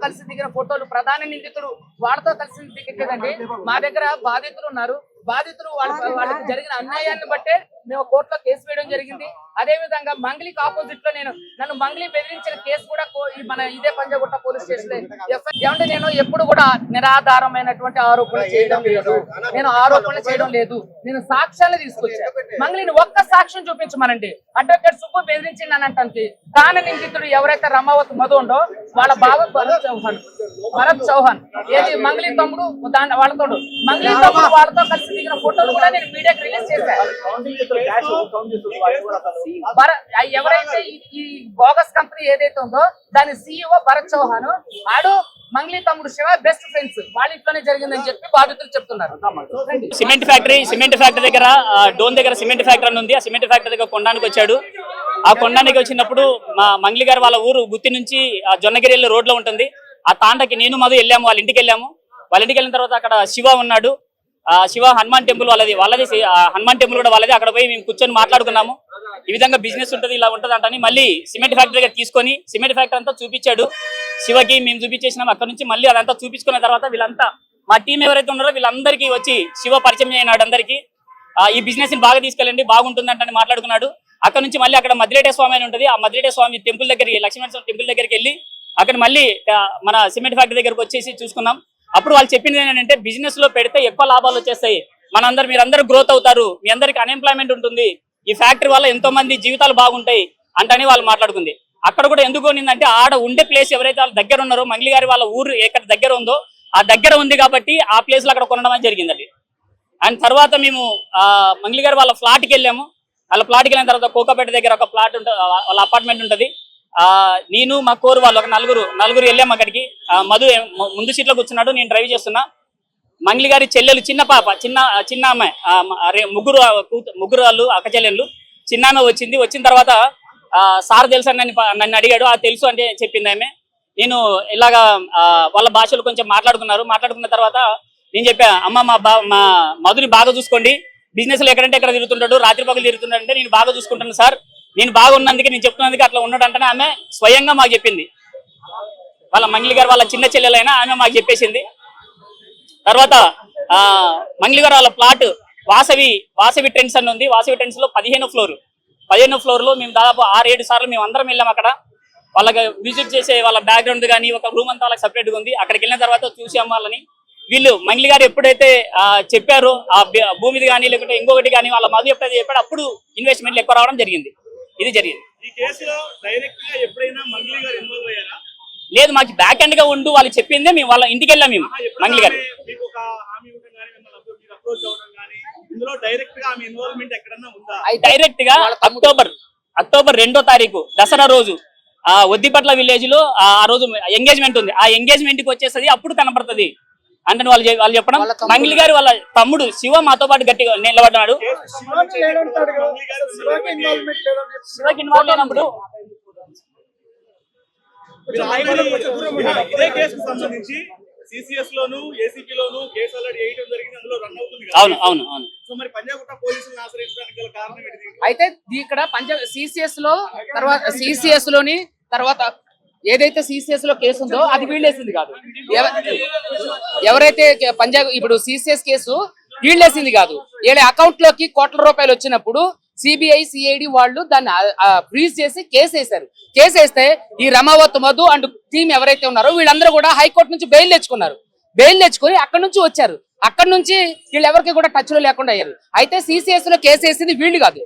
కలిసి దిగిన ఫోటోలు, ప్రధాన నిందితుడు వాళ్ళతో కలిసి దిగలేదండి. మా దగ్గర బాధితులు ఉన్నారు. బాధితులు వాళ్ళకి జరిగిన అన్యాయాన్ని బట్టే మేము కోర్టులో కేసు వేయడం జరిగింది. అదే విధంగా మంగళికి ఆపోజిట్ లో నన్ను మంగళి బెదిరించిన కేసు కూడా మన ఇదే పంజగుట్ట పోలీస్ స్టేషన్ ఏమంటే నేను ఎప్పుడు కూడా నిరాధారమైనటువంటి ఆరోపణలు చేయడం లేదు. నేను సాక్ష్యాలు తీసుకొచ్చాను. మంగళిని ఒక్క సాక్ష్యం చూపించమనండి. అడ్వకేట్ సుబ్బు బెదిరించింది అని అంటే కాన నిందితుడు ఎవరైతే రమావత్ మధు ఉండో వాళ్ళ బావ భరత్ చౌహాన్ ఏది మంగళి తమ్ముడు వాళ్ళతో మంగళి తమ్ముడు వాళ్ళతో కలిసి దిగిన ఫోటోలు కూడా నేను మీడియాకి రిలీజ్ చేశాను. ఎవరైతే ఈ బోగస్ కంపెనీ ఏదైతే ఉందో దాని CEO భరత్ చౌహాన్ ఆడు మంగళి తమ్ముడు శివ బెస్ట్ ఫ్రెండ్స్ వాళ్ళ ఇంట్లోనే జరిగిందని చెప్పి బాధితులు చెప్తున్నారు. సిమెంట్ ఫ్యాక్టరీ దగ్గర డోన్ దగ్గర సిమెంట్ ఫ్యాక్టరీ అని ఉంది. ఆ సిమెంట్ ఫ్యాక్టరీ దగ్గర కొండానికి వచ్చాడు. ఆ కొండానికి వచ్చినప్పుడు మా మంగళి గారు వాళ్ళ ఊరు గుత్తి నుంచి జొన్నగిరి రోడ్ లో ఉంటుంది. ఆ తాండకి నేను మధు వెళ్ళాము. వాళ్ళ ఇంటికి వెళ్ళిన తర్వాత అక్కడ శివ ఉన్నాడు. శివ హనుమాన్ టెంపుల్ వాళ్ళది హనుమాన్ టెంపుల్ కూడా వాళ్ళది. అక్కడ పోయి మేము కూర్చొని మాట్లాడుకున్నాము. ఈ విధంగా బిజినెస్ ఉంటుంది, ఇలా ఉంటుంది అంటని మళ్ళీ సిమెంట్ ఫ్యాక్టరీ దగ్గర తీసుకొని సిమెంట్ ఫ్యాక్టరీ అంతా చూపించాడు శివకి. మేము చూపించేసినాం. అక్కడ నుంచి మళ్ళీ అదంతా చూపించుకున్న తర్వాత వీళ్ళంతా మా టీం ఎవరైతే ఉన్నారో వీళ్ళందరికీ వచ్చి శివ పరిచయం అయినాడు అందరికీ. ఈ బిజినెస్ ని బాగా తీసుకెళ్ళండి, బాగుంటుంది అంటని మాట్లాడుకున్నాడు. అక్కడ నుంచి మళ్ళీ అక్కడ మద్దిరేట స్వామి అని ఉంటుంది. ఆ మద్దిరేట స్వామి టెంపుల్ దగ్గరికి, లక్ష్మీనరసింహ టెంపుల్ దగ్గరికి వెళ్ళి అక్కడ మళ్ళీ మన సిమెంట్ ఫ్యాక్టరీ దగ్గరకు వచ్చేసి చూసుకున్నాం. అప్పుడు వాళ్ళు చెప్పింది ఏంటంటే బిజినెస్ లో పెడితే ఎక్కువ లాభాలు వచ్చేస్తాయి, మీరందరూ గ్రోత్ అవుతారు, మీ అందరికి అన్ఎంప్లాయ్మెంట్ ఉంటుంది, ఈ ఫ్యాక్టరీ వల్ల ఎంతో మంది జీవితాలు బాగుంటాయి అంటని వాళ్ళు మాట్లాడుకుంది. అక్కడ కూడా ఎందుకు కొనిందంటే ఆడ ఉండే ప్లేస్ ఎవరైతే వాళ్ళ దగ్గర ఉన్నారో మంగళి గారి వాళ్ళ ఊరు ఎక్కడ దగ్గర ఉందో ఆ దగ్గర ఉంది కాబట్టి ఆ ప్లేస్ లో అక్కడ కొనడం అనేది జరిగిందండి. అండ్ తర్వాత మేము మంగళి గారి వాళ్ళ ఫ్లాట్కి వెళ్ళాము. వాళ్ళ ఫ్లాట్కి వెళ్ళిన తర్వాత కోకాపేట దగ్గర ఒక ఫ్లాట్ ఉంటుంది, వాళ్ళ అపార్ట్మెంట్ ఉంటుంది. నేను మా కోరు వాళ్ళు ఒక నలుగురు వెళ్ళాము అక్కడికి. మధు ముందు సీట్లో కూర్చున్నాడు, నేను డ్రైవ్ చేస్తున్నా. మంగళి గారి చెల్లెలు చిన్న అమ్మాయి ముగ్గురు వాళ్ళు అక్క చెల్లెళ్ళు. చిన్న ఆమె వచ్చిన తర్వాత సార్ తెలుసా నన్ను అడిగాడు. తెలుసు అంటే చెప్పింది ఆమె. నేను ఇలాగా వాళ్ళ భాషలు కొంచెం మాట్లాడుకున్న తర్వాత నేను చెప్పా, అమ్మ మా మధుని బాగా చూసుకోండి, బిజినెస్ లో ఎక్కడంటే ఎక్కడ తిరుగుతుంటాడు, రాత్రి పగలు తిరుగుతుంటాడు అంటే నేను బాగా చూసుకుంటాను సార్, నేను బాగున్నందుకే నేను చెప్తున్నందుకు అట్లా ఉన్నాడు అంటే ఆమె స్వయంగా మాకు చెప్పింది. వాళ్ళ మంగళి గారు వాళ్ళ చిన్న చెల్లెలైనా ఆమె మాకు చెప్పేసింది. తర్వాత మంగళి గారు వాళ్ళ ప్లాట్ వాసవి ట్రెండ్స్ అని ఉంది. వాసవి ట్రెండ్స్ లో 15వ ఫ్లోర్ లో మేము దాదాపు 6-7 సార్లు మేము అందరం వెళ్ళాం. అక్కడ వాళ్ళకి విజిట్ చేసే వాళ్ళ బ్యాక్గ్రౌండ్ కానీ ఒక రూమ్ అంతా వాళ్ళకి సపరేట్ గా ఉంది. అక్కడికి వెళ్ళిన తర్వాత చూసాం వాళ్ళని. వీళ్ళు మంగళి గారు ఎప్పుడైతే చెప్పారో ఆ భూమిది కానీ లేకుంటే ఇంకొకటి కానీ వాళ్ళ మధు ఎప్పుడైతే చెప్పాడు అప్పుడు ఇన్వెస్ట్మెంట్లు ఎక్కువ రావడం జరిగింది. ఇది జరిగింది. ఈ కేసులో డైరెక్ట్ గా ఎప్పుడైనా మంగళి గారు ఇన్వాల్వ్ అయ్యారా? లేదు, మాకు బ్యాక్ ఎండ్ గా ఉంటూ వాళ్ళు చెప్పిందే మేము వాళ్ళ ఇంటికి వెళ్ళాం. మేము మంగళి గారు డైరెక్ట్ గా అక్టోబర్ 2వ తారీఖు దసరా రోజు ఒద్దిపట్ల విలేజ్ లో ఆ రోజు ఎంగేజ్మెంట్ ఉంది. ఆ ఎంగేజ్మెంట్ కి వచ్చేస్తుంది, అప్పుడు కనపడుతుంది అంటే వాళ్ళు చెప్పడం. మంగళి గారు వాళ్ళ తమ్ముడు శివ మాతో పాటు గట్టిగా నిలబడ్డాడు. శివకి ఇన్వాల్వ్ అయినప్పుడు ఇదే కేసుకు సంబంధించి సిసిఎస్ లోను ఏసీపీ లోను కేసు ఆల్రెడీ 8 జరిగింది, అందులో రన్ అవుతుంది. అవును. సో మరి పంజాగుట్ట పోలీసులను ఆశ్రయించడానికి గల కారణం ఏంటి? అయితే ఇక్కడ సిసిఎస్ లో తర్వాత సిసిఎస్ లోని తర్వాత ఏదైతే సిసిఎస్ లో కేసు ఉందో అది వీళ్ళేసింది కాదు. ఎవరైతే ఇప్పుడు సిసిఎస్ కేసు వీళ్ళేసింది కాదు. వీళ్ళ అకౌంట్ లోకి కోట్ల రూపాయలు వచ్చినప్పుడు సిబిఐ సిఐడి వాళ్ళు దాన్ని ఫ్రీజ్ చేసి కేసు వేశారు. కేసు వేస్తే ఈ రమావత్ మధు అండ్ టీం ఎవరైతే ఉన్నారో వీళ్ళందరూ కూడా హైకోర్టు నుంచి బెయిల్ తెచ్చుకున్నారు. బెయిల్ తెచ్చుకొని అక్కడ నుంచి వచ్చారు. అక్కడ నుంచి వీళ్ళు ఎవరికి కూడా టచ్ లో లేకుండా అయ్యారు. అయితే సిసిఎస్ లో కేసు వేసింది వీళ్ళు కాదు.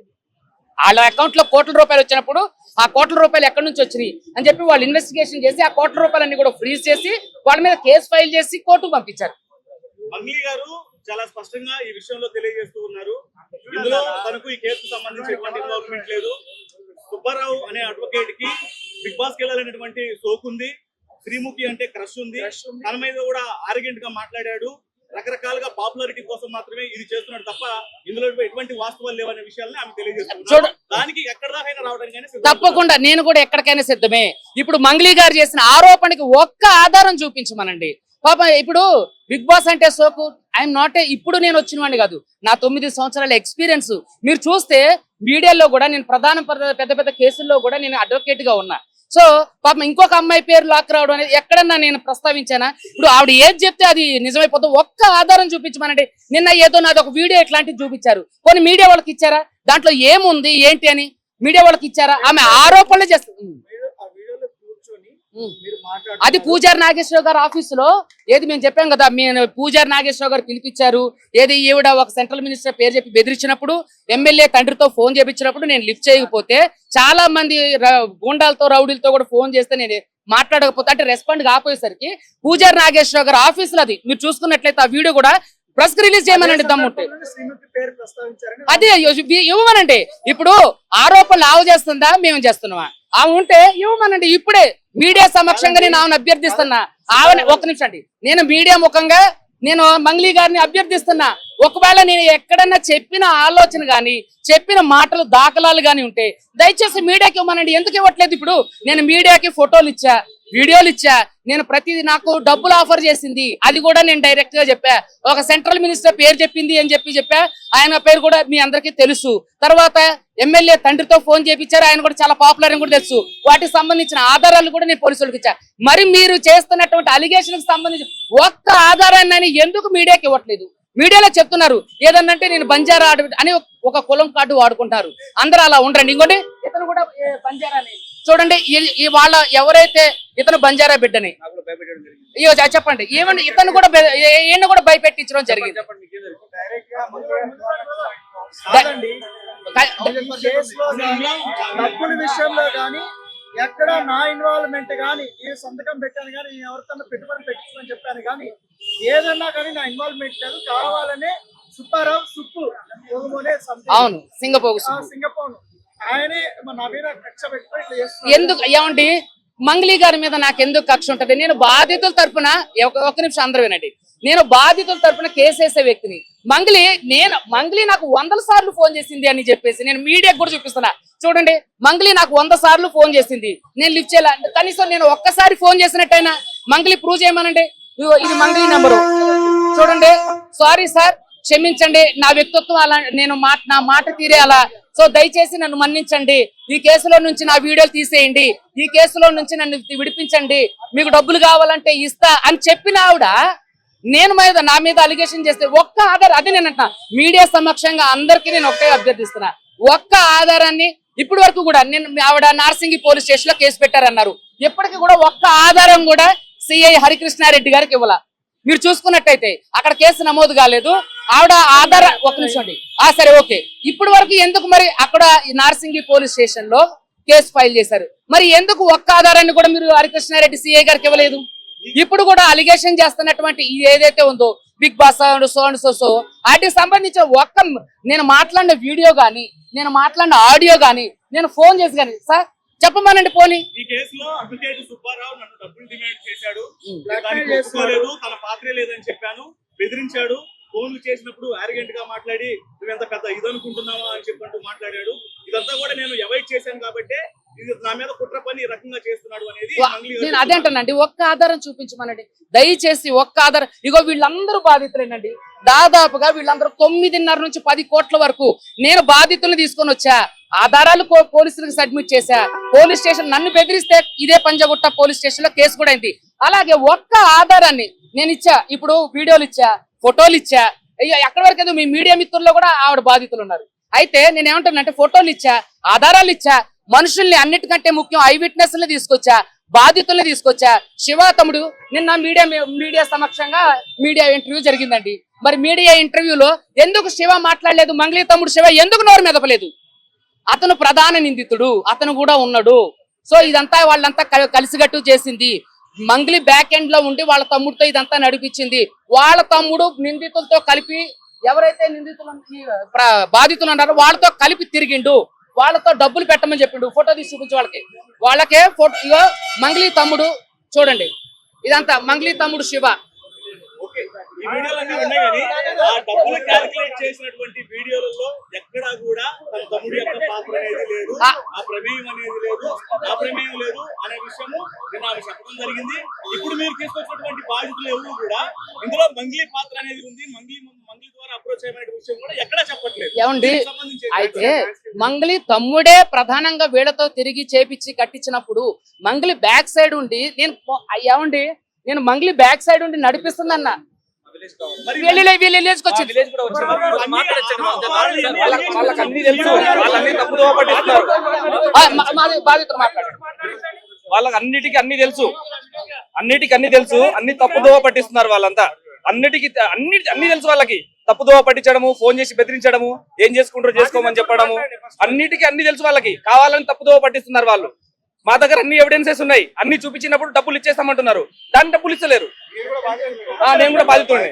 వాళ్ళ అకౌంట్ లో కోట్ల రూపాయలు వచ్చినప్పుడు ఆ కోట్ల రూపాయలు ఎక్కడి నుంచి వచ్చినాయి అని చెప్పి వాళ్ళు ఇన్వెస్టిగేషన్ చేసి ఆ కోట్ల రూపాయలన్నీ కూడా ఫ్రీజ్ చేసి వాళ్ళ మీద కేసు ఫైల్ చేసి కోర్టుకు పంపించారు. మంగళి గారు చాలా స్పష్టంగా ఈ విషయంలో తెలియజేస్తూ ఉన్నారు, ఇందులో తనకు ఈ కేసుకు సంబంధించి ఎటువంటి ఇన్వాల్వ్మెంట్ లేదు. సుబ్బారావు అనే అడ్వకేట్ కి బిగ్ బాస్ కి వెళ్ళాలనేటువంటి సోకుంది, శ్రీముఖి అంటే క్రష్ ఉంది, తన మీద కూడా ఆర్గ్యుమెంట్ గా మాట్లాడాడు, రకరకాలుగా పాపులారిటీ కోసం మాత్రమే ఇది చేస్తున్నాడు తప్ప ఇందులో ఎటువంటి వాస్తవాలు లేవనే విషయాలని ఆమె తెలియజేస్తున్నారు. దానికి ఎక్కడ దాకైనా రావడానికి తప్పకుండా నేను కూడా ఎక్కడికైనా సిద్ధమే. ఇప్పుడు మంగళి గారు చేసిన ఆరోపణకి ఒక్క ఆధారం చూపించమనండి. పాప ఇప్పుడు బిగ్ బాస్ అంటే సోకు ఐఎమ్ నాట్ ఇప్పుడు నేను వచ్చిన వాడిని కాదు, నా 9 సంవత్సరాల ఎక్స్పీరియన్స్ మీరు చూస్తే మీడియాలో కూడా నేను పెద్ద కేసుల్లో కూడా నేను అడ్వకేట్ గా ఉన్నా. సో పాపం ఇంకొక అమ్మాయి పేరు లాక్ రావడం అనేది ఎక్కడన్నా నేను ప్రస్తావించానా? ఇప్పుడు ఆవిడ ఏది చెప్తే అది నిజమైపోతుంది. ఒక్క ఆధారం చూపించమనండి. నిన్న ఏదో నాది ఒక వీడియో ఇట్లాంటివి చూపించారు, కొన్ని మీడియా వాళ్ళకి ఇచ్చారా? దాంట్లో ఏముంది ఏంటి అని మీడియా వాళ్ళకి ఇచ్చారా? ఆమె ఆరోపణలు చేస్తుంది. అది పూజారి నాగేశ్వరరావు గారు ఆఫీసులో ఏది మేము చెప్పాం కదా, మేము పూజారి నాగేశ్వరరావు గారు పిలిపించారు. ఏది ఈవిడ ఒక సెంట్రల్ మినిస్టర్ పేరు చెప్పి బెదిరించినప్పుడు, ఎమ్మెల్యే తండ్రితో ఫోన్ చేయించినప్పుడు నేను లిఫ్ట్ చేయకపోతే, చాలా మంది గూండాలతో రౌడీలతో కూడా ఫోన్ చేస్తే నేను మాట్లాడకపోతే అంటే రెస్పాండ్ కాపోయేసరికి పూజారి నాగేశ్వరరావు గారు ఆఫీసులో అది మీరు చూసుకున్నట్లయితే ఆ వీడియో కూడా ప్రెస్ రిలీజ్ చేయమనండి దమ్ముంటే. అదే ఇవ్వమనండి. ఇప్పుడు ఆరోపణలు ఆవు చేస్తుందా మేము చేస్తున్నామా? ఆమె ఉంటే ఇవ్వమనండి. ఇప్పుడే మీడియా సమక్షంగా నేను ఆమెను అభ్యర్థిస్తున్నా. ఆమె ఒక్క నిమిషం అండి, నేను మీడియా ముఖంగా నేను మంగ్లీ గారిని అభ్యర్థిస్తున్నా. ఒకవేళ నేను ఎక్కడన్నా చెప్పిన ఆలోచన గాని చెప్పిన మాటలు దాఖలాలు గాని ఉంటే దయచేసి మీడియాకి ఇవ్వమనండి. ఎందుకు ఇవ్వట్లేదు? ఇప్పుడు నేను మీడియాకి ఫోటోలు ఇచ్చా, వీడియోలు ఇచ్చా, నేను ప్రతిదీ నాకు డబ్బులు ఆఫర్ చేసింది అది కూడా నేను డైరెక్ట్ గా చెప్పా. ఒక సెంట్రల్ మినిస్టర్ పేరు చెప్పింది అని చెప్పా. ఆయన పేరు కూడా మీ అందరికీ తెలుసు. తర్వాత ఎమ్మెల్యే తండ్రితో ఫోన్ చేయించారు, ఆయన కూడా చాలా పాపులర్ అని కూడా తెలుసు. వాటికి సంబంధించిన ఆధారాలు కూడా నేను పోలీసులకు ఇచ్చా. మరి మీరు చేస్తున్నటువంటి అలిగేషన్ కి సంబంధించి ఒక్క ఆధారాన్ని ఎందుకు మీడియాకి ఇవ్వట్లేదు? మీడియాలో చెప్తున్నారు ఏదన్నంటే నేను బంజారా అని ఒక కులం కార్డు వాడుకుంటారు. అందరూ అలా ఉండరండి. ఇంకోటి ఇతను కూడా బంజారాని చూడండి. ఈ వాళ్ళ ఎవరైతే ఇతను బంజారా బిడ్డని చెప్పండి, ఏమన్నా ఇతను కూడా ఈయన కూడా భయపెట్టించడం జరిగింది. డబ్బుల విషయంలో గానీ ఎక్కడ నా ఇన్వాల్వ్మెంట్ గానీ ఈ సంతకం పెట్టాను కానీ ఎవరికన్నా పెట్టుబడి పెట్టించమని చెప్పాను కానీ ఏదన్నా కానీ నా ఇన్వాల్వ్మెంట్ లేదు. కావాలనే సుబ్బారావు సుప్పు అవును సింగపోగు ఆయనే నా మీద కక్ష పెట్టుకుని ఎందుకు ఏమండి మంగ్లీ గారి మీద నాకు ఎందుకు కక్ష ఉంటది? నేను బాధితుల తరపున ఒక నిమిషం అందరూ వినండి, నేను బాధితుల తరపున కేసు వేసే వ్యక్తిని. మంగ్లీ నాకు 100 సార్లు ఫోన్ చేసింది అని చెప్పేసి నేను మీడియాకు కూడా చూపిస్తున్నా. చూడండి, మంగ్లీ నాకు 100 సార్లు ఫోన్ చేసింది, నేను లిఫ్ట్ చేయాల. కనీసం నేను ఒక్కసారి ఫోన్ చేసినట్టయినా మంగ్లీ ప్రూవ్ చేయమనండి. ఇది మంగ్లీ నెంబరు చూడండి. సారీ సార్, క్షమించండి, నా వ్యక్తిత్వం అలా, నేను నా మాట తీరే అలా. సో దయచేసి నన్ను మన్నించండి. ఈ కేసులో నుంచి నా వీడియోలు తీసేయండి, ఈ కేసులో నుంచి నన్ను విడిపించండి, మీకు డబ్బులు కావాలంటే ఇస్తా అని చెప్పిన ఆవిడ నా మీద అలిగేషన్ చేస్తే ఒక్క ఆధారం, అది నేను అంటున్నా మీడియా సమక్షంగా అందరికీ నేను ఒకటే అభ్యర్థిస్తున్నా. ఒక్క ఆధారాన్ని ఇప్పటి వరకు కూడా ఆవిడ నార్సింగి పోలీస్ స్టేషన్ లో కేసు పెట్టారన్నారు, ఇప్పటికీ కూడా ఒక్క ఆధారం కూడా సిఐ హరికృష్ణారెడ్డి గారికి ఇవ్వాల. మీరు చూసుకున్నట్టయితే అక్కడ కేసు నమోదు కాలేదు. ఆవిడ ఆధార ఒక నిమిషం అండి, సరే ఓకే, ఇప్పటి వరకు ఎందుకు మరి అక్కడ నార్సింగి పోలీస్ స్టేషన్ లో కేసు ఫైల్ చేశారు? మరి ఎందుకు ఒక్క ఆధారాన్ని కూడా మీరు హరికృష్ణారెడ్డి సిఐ గారికి ఇవ్వలేదు? ఇప్పుడు కూడా అలిగేషన్ చేస్తున్నటువంటి ఏదైతే ఉందో బిగ్ బాస్ సో వాటికి సంబంధించిన నేను మాట్లాడిన వీడియో గానీ నేను మాట్లాడిన ఆడియో గానీ నేను ఫోన్ చేసి గానీ సార్ చెప్పమనండి. పోనీ ఈ కేసులో అడ్వకేట్ సుబ్బారావు నన్ను డబ్బులు డిమాండ్ చేశాడు, దానికి ఒప్పుకోలేదు, తన పాత్రే లేదని చెప్పాను, బెదిరించాడు, ఫోన్లు చేసినప్పుడు ఆరిగెంట్ గా మాట్లాడి నువ్వెంత పెద్ద ఇదనుకుంటున్నావా అని చెప్పంటూ మాట్లాడాడు. ఇదంతా కూడా నేను అవాయిడ్ చేశాను కాబట్టి ఇది నా మీద కుట్ర పని ఈ రకంగా చేస్తున్నాడు అనేది నేను అదే అంటానండి. ఒక్క ఆధారం చూపించమనండి దయచేసి, ఒక్క ఆధారం. ఇగో వీళ్ళందరూ బాధితులేనండి, దాదాపుగా వీళ్ళందరూ 9.5 నుంచి 10 కోట్ల వరకు నేను బాధితులను తీసుకొని వచ్చా. ఆధారాలు పోలీసులకు సబ్మిట్ చేశా. పోలీస్ స్టేషన్ నన్ను బెదిరిస్తే ఇదే పంజగుట్ట పోలీస్ స్టేషన్ లో కేసు కూడా అయింది. అలాగే ఒక్క ఆధారాన్ని నేను ఇచ్చా, ఇప్పుడు వీడియోలు ఇచ్చా, ఫోటోలు ఇచ్చా. ఎక్కడి వరకు మీ మీడియా మిత్రుల్లో కూడా ఆవిడ బాధితులు ఉన్నారు. అయితే నేను ఏమంటానంటే ఫోటోలు ఇచ్చా, ఆధారాలు ఇచ్చా, మనుషుల్ని అన్నిటికంటే ముఖ్యం ఐ విట్నెస్ ని తీసుకొచ్చా, బాధితుల్ని తీసుకొచ్చా. శివ తమ్ముడు నిన్న మీడియా సమక్షంగా మీడియా ఇంటర్వ్యూ జరిగిందండి. మరి మీడియా ఇంటర్వ్యూలో ఎందుకు శివ మాట్లాడలేదు? మంగ్లీ తమ్ముడు శివ ఎందుకు నోరు మెదపలేదు? అతను ప్రధాన నిందితుడు, అతను కూడా ఉన్నాడు. సో ఇదంతా వాళ్ళంతా కలిసిగట్టు చేసింది. మంగ్లీ బ్యాక్ ఎండ్ లో ఉండి వాళ్ళ తమ్ముడితో ఇదంతా నడిపించింది. వాళ్ళ తమ్ముడు నిందితులతో కలిపి ఎవరైతే బాధితులు ఉన్నారో వాళ్ళతో కలిపి తిరిగిండు, వాళ్ళతో డబ్బులు పెట్టమని చెప్పిండు. ఫోటో తీసి చూపించు వాళ్ళకే ఫోటో. ఇగో మంగ్లీ తమ్ముడు చూడండి, ఇదంతా మంగ్లీ తమ్ముడు శివ. ఈ వీడియోలన్నీ ఉన్నాయి కానీ ఆ డబ్బులు క్యాలిక్యులేట్ చేసినటువంటి వీడియోలలో ఎక్కడా కూడా తన తమ్ముడి యొక్క పాత్ర అనేది లేదు, ఆ ప్రమేయం అనేది లేదు, నా ప్రమేయం లేదు అనే విషయము నేను ఆమె చెప్పడం జరిగింది. ఇప్పుడు మీరు తీసుకొచ్చినటువంటి బాధితులు ఎవరు కూడా ఇందులో మంగ్లీ పాత్ర అనేది ఉంది, మంగ్లీ ద్వారా ద్వారా అప్రోచ్ అయిన విషయం కూడా ఎక్కడా చెప్పట్లేదు. ఏమండి దీనికి సంబంధించి అయితే మంగళి తమ్ముడే ప్రధానంగా వీళ్ళతో తిరిగి చేపించి కట్టించినప్పుడు మంగళి బ్యాక్ సైడ్ ఉండి ఏమండి నేను మంగళి బ్యాక్ సైడ్ ఉండి నడిపిస్తుందన్న మరి విలేజ్ వచ్చి వాళ్ళకి అన్ని తెలుసు, వాళ్ళని తప్పుదోవ పట్టిస్తున్నారు. బాధితులు మాట్లాడారు. వాళ్ళకి అన్నిటికీ అన్ని తెలుసు, అన్ని తప్పుదోవ పట్టిస్తున్నారు వాళ్ళంతా. అన్ని తెలుసు వాళ్ళకి. తప్పుదోవ పట్టించడము, ఫోన్ చేసి బెదిరించడము, ఏం చేసుకుంటారో చేసుకోమని చెప్పడము, అన్నిటికీ అన్ని తెలుసు వాళ్ళకి. కావాలని తప్పుదోవ పట్టిస్తున్నారు వాళ్ళు. మా దగ్గర అన్ని ఎవిడెన్సెస్ ఉన్నాయి, అన్ని చూపించినప్పుడు డబ్బులు ఇచ్చేస్తామంటున్నారు, దాన్ని డబ్బులు ఇచ్చలేరు. నేను కూడా బాధితుడిని.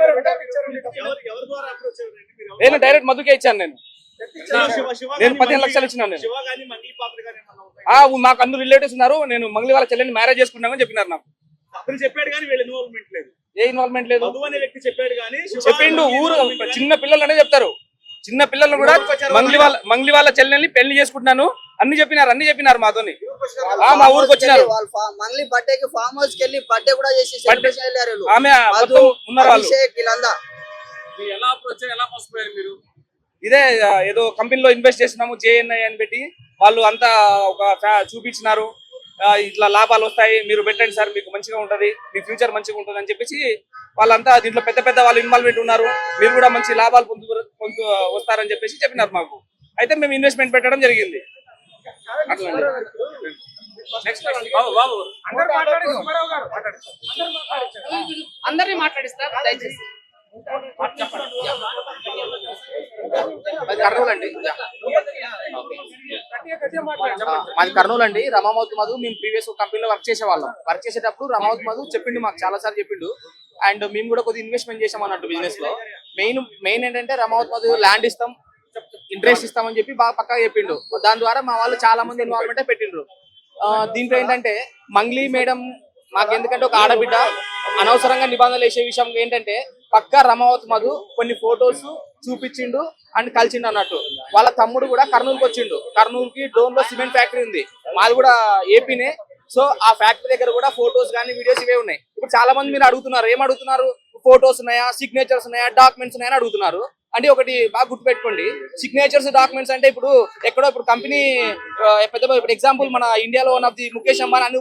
ఎవరి ద్వారా అప్రోచ్ అయ్యారండి మీరు? నేను డైరెక్ట్ మధుకే ఇచ్చాను. నేను శివ 15 లక్షలు ఇచ్చినాను. నేను శివ గాని మంగళి పాత్ర గాని ఏమన్నా ఉంటాయా? మాకు అందరు రిలేటివ్స్ ఉన్నారు. నేను మంగళి వాళ్ళ చెల్లెని మ్యారేజ్ చేసుకున్నామని చెప్పినారు నాకు. అతను చెప్పాడు కానీ వీళ్ళ ఇన్వాల్వ్మెంట్ లేదు. ఏ ఇన్వాల్వ్మెంట్ లేదు. మధు అనే వ్యక్తి చెప్పాడు కానీ చెప్పిండు. ఊరు చిన్న పిల్లలు అనే చెప్తారు. చిన్న పిల్లలు కూడా మంగళి వాళ్ళ చెల్లెల్ని పెళ్లి చేసుకుంటున్నాను అన్ని చెప్పినారు మాతోని. మా ఊరికి వచ్చినారు. మంగ్లీ బర్త్డేకి ఫామ్ హౌస్ కి వెళ్ళి బర్త్డే కూడా చేసి సెలబ్రేషన్ వెళ్ళారు. ఆమె మొత్తం ఉన్నారు వాళ్ళు. వీళ్ళంతా ఇదే ఏదో కంపెనీలో ఇన్వెస్ట్ చేస్తున్నాము JNI అని పెట్టి వాళ్ళు అంతా ఒక చూపించినారు. ఇట్లా లాభాలు వస్తాయి, మీరు పెట్టండి సార్, మీకు మంచిగా ఉంటది, మీ ఫ్యూచర్ మంచిగా ఉంటుంది అని చెప్పేసి వాళ్ళంతా దీంట్లో పెద్ద వాళ్ళు ఇన్వాల్వ్మెంట్ ఉన్నారు, మీరు కూడా మంచి లాభాలు పొందు వస్తారని చెప్పేసి చెప్పినారు మాకు. అయితే మేము ఇన్వెస్ట్మెంట్ పెట్టడం జరిగింది. అందరినీ మాట్లాడిస్తారు దయచేసి. కర్నూలు అండి, మాది కర్నూలు అండి. రమావత్ మధు మేము ప్రీవియస్ కంపెనీలో వర్క్ చేసేటప్పుడు రమావత్ మధు చెప్పిండు, మాకు చాలా సార్లు చెప్పిండు. అండ్ మేము కూడా కొద్దిగా ఇన్వెస్ట్మెంట్ చేసాం అన్నట్టు బిజినెస్ లో. మెయిన్ ఏంటంటే రమావత్ మధు ల్యాండ్ ఇస్తాం, ఇంట్రెస్ట్ ఇస్తామని చెప్పి బాగా పక్కా చెప్పిండు. దాని ద్వారా మా వాళ్ళు చాలా మంది ఇన్వాల్వ్మెంట్ పెట్టిండ్రు. దీంట్లో ఏంటంటే మంగ్లీ మేడం మాకు ఎందుకంటే ఒక ఆడబిడ్డ అనవసరంగా నిబంధనలు వేసే విషయం ఏంటంటే పక్కా రమావత్ మధు కొన్ని ఫొటోస్ చూపించిండు అండ్ కలిసిండు అన్నట్టు. వాళ్ళ తమ్ముడు కూడా కర్నూలుకి వచ్చిండు. కర్నూలుకి డోన్ లో సిమెంట్ ఫ్యాక్టరీ ఉంది, మాది కూడా ఏపీనే. సో ఆ ఫ్యాక్టరీ దగ్గర కూడా ఫొటోస్ కానీ వీడియోస్ ఇవే ఉన్నాయి. ఇప్పుడు చాలా మంది మీరు అడుగుతున్నారు, ఏం అడుగుతున్నారు, ఫొటోస్ ఉన్నాయా, సిగ్నేచర్స్ ఉన్నాయా, డాక్యుమెంట్స్ ఉన్నాయా అని అడుగుతున్నారు. అంటే ఒకటి బాగా గుర్తుపెట్టుకోండి, సిగ్నేచర్స్ డాక్యుమెంట్స్ అంటే ఇప్పుడు కంపెనీ ఇప్పుడు ఎగ్జాంపుల్ మన ఇండియాలో one of the Mukesh Ambani అన్ని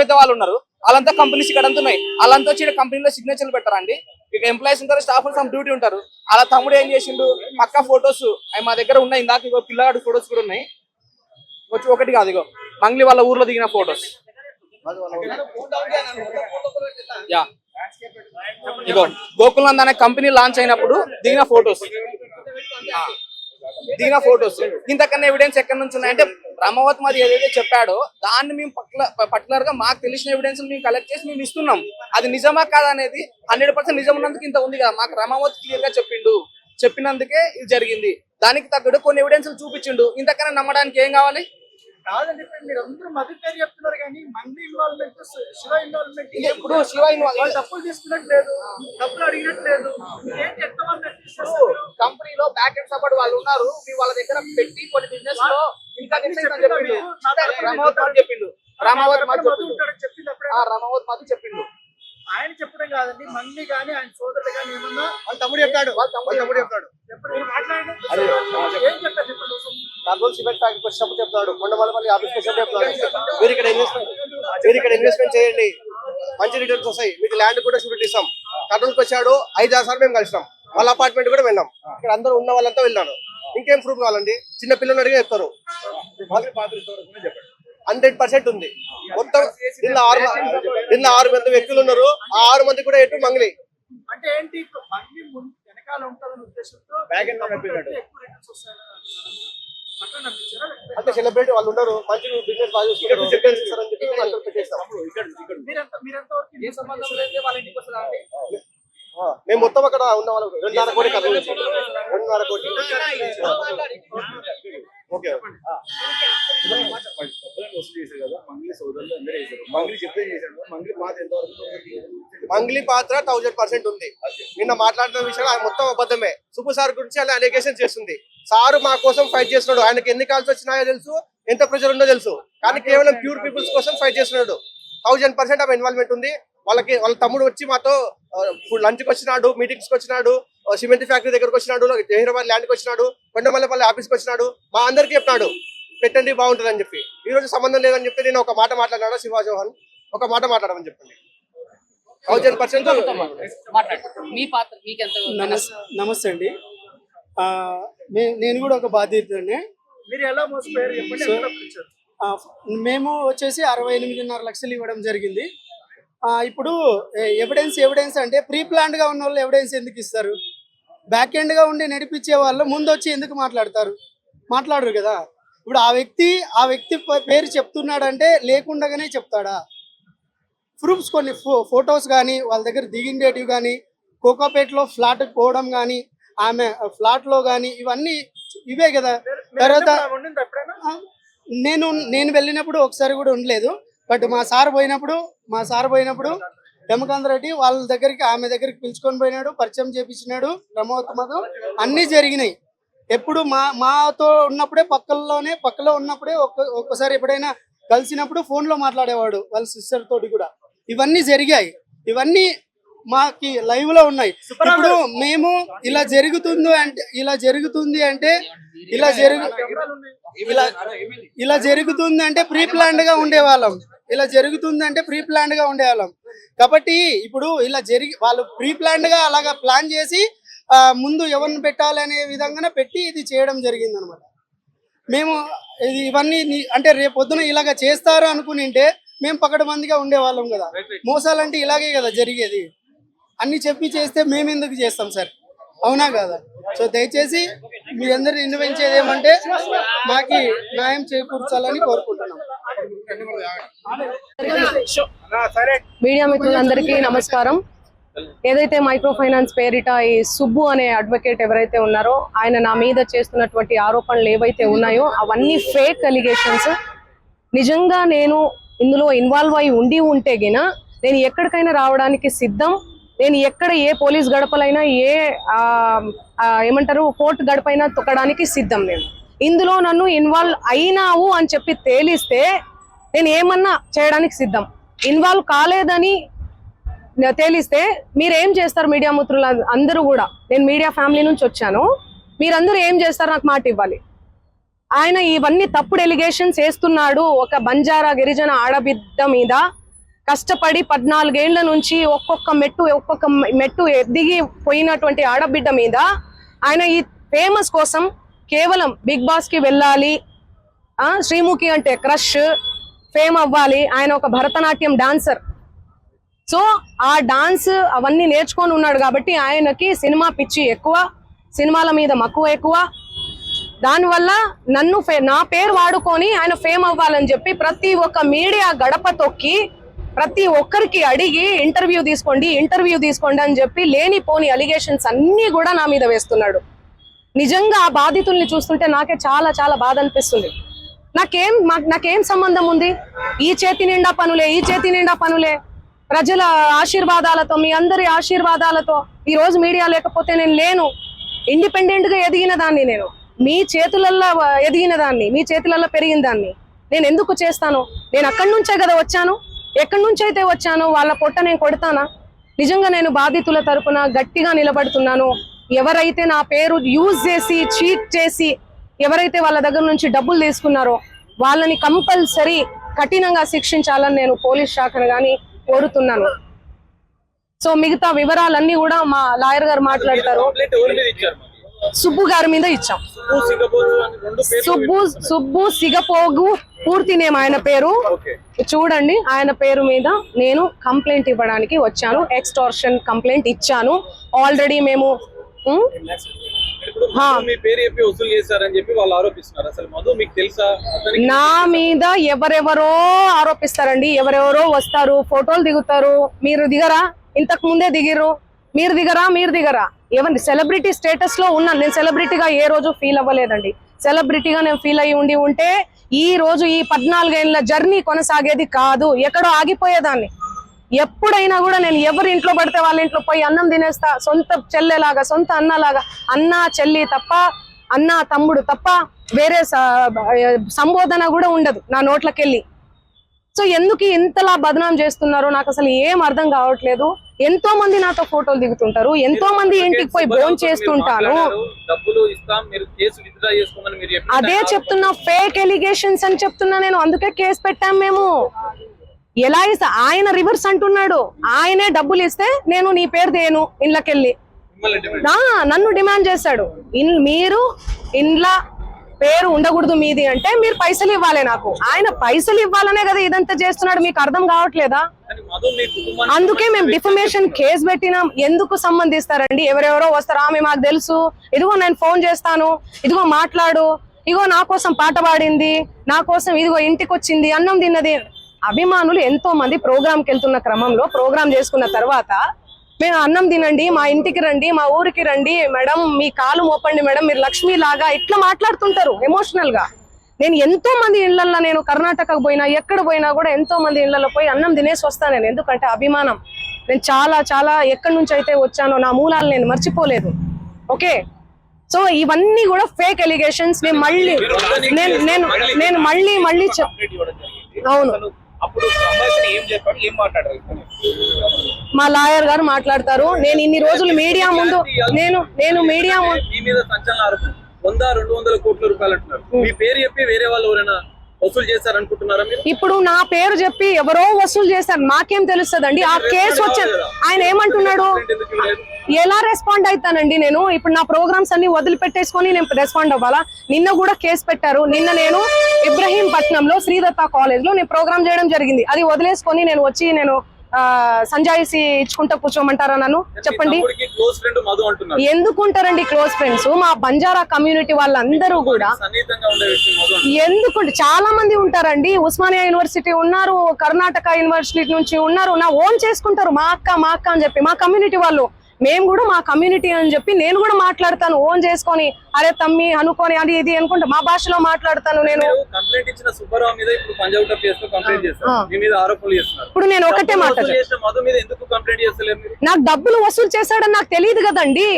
పెద్ద వాళ్ళు ఉన్నారు, వాళ్ళంతా కంపెనీస్ ఇక్కడ అంతా ఉన్నాయి. వాళ్ళంతా వచ్చి కంపెనీలో సిగ్నేచర్లు పెట్టారండి. ఇక ఎంప్లాయీస్ ఉంటారు, స్టాఫ్ సమ్ డ్యూటీ ఉంటారు. అలా తమ్ముడు ఏం చేసిండు, పక్కా ఫొటోస్ అవి మా దగ్గర ఉన్నాయి. ఇందాక ఇగో పిల్లగాడు ఫొటోస్ కూడా ఉన్నాయి, ఒకటి కాదు, ఇగో మంగ్లీ వాళ్ళ ఊర్లో దిగిన ఫొటోస్. ఇగో గోకుల్నంద్ అనే కంపెనీ లాంచ్ అయినప్పుడు దిగిన ఫొటోస్. ఇంతకన్నా ఎవిడెన్స్ ఎక్కడి నుంచి ఉన్నాయంటే రమావత్ మధు ఏదైతే చెప్పాడో దాన్ని మేము పర్టికులర్ గా మాకు తెలిసిన ఎవిడెన్స్ మేము కలెక్ట్ చేసి మేము ఇస్తున్నాం. అది నిజమా కాదా అనేది 100% నిజం ఉన్నందుకు ఇంత ఉంది కదా. మాకు రమావత్ క్లియర్ గా చెప్పినందుకే ఇది జరిగింది. దానికి తగ్గట్టు కొన్ని ఎవిడెన్స్ చూపించిండు. ఇంతకన్నా నమ్మడానికి ఏం కావాలి? కాదండి, మీరు అందరూ మధు పేరు చెప్తున్నారు కానీ మంది ఇన్వాల్వ్మెంట్, శివ ఇన్వాల్వ్మెంట్. ఇప్పుడు శివ వాళ్ళు డబ్బులు తీసుకున్నట్లేదు, డబ్బులు అడిగినట్లేదు. ఏం చెప్తామని కంపెనీలో బ్యాక్ ఎండ్ సపోర్ట్ వాళ్ళు ఉన్నారు. మీ వాళ్ళ దగ్గర పెట్టి కొన్ని బిజినెస్ లో ఇంకా రమావత్ మధు చెప్పిండు. రమావత్ మధు చెప్పిండు. ఆయన చెప్పడం కాదండి, మంది కానీ ఆయన సోదరుడు కానీ ఏమన్నా వాళ్ళ తమ్ముడు చెప్తాడు. ఏం చెప్తారు చెప్పండి. కర్నూలు సిమెంట్ ఫ్యాక్టరీకి వచ్చినప్పుడు చెప్తాడు, కొండమల్లపల్లి ఆఫీస్కి వచ్చినప్పుడు చెప్తాడు, మీరు ఇక్కడ ఇన్వెస్ట్మెంట్ చేయండి, మంచి రిటర్న్స్ వస్తాయి, మీకు ల్యాండ్ కూడా షూరిటీ ఇస్తాం. కర్నూలుకి వచ్చాడు 5-6 సార్లు మేము కలిసినాం. వాళ్ళ అపార్ట్మెంట్ కూడా వెళ్ళాం. ఇక్కడ అందరూ ఉన్న వాళ్ళంతా వెళ్ళాను. ఇంకేం ప్రూఫ్ కావాలండి? చిన్న పిల్లలు అడిగే చెప్తారు. 100% ఉంది. మొత్తం నిన్న 6 మంది వ్యక్తులు ఉన్నారు. ఆ 6 మంది కూడా ఎటు మంగ్లీ. అంటే ఏంటి, మంది వెనకాల ఉంటుందనే ఉద్దేశంతో అంటే సెలబ్రిటీ వాళ్ళు ఉన్నారు, మంచి బిజినెస్ బాగా చూసుకుంటారు, మేము మొత్తం అక్కడ ఉన్న వాళ్ళు 2.5 కోటి ఖర్చు 2.5 కోటి. ఓకే, మంగ్లీ పాత్ర 1000% ఉంది. నిన్న మాట్లాడిన విషయం ఆయన మొత్తం అబద్ధమే. సుబ్బు సార్ గురించి అలా అలిగేషన్ చేస్తుంది. సారు మా కోసం ఫైట్ చేస్తున్నాడు. ఆయనకి ఎన్ని కాల్స్ వచ్చినాయో తెలుసు, ఎంత ప్రెషర్ ఉందో తెలుసు, కానీ కేవలం ప్యూర్ పీపుల్స్ కోసం ఫైట్ చేస్తున్నాడు. 1000% ఆమె ఇన్వాల్వ్మెంట్ ఉంది. వాళ్ళ తమ్ముడు వచ్చి మాతో లంచ్కి వచ్చినాడు, మీటింగ్స్కి వచ్చినాడు, సిమెంట్ ఫ్యాక్టరీ దగ్గరకు వచ్చినాడు, హైదరాబాద్ ల్యాండ్కి వచ్చినాడు, కొండమల్లపల్లి ఆఫీస్కి వచ్చినాడు, మా అందరికీ చెప్పినాడు పెట్టండి బాగుంటుంది అని చెప్పి. ఈ రోజు సంబంధం లేదని చెప్పి నేను ఒక మాట మాట్లాడినాడు శివ చౌహాన్, ఒక మాట మాట్లాడమని చెప్పండి. 1000% మాట్లాడండి. మీ పాత్ర మీకెంత? నమస్తే అండి. నేను కూడా ఒక బాధితుడిని. మీరు ఎలా మోసపోయారు చెప్పండి. ఎంత డబ్బులు ఇచ్చారు? మేము వచ్చేసి 68.5 లక్షలు ఇవ్వడం జరిగింది. ఇప్పుడు ఎవిడెన్స్ అంటే ప్రీ ప్లాన్డ్ గా ఉన్న వాళ్ళు ఎవిడెన్స్ ఎందుకు ఇస్తారు? బ్యాక్ ఎండ్ గా ఉండి నడిపించే వాళ్ళు ముందు వచ్చి ఎందుకు మాట్లాడరు కదా. ఇప్పుడు ఆ వ్యక్తి పేరు చెప్తున్నాడంటే లేకుండానే చెప్తాడా? ప్రూఫ్స్ కొన్ని ఫొటోస్ కానీ వాళ్ళ దగ్గర దిగిండేటివి కానీ, కోకాపేటలో ఫ్లాట్ పోవడం కానీ, ఆమె ఫ్లాట్ లో కానీ, ఇవన్నీ ఇవే కదా. తర్వాత నేను వెళ్ళినప్పుడు ఒకసారి కూడా ఉండలేదు. బట్ మా సార్ పోయినప్పుడు యమకాంత్ రెడ్డి వాళ్ళ దగ్గరికి, ఆమె దగ్గరికి పిలుచుకొని పోయినాడు, పరిచయం చేపించినాడు, రమోత్తమతో అన్ని జరిగినాయి. ఎప్పుడు మాతో ఉన్నప్పుడే పక్కలో ఉన్నప్పుడే ఒక్కసారి ఎప్పుడైనా కలిసినప్పుడు ఫోన్ లో మాట్లాడేవాడు వాళ్ళ సిస్టర్ తోటి కూడా. ఇవన్నీ జరిగాయి, ఇవన్నీ మాకి లైవ్ లో ఉన్నాయి. ఇప్పుడు మేము ఇలా జరుగుతుంది అంటే ప్రీ ప్లాన్డ్ గా ఉండేవాళ్ళం. కాబట్టి ఇప్పుడు ఇలా వాళ్ళు ప్రీ ప్లాన్డ్ గా అలాగా ప్లాన్ చేసి ముందు ఎవరిని పెట్టాలి అనే విధంగానే పెట్టి ఇది చేయడం జరిగింది అనమాట. మేము ఇవన్నీ అంటే రేపు పొద్దున ఇలాగ చేస్తారు అనుకునింటే మేము పకడ్బందీగా ఉండేవాళ్ళం కదా. మోసాలంటే ఇలాగే కదా జరిగేది. అన్ని చెప్పి చేస్తే మేము ఎందుకు చేస్తాం సార్? అవునా కదా? సో దయచేసి మీ అందరిని విన్నవించేది ఏమంటే మాకి న్యాయం చేకూర్చాలని కోరుకుంటున్నాం. మీడియా మిత్రులందరికీ నమస్కారం. ఏదైతే మైక్రో ఫైనాన్స్ పేరిట ఈ సుబ్బు అనే అడ్వకేట్ ఎవరైతే ఉన్నారో ఆయన నా మీద చేస్తున్నటువంటి ఆరోపణలు ఏవైతే ఉన్నాయో అవన్నీ ఫేక్ అలిగేషన్స్. నిజంగా నేను ఇందులో ఇన్వాల్వ్ అయి ఉంటే గిన నేను ఎక్కడికైనా రావడానికి సిద్ధం. నేను ఎక్కడ ఏ పోలీస్ గడపలైనా ఏమంటారు కోర్టు గడపైనా తొక్కడానికి సిద్ధం. నేను ఇందులో నన్ను ఇన్వాల్వ్ అయినావు అని చెప్పి తేలిస్తే నేను ఏమన్నా చేయడానికి సిద్ధం. ఇన్వాల్వ్ కాలేదని తేలిస్తే మీరేం చేస్తారు? మీడియా మిత్రులు అందరూ కూడా, నేను మీడియా ఫ్యామిలీ నుంచి వచ్చాను, మీరందరూ ఏం చేస్తారు? నాకు మాట ఇవ్వాలి. ఆయన ఇవన్నీ తప్పుడు ఎలిగేషన్స్ వేస్తున్నాడు. ఒక బంజారా గిరిజన ఆడబిడ్డ మీద కష్టపడి 14 ఏళ్ల నుంచి ఒక్కొక్క మెట్టు ఎదిగి పోయినటువంటి ఆడబిడ్డ మీద ఆయన ఈ ఫేమస్ కోసం కేవలం బిగ్ బాస్ కి వెళ్ళాలి, శ్రీముఖి అంటే క్రష్, ఫేమ్ అవ్వాలి. ఆయన ఒక భరతనాట్యం డాన్సర్. సో ఆ డాన్స్ అవన్నీ నేర్చుకొని ఉన్నాడు కాబట్టి ఆయనకి సినిమా పిచ్చి ఎక్కువ, సినిమాల మీద మక్కువ ఎక్కువ. దానివల్ల నా పేరు వాడుకొని ఆయన ఫేమ్ అవ్వాలని చెప్పి ప్రతి ఒక్క మీడియా గడప తొక్కి ప్రతి ఒక్కరికి అడిగి ఇంటర్వ్యూ తీసుకోండి అని చెప్పి లేనిపోని అలిగేషన్స్ అన్ని కూడా నా మీద వేస్తున్నాడు. నిజంగా ఆ బాధితుల్ని చూస్తుంటే నాకే చాలా చాలా బాధ అనిపిస్తుంది. నాకేం సంబంధం ఉంది? ఈ చేతి నిండా పనులే ప్రజల ఆశీర్వాదాలతో, మీ అందరి ఆశీర్వాదాలతో ఈ రోజు మీడియా లేకపోతే నేను లేను. ఇండిపెండెంట్ గా ఎదిగిన దాన్ని, నేను మీ చేతులల్లో ఎదిగిన దాన్ని, మీ చేతులలో పెరిగిన దాన్ని నేను ఎందుకు చేస్తాను? నేను అక్కడి నుంచే కదా వచ్చాను. ఎక్కడి నుంచి అయితే వచ్చానో వాళ్ళ పొట్ట నేను కొడతానా? నిజంగా నేను బాధితుల తరపున గట్టిగా నిలబడుతున్నాను. ఎవరైతే నా పేరు యూజ్ చేసి చీట్ చేసి ఎవరైతే వాళ్ళ దగ్గర నుంచి డబ్బులు తీసుకున్నారో వాళ్ళని కంపల్సరీ కఠినంగా శిక్షించాలని నేను పోలీస్ శాఖను కానీ కోరుతున్నాను. సో మిగతా వివరాలన్నీ కూడా మా లాయర్ గారు మాట్లాడతారు. సుబ్బు గారి మీద ఇచ్చాం. సుబ్బు సిగపోగు పూర్తి నేమ్ ఆయన పేరు. చూడండి, ఆయన పేరు మీద నేను కంప్లైంట్ ఇవ్వడానికి వచ్చాను. ఎక్స్టార్షన్ కంప్లైంట్ ఇచ్చాను ఆల్రెడీ. మేము నా మీద ఎవరెవరో ఆరోపిస్తారండి. ఎవరెవరో వస్తారు, ఫోటోలు దిగుతారు. మీరు దిగరా? ఇంతకు ముందే దిగిరు. మీరు దిగరా? ఏమండి, సెలబ్రిటీ స్టేటస్ లో ఉన్నాను నేను. సెలబ్రిటీగా ఏ రోజు ఫీల్ అవ్వలేదండి. సెలబ్రిటీగా నేను ఫీల్ అయ్యి ఉంటే ఈ రోజు ఈ 14 ఏళ్ల జర్నీ కొనసాగేది కాదు, ఎక్కడో ఆగిపోయేదాన్ని. ఎప్పుడైనా కూడా నేను ఎవరి ఇంట్లో పడితే వాళ్ళ ఇంట్లో పోయి అన్నం తినేస్తా. సొంత చెల్లెలాగా, సొంత అన్నలాగా, అన్న చెల్లి తప్ప, అన్న తమ్ముడు తప్ప వేరే సంబోధన కూడా ఉండదు నా నోట్లకెళ్ళి. సో ఎందుకు ఇంతలా బదనాం చేస్తున్నారో నాకు అసలు ఏం అర్థం కావట్లేదు. ఎంతో మంది నాతో ఫోటోలు దిగుతుంటారు, ఎంతో మంది ఇంటికి పోయి భోజనం చేస్తుంటాను. డబ్బులు ఇస్తాం, మీరు కేసు విత్డ్రా చేసుకోమని మీరు అదే చెప్తున్నా, ఫేక్ ఎలిగేషన్స్ అని చెప్తున్నా నేను. అందుకే కేసు పెట్టాం మేము. ఎలా ఇస్తా, ఆయన రివర్స్ అంటున్నాడు. ఆయనే డబ్బులు ఇస్తే నేను నీ పేరు దేను ఇండ్లకెళ్ళి నన్ను డిమాండ్ చేశాడు. మీరు ఇండ్ల పేరు ఉండకూడదు మీది అంటే మీరు పైసలు ఇవ్వాలి నాకు. ఆయన పైసలు ఇవ్వాలనే కదా ఇదంతా చేస్తున్నాడు. మీకు అర్థం కావట్లేదా? అందుకే మేము డిఫమేషన్ కేసు పెట్టినాం. ఎందుకు సంబంధిస్తారండి? ఎవరెవరో వస్తారా? మేము మాకు తెలుసు, ఇదిగో నేను ఫోన్ చేస్తాను, ఇదిగో మాట్లాడు, ఇదిగో నా కోసం పాట పాడింది, నా కోసం ఇదిగో ఇంటికి వచ్చింది, అన్నం తిన్నది. అభిమానులు ఎంతో మంది ప్రోగ్రామ్కి వెళ్తున్న క్రమంలో ప్రోగ్రామ్ చేసుకున్న తర్వాత మేము అన్నం తినండి, మా ఇంటికి రండి, మా ఊరికి రండి మేడం, మీ కాలు మోపండి మేడం, మీరు లక్ష్మి లాగా ఇట్లా మాట్లాడుతుంటారు ఎమోషనల్ గా. నేను ఎంతో మంది ఇళ్లలో, నేను కర్ణాటకకు పోయినా ఎక్కడ పోయినా కూడా ఎంతో మంది ఇళ్లలో పోయి అన్నం తినేసి వస్తాను నేను. ఎందుకంటే అభిమానం. నేను చాలా చాలా ఎక్కడి నుంచి అయితే వచ్చానో నా మూలాలు నేను మర్చిపోలేదు. ఓకే, సో ఇవన్నీ కూడా ఫేక్ ఎలిగేషన్స్. నేను మళ్ళీ నేను మళ్ళీ అవును, మా లాయర్ గారు మాట్లాడతారు. నేను ఇన్ని రోజులు మీడియా ముందు నేను మీడియా 100-200 కోట్ల రూపాయలు అంటున్నారు. మీ పేరు చెప్పి వేరే వాళ్ళు ఎవరైనా వసూలు చేశారు అనుకుంటున్నారా మీరు? ఇప్పుడు నా పేరు చెప్పి ఎవరో వసూలు చేశారు, నాకేం తెలుస్తుందండి? ఆ కేసు వచ్చాను. ఆయన ఏమంటున్నాడు? ఎలా రెస్పాండ్ అవుతానండి నేను? ఇప్పుడు నా ప్రోగ్రామ్స్ అన్ని వదిలిపెట్టేసుకొని నేను రెస్పాండ్ అవ్వాలా? నిన్న కూడా కేసు పెట్టారు. నిన్న నేను ఇబ్రహీంపట్నంలో శ్రీదత్త కాలేజ్ లో నేను ప్రోగ్రామ్ చేయడం జరిగింది. అది వదిలేసుకొని నేను వచ్చి నేను సంజాయిసి ఇచ్చుకుంటా కూర్చోమంటారా నన్ను? చెప్పండి. ఎందుకుంటారండి క్లోజ్ ఫ్రెండ్స్? మా బంజారా కమ్యూనిటీ వాళ్ళందరూ కూడా ఎందుకుంటే చాలా మంది ఉంటారండి. ఉస్మానియా యూనివర్సిటీ ఉన్నారు, కర్ణాటక యూనివర్సిటీ నుంచి ఉన్నారు. నా ఓన్ చేసుకుంటారు, మా అక్క అని చెప్పి. మా కమ్యూనిటీ వాళ్ళు, మేము కూడా మా కమ్యూనిటీ అని చెప్పి నేను కూడా మాట్లాడతాను ఓన్ చేసుకొని. అరే తమ్మి అనుకొని అది ఇది అనుకుంటా మా భాషలో మాట్లాడతాను నేను. కంప్లైంట్ ఇచ్చిన సుబ్బారావు మీద ఇప్పుడు పంజాబ్ కేసులో కంప్లైంట్ చేస్తారు, మీ మీద ఆరోపణలు చేస్తున్నారు. ఇప్పుడు నేను ఒకటే మాట, మధు మీద ఎందుకు కంప్లైంట్ చేస్తలేరు? నాకు డబ్బులు వసూలు చేశాడని నాకు తెలియదు కదండి.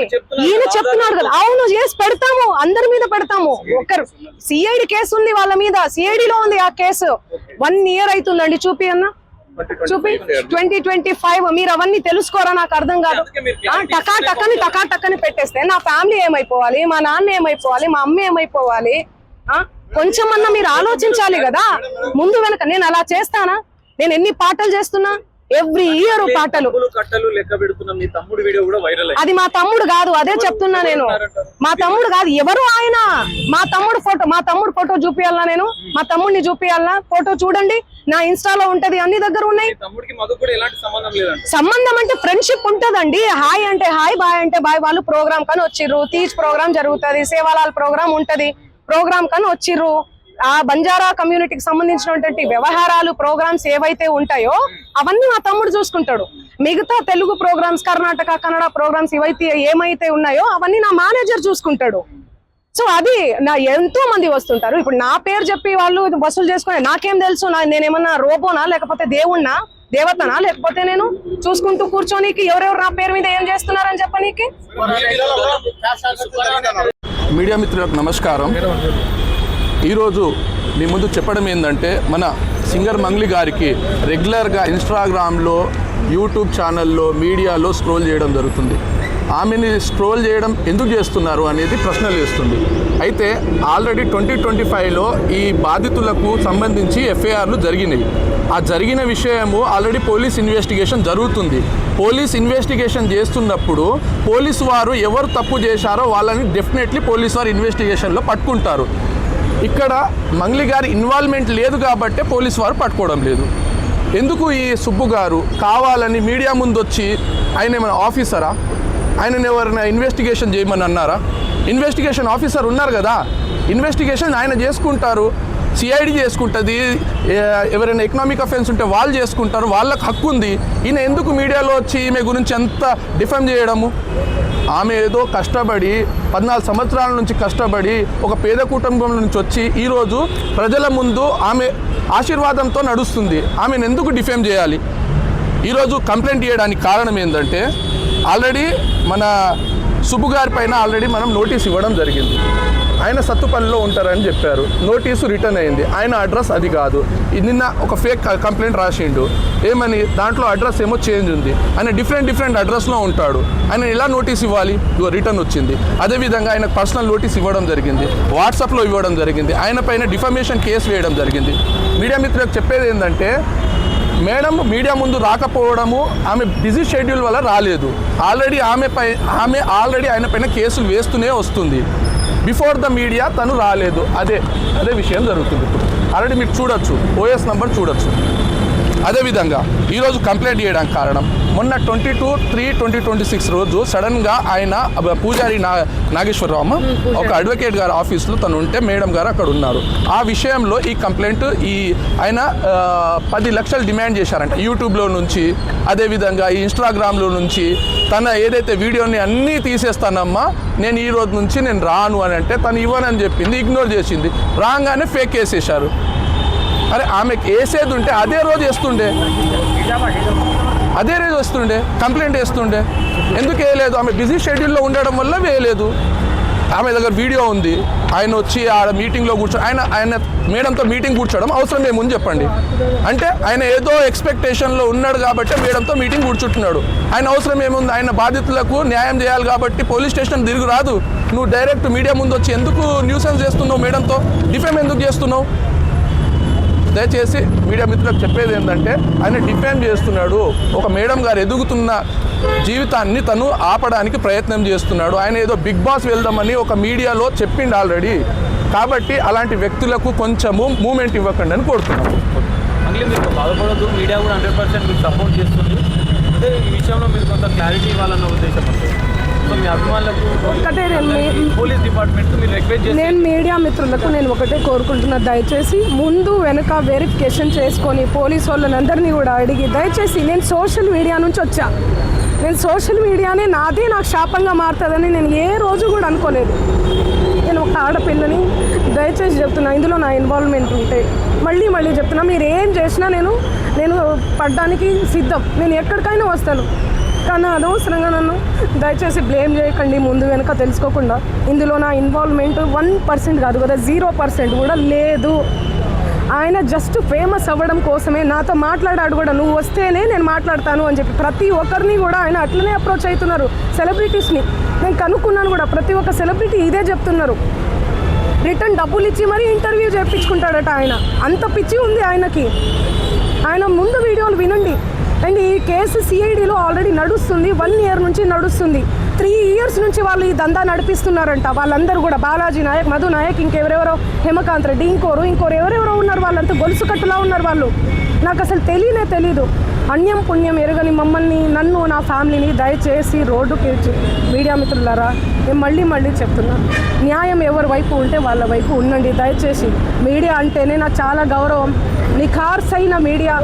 ఈయన చెప్తున్నాడు కదా. అవును, చేసి పెడతాము, అందరి మీద పెడతాము. ఒకరు సిఐడి కేసు ఉంది వాళ్ళ మీద, సిఐడిలో ఉంది ఆ కేసు. 1 year అవుతుందండి. చూపి అన్న, చూపి. 2025. మీరు అవన్నీ తెలుసుకోరా? నాకు అర్థం కాదు. టకాటక్కని పెట్టేస్తే నా ఫ్యామిలీ ఏమైపోవాలి, మా నాన్న ఏమైపోవాలి, మా అమ్మ ఏమైపోవాలి? కొంచెం అన్నా మీరు ఆలోచించాలి కదా ముందు వెనక. నేను అలా చేస్తానా? నేను ఎన్ని పాటలు చేస్తున్నా, ఎవ్రీ ఇయర్ పాటలు. అది మా తమ్ముడు కాదు, అదే చెప్తున్నా నేను. మా తమ్ముడు కాదు, ఎవరు ఆయన? మా తమ్ముడు ఫోటో చూపియాలనా? నేను మా తమ్ముడిని చూపియాలనా? ఫోటో చూడండి, నా ఇన్స్టాలో ఉంటది, అన్ని దగ్గర ఉన్నాయి. సంబంధం అంటే ఫ్రెండ్షిప్ ఉంటదండి. హాయ్ అంటే హాయ్, బాయ్ అంటే బాయ్. వాళ్ళు ప్రోగ్రామ్ కానీ వచ్చిర్రు, తీజ్ ప్రోగ్రామ్ జరుగుతుంది, సేవాలాల్ ప్రోగ్రామ్ ఉంటది, ప్రోగ్రామ్ కానీ వచ్చిర్రు. ఆ బంజారా కమ్యూనిటీకి సంబంధించినటువంటి వ్యవహారాలు, ప్రోగ్రామ్స్ ఏవైతే ఉంటాయో అవన్నీ మా తమ్ముడు చూసుకుంటాడు. మిగతా తెలుగు ప్రోగ్రామ్స్, కర్ణాటక కన్నడ ప్రోగ్రామ్స్ ఏమైతే ఉన్నాయో అవన్నీ నా మేనేజర్ చూసుకుంటాడు. సో అది నా ఎంతో మంది వస్తుంటారు. ఇప్పుడు నా పేరు చెప్పి వాళ్ళు వసూలు చేసుకునే నాకేం తెలుసు? నేనేమన్నా రోబోనా, లేకపోతే దేవుణ్ణా, దేవతనా? లేకపోతే నేను చూసుకుంటూ కూర్చోనికి ఎవరెవరు నా పేరు మీద ఏం చేస్తున్నారని చెప్పనీకి? మీడియా మిత్రులకు నమస్కారం. ఈరోజు మీ ముందు చెప్పడం ఏంటంటే, మన సింగర్ మంగ్లీ గారికి రెగ్యులర్గా ఇన్స్టాగ్రామ్లో, యూట్యూబ్ ఛానల్లో, మీడియాలో స్క్రోల్ చేయడం జరుగుతుంది. ఆమెని స్క్రోల్ చేయడం ఎందుకు చేస్తున్నారు అనేది ప్రశ్నలు వేస్తుంది. అయితే ఆల్రెడీ 2025లో ఈ బాధితులకు సంబంధించి ఎఫ్ఐఆర్లు జరిగినాయి. ఆ జరిగిన విషయము ఆల్రెడీ పోలీస్ ఇన్వెస్టిగేషన్ జరుగుతుంది. పోలీస్ ఇన్వెస్టిగేషన్ చేస్తున్నప్పుడు పోలీసు వారు ఎవరు తప్పు చేశారో వాళ్ళని డెఫినెట్లీ పోలీసు వారు ఇన్వెస్టిగేషన్లో పట్టుకుంటారు. ఇక్కడ మంగ్లీ గారి ఇన్వాల్వ్మెంట్ లేదు కాబట్టి పోలీసు వారు పట్టుకోవడం లేదు. ఎందుకు ఈ సుబ్బు గారు కావాలని మీడియా ముందు వచ్చి, ఆయన ఏమైనా ఆఫీసరా? ఆయనను ఎవరైనా ఇన్వెస్టిగేషన్ చేయమని అన్నారా? ఇన్వెస్టిగేషన్ ఆఫీసర్ ఉన్నారు కదా, ఇన్వెస్టిగేషన్ ఆయన చేసుకుంటారు, సిఐడి చేసుకుంటుంది. ఎవరైనా ఎకనామిక్ అఫెన్స్ ఉంటే వాళ్ళు చేసుకుంటారు, వాళ్ళకు హక్కు ఉంది. ఈయన ఎందుకు మీడియాలో వచ్చి ఈమె గురించి ఎంత డిఫెమ్ చేయడము? ఆమె ఏదో కష్టపడి 14 సంవత్సరాల నుంచి కష్టపడి ఒక పేద కుటుంబం నుంచి వచ్చి ఈరోజు ప్రజల ముందు ఆమె ఆశీర్వాదంతో నడుస్తుంది. ఆమెను ఎందుకు డిఫేమ్ చేయాలి? ఈరోజు కంప్లైంట్ చేయడానికి కారణం ఏంటంటే, ఆల్రెడీ మన సుబ్బు గారి పైన ఆల్రెడీ మనం నోటీస్ ఇవ్వడం జరిగింది. ఆయన సత్తుపల్లిలో ఉంటారని చెప్పారు. నోటీసు రిటర్న్ అయింది. ఆయన అడ్రస్ అది కాదు. నిన్న ఒక ఫేక్ కంప్లైంట్ రాసిండు. ఏమని? దాంట్లో అడ్రస్ ఏమో చేంజ్ ఉంది. ఆయన డిఫరెంట్ అడ్రస్లో ఉంటాడు. ఆయన ఎలా నోటీస్ ఇవ్వాలి? రిటర్న్ వచ్చింది. అదేవిధంగా ఆయనకు పర్సనల్ నోటీస్ ఇవ్వడం జరిగింది, వాట్సాప్లో ఇవ్వడం జరిగింది, ఆయన పైన డిఫమేషన్ కేసు వేయడం జరిగింది. మీడియా మిత్రులకు చెప్పేది ఏంటంటే, మేడం మీడియా ముందు రాకపోవడము ఆమె బిజీ షెడ్యూల్ వల్ల రాలేదు. ఆల్రెడీ ఆమె ఆల్రెడీ ఆయన పైన కేసులు వేస్తూనే వస్తుంది. బిఫోర్ ద మీడియా తను రాలేదు. అదే విషయం జరుగుతుంది. ఇప్పుడు ఆల్రెడీ మీరు చూడొచ్చు, ఓఎస్ నంబర్ చూడొచ్చు. అదేవిధంగా ఈరోజు కంప్లైంట్ చేయడానికి కారణం, మొన్న 22/3/2026 రోజు సడన్గా ఆయన పూజారి నాగేశ్వరరావు ఒక అడ్వకేట్ గారి ఆఫీస్లో తను ఉంటే మేడం గారు అక్కడ ఉన్నారు. ఆ విషయంలో ఈ కంప్లైంట్ ఆయన 10 లక్షలు డిమాండ్ చేశారంట యూట్యూబ్లో నుంచి, అదేవిధంగా ఈ ఇన్స్టాగ్రామ్లో నుంచి. తన ఏదైతే వీడియోని అన్నీ తీసేస్తానమ్మా, నేను ఈ రోజు నుంచి నేను రాను అని అంటే తను ఇవ్వనని చెప్పింది, ఇగ్నోర్ చేసింది. రాగానే ఫేక్ కేసు వేశారు. అరే ఆమెకు వేసేది ఉంటే అదే రోజు వేస్తుండే, కంప్లైంట్ వేస్తుండే. ఎందుకు వేయలేదు? ఆమె బిజీ షెడ్యూల్లో ఉండడం వల్ల వేయలేదు. ఆమె దగ్గర వీడియో ఉంది. ఆయన వచ్చి ఆ మీటింగ్లో ఆయన మేడంతో మీటింగ్ కూర్చోవడం అవసరం ఏముంది చెప్పండి? అంటే ఆయన ఏదో ఎక్స్పెక్టేషన్లో ఉన్నాడు కాబట్టి మేడంతో మీటింగ్ కూర్చుంటున్నాడు. ఆయన అవసరం ఏముంది? ఆయన బాధితులకు న్యాయం చేయాలి కాబట్టి పోలీస్ స్టేషన్ తిరిగి రాదు. నువ్వు డైరెక్ట్ మీడియా ముందు వచ్చి ఎందుకు న్యూసెన్స్ చేస్తున్నావు? మేడంతో డిఫేమ్ ఎందుకు చేస్తున్నావు? దయచేసి మీడియా మిత్రులకు చెప్పేది ఏంటంటే, ఆయన డిఫేమ్ చేస్తున్నాడు. ఒక మేడం గారు ఎదుగుతున్న జీవితాన్ని తను ఆపడానికి ప్రయత్నం చేస్తున్నాడు. ఆయన ఏదో బిగ్ బాస్ వెళ్దామని ఒక మీడియాలో చెప్పిండు ఆల్రెడీ. కాబట్టి అలాంటి వ్యక్తులకు కొంచెము మూమెంట్ ఇవ్వకండి అని కోరుతున్నాము. మళ్ళీ మీరు బాధపడద్దు, మీడియా కూడా 100% మీకు సపోర్ట్ చేస్తుంది. అంటే ఈ విషయంలో మీరు కొంత క్లారిటీ ఇవ్వాలన్న ఉద్దేశం అంటే మీ అభిమానులకు ఒకటే పోలీస్ డిపార్ట్మెంట్ మీరు రిక్వెస్ట్ చేసి, నేను మీడియా మిత్రులకు నేను ఒకటే కోరుకుంటున్నా, దయచేసి ముందు వెనుక వెరిఫికేషన్ చేసుకొని పోలీసు వాళ్ళని కూడా అడిగి, దయచేసి నేను సోషల్ మీడియా నుంచి వచ్చా, నేను సోషల్ మీడియానే నాకు శాపంగా మారుతుందని నేను ఏ రోజు కూడా అనుకోలేదు. నేను ఒక ఆడపిల్లని, దయచేసి చెప్తున్నా, ఇందులో నా ఇన్వాల్వ్మెంట్ ఉంటే మళ్ళీ చెప్తున్నా, మీరు ఏం చేసినా నేను పడ్డానికి సిద్ధం, నేను ఎక్కడికైనా వస్తాను. కానీ అనవసరంగా నన్ను దయచేసి బ్లేమ్ చేయకండి ముందు వెనుక తెలుసుకోకుండా. ఇందులో నా ఇన్వాల్వ్మెంట్ 1% కాదు కదా, 0% కూడా లేదు. ఆయన జస్ట్ ఫేమస్ అవ్వడం కోసమే నాతో మాట్లాడాడు కూడా, నువ్వు వస్తేనే నేను మాట్లాడతాను అని చెప్పి. ప్రతి ఒక్కరిని కూడా ఆయన అట్లనే అప్రోచ్ అవుతున్నారు. సెలబ్రిటీస్ని నేను కనుక్కున్నాను కూడా, ప్రతి ఒక్క సెలబ్రిటీ ఇదే చెప్తున్నారు. రిటర్న్ డబ్బులు ఇచ్చి మరీ ఇంటర్వ్యూ చేయించుకుంటాడట ఆయన. అంత పిచ్చి ఉంది ఆయనకి. ఆయన ముందు వీడియోలు వినండి. అండ్ ఈ కేసు సిఐడిలో ఆల్రెడీ నడుస్తుంది, 1 year నుంచి నడుస్తుంది. 3 years నుంచి వాళ్ళు ఈ దందా నడిపిస్తున్నారంట. వాళ్ళందరూ కూడా బాలాజీ నాయక్, మధు నాయక్, ఇంకెవరెవరో, హేమకాంత్ రెడ్డి, ఇంకోరు ఎవరెవరో ఉన్నారు. వాళ్ళంతా గొలుసు కట్టులా ఉన్నారు వాళ్ళు. నాకు అసలు తెలీదు. అన్యం పుణ్యం ఎరగని మమ్మల్ని, నన్ను, నా ఫ్యామిలీని దయచేసి రోడ్డుకి మీడియా మిత్రులారా నేను మళ్ళీ చెప్తున్నా, న్యాయం ఎవరి వైపు ఉంటే వాళ్ళ వైపు ఉండండి. దయచేసి మీడియా అంటేనే నాకు చాలా గౌరవం. నిఖార్సైన మీడియా,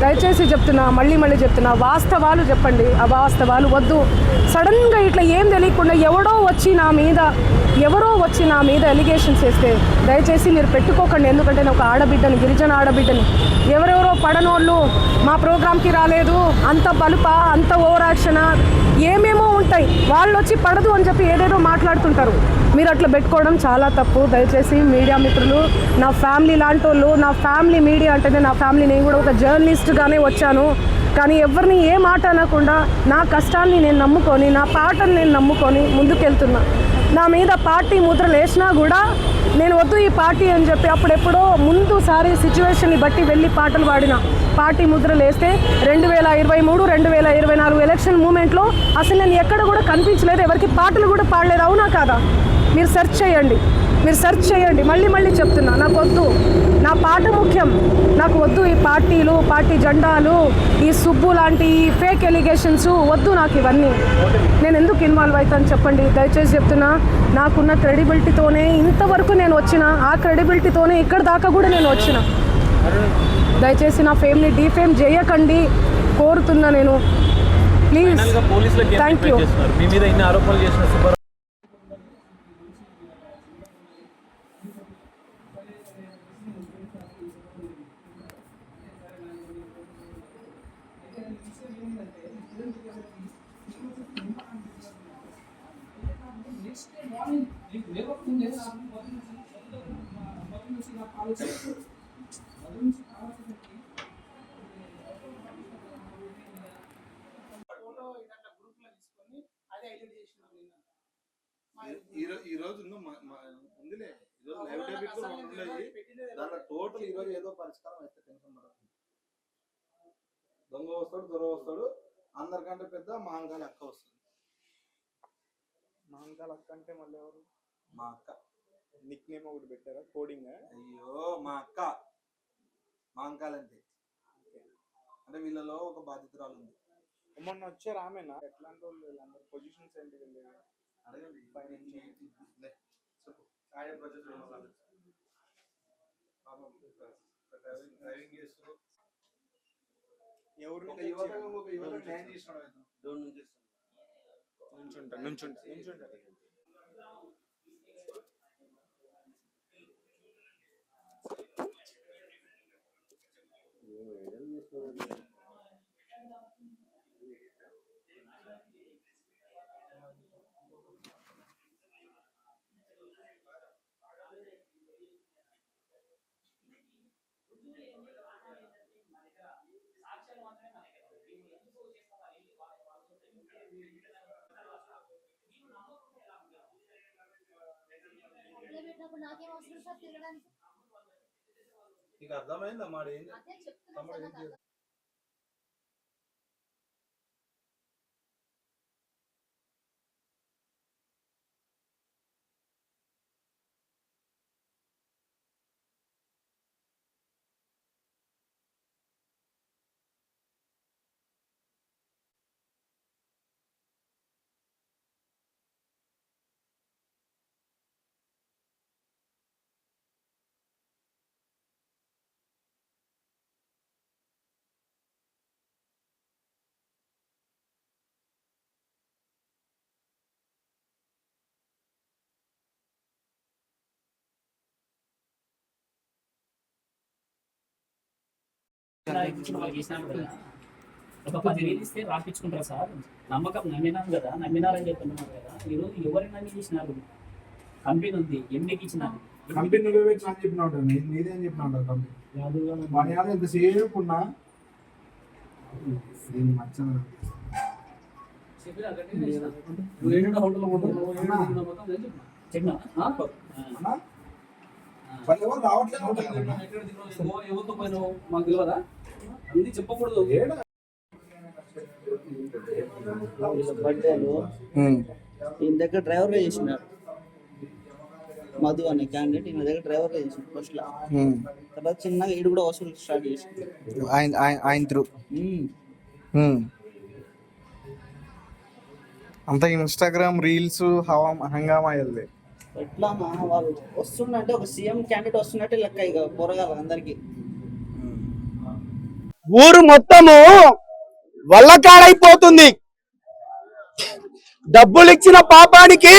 దయచేసి చెప్తున్నా, మళ్ళీ చెప్తున్నా, వాస్తవాలు చెప్పండి, అవాస్తవాలు వద్దు. సడన్గా ఇట్లా ఏం తెలియకుండా ఎవరో వచ్చి నా మీద ఎలిగేషన్స్ వేస్తే దయచేసి మీరు పెట్టుకోకండి. ఎందుకంటే నేను ఒక ఆడబిడ్డని, గిరిజన ఆడబిడ్డని. ఎవరెవరో పడనోళ్ళు మా ప్రోగ్రామ్కి రాలేదు, అంత బలుపా, అంత ఓవర్ యాక్షనా, ఏమేమో ఉంటాయి. వాళ్ళు వచ్చి పడదు అని చెప్పి ఏదేదో మాట్లాడుతుంటారు. మీరు అట్లా పెట్టుకోవడం చాలా తప్పు. దయచేసి మీడియా మిత్రులు, నా ఫ్యామిలీ లాంటి వాళ్ళు, నా ఫ్యామిలీ మీడియా అంటేనే నా ఫ్యామిలీ. నేను కూడా ఒక జర్నలిస్ట్గానే వచ్చాను. కానీ ఎవరిని ఏ మాట అనకుండా నా కష్టాన్ని నేను నమ్ముకొని, నా పాటను నేను నమ్ముకొని ముందుకెళ్తున్నా. నా మీద పార్టీ ముద్రలు వేసినా కూడా నేను వద్దు ఈ పార్టీ అని చెప్పి అప్పుడెప్పుడో ముందుసారి సిచ్యువేషన్ని బట్టి వెళ్ళి పాటలు పాడిన. పార్టీ ముద్రలు వేస్తే 2023, 2024 ఎలక్షన్ మూమెంట్లో అసలు నేను ఎక్కడ కూడా కనిపించలేదు, ఎవరికి పాటలు కూడా పాడలేదు. అవునా కాదా? మీరు సెర్చ్ చేయండి. మళ్ళీ చెప్తున్నా, నాకు వద్దు, నా పాట ముఖ్యం. నాకు వద్దు ఈ పార్టీలు, పార్టీ జెండాలు, ఈ సుబ్బు లాంటి ఈ ఫేక్ ఎలిగేషన్స్ వద్దు నాకు ఇవన్నీ. నేను ఎందుకు ఇన్వాల్వ్ అవుతాను చెప్పండి? దయచేసి చెప్తున్నా, నాకున్న క్రెడిబిలిటీతోనే ఇంతవరకు నేను వచ్చిన, ఆ క్రెడిబిలిటీతోనే ఇక్కడ దాకా కూడా నేను వచ్చిన. దయచేసి నా ఫేమ్ని డిఫేమ్ చేయకండి కోరుతున్నా నేను, ప్లీజ్. Thank you. మీ మీద ఇన్ని ఆరోపణలు చేసిన సుబ్బారావు నెక్స్ట్ డే మార్నింగ్ ఈ రోజు ఉందిలే, ఈ రోజు లైవ్ డెబిట్ కూడా ఉండేది. దాంట్లో టోటల్ ఈ రోజు ఏదో పరిష్కారం అయితే టెన్షన్ పడదు. దొంగ వస్తాడు, దొర వస్తాడు, అందరికంటే పెద్ద మాంగాలి అక్క వస్తుంది. మాంకాల అక్క అంటే మళ్ళీ ఎవరు? మా అక్క నిక్ నేమ్ ఒకటి పెట్టారా, కోడింగ్? అయ్యో మా అక్క మాంకాలంటే అంటే వీళ్ళలో ఒక బాధితురాలు ఉంది. మొన్న వచ్చారు ఆమెనా? ఎట్లాంటి వాళ్ళు వీళ్ళందరూ? పొజిషన్స్ ఏంటి వీళ్ళు? అడగండి. డ్రైవింగ్ చేస్తూ ఎవరు నుంచుంటా. నీకు అర్థమైందా మరి? తమ్ముడు ఏం చేస్తాడు? ఒక 10,000 ఇస్తే రాపించుకుంటారా సార్? నమ్మకం నమ్మినాను కదా, నమ్మినారని చెప్తున్నారు కదా. ఈరోజు ఎవరిని నమ్మి ఇచ్చినారు? కంపెనీ ఉంది, ఎండికి ఇచ్చినారు. కంపెనీ నువ్వే పెట్టినా అని చెప్పినా ఉంటాను, నీదేం చెప్పినా ఉంటాను. కంపెనీ మన యాద ఎంతసేపు ఉన్నా నేను మచ్చను ఎవరు రావట్లేదు. ఎవరితో పోయినావు మాకు తెలియదా? అన్ని చెప్పకూడదు. ఈయన దగ్గర డ్రైవర్గా చేసినాడు, మధు అనే క్యాండిడేట్ ఈయన దగ్గర డ్రైవర్గా చేసిండు ఫస్ట్ లో. తర్వాత చిన్నగా ఈడు కూడా వసూలు స్టార్ట్ చేసిండు ఆయన త్రూ అంతా ఇన్స్టాగ్రామ్ రీల్స్ హంగామా వెళ్ళి ఎట్లా వాళ్ళు వస్తున్నట్టే ఒక సీఎం క్యాండిడేట్ వస్తున్నట్టే లెక్క ఇక పోరగాల అందరికి. ఊరు మొత్తము వల్లకాడైపోతుంది. డబ్బులు ఇచ్చిన పాపానికి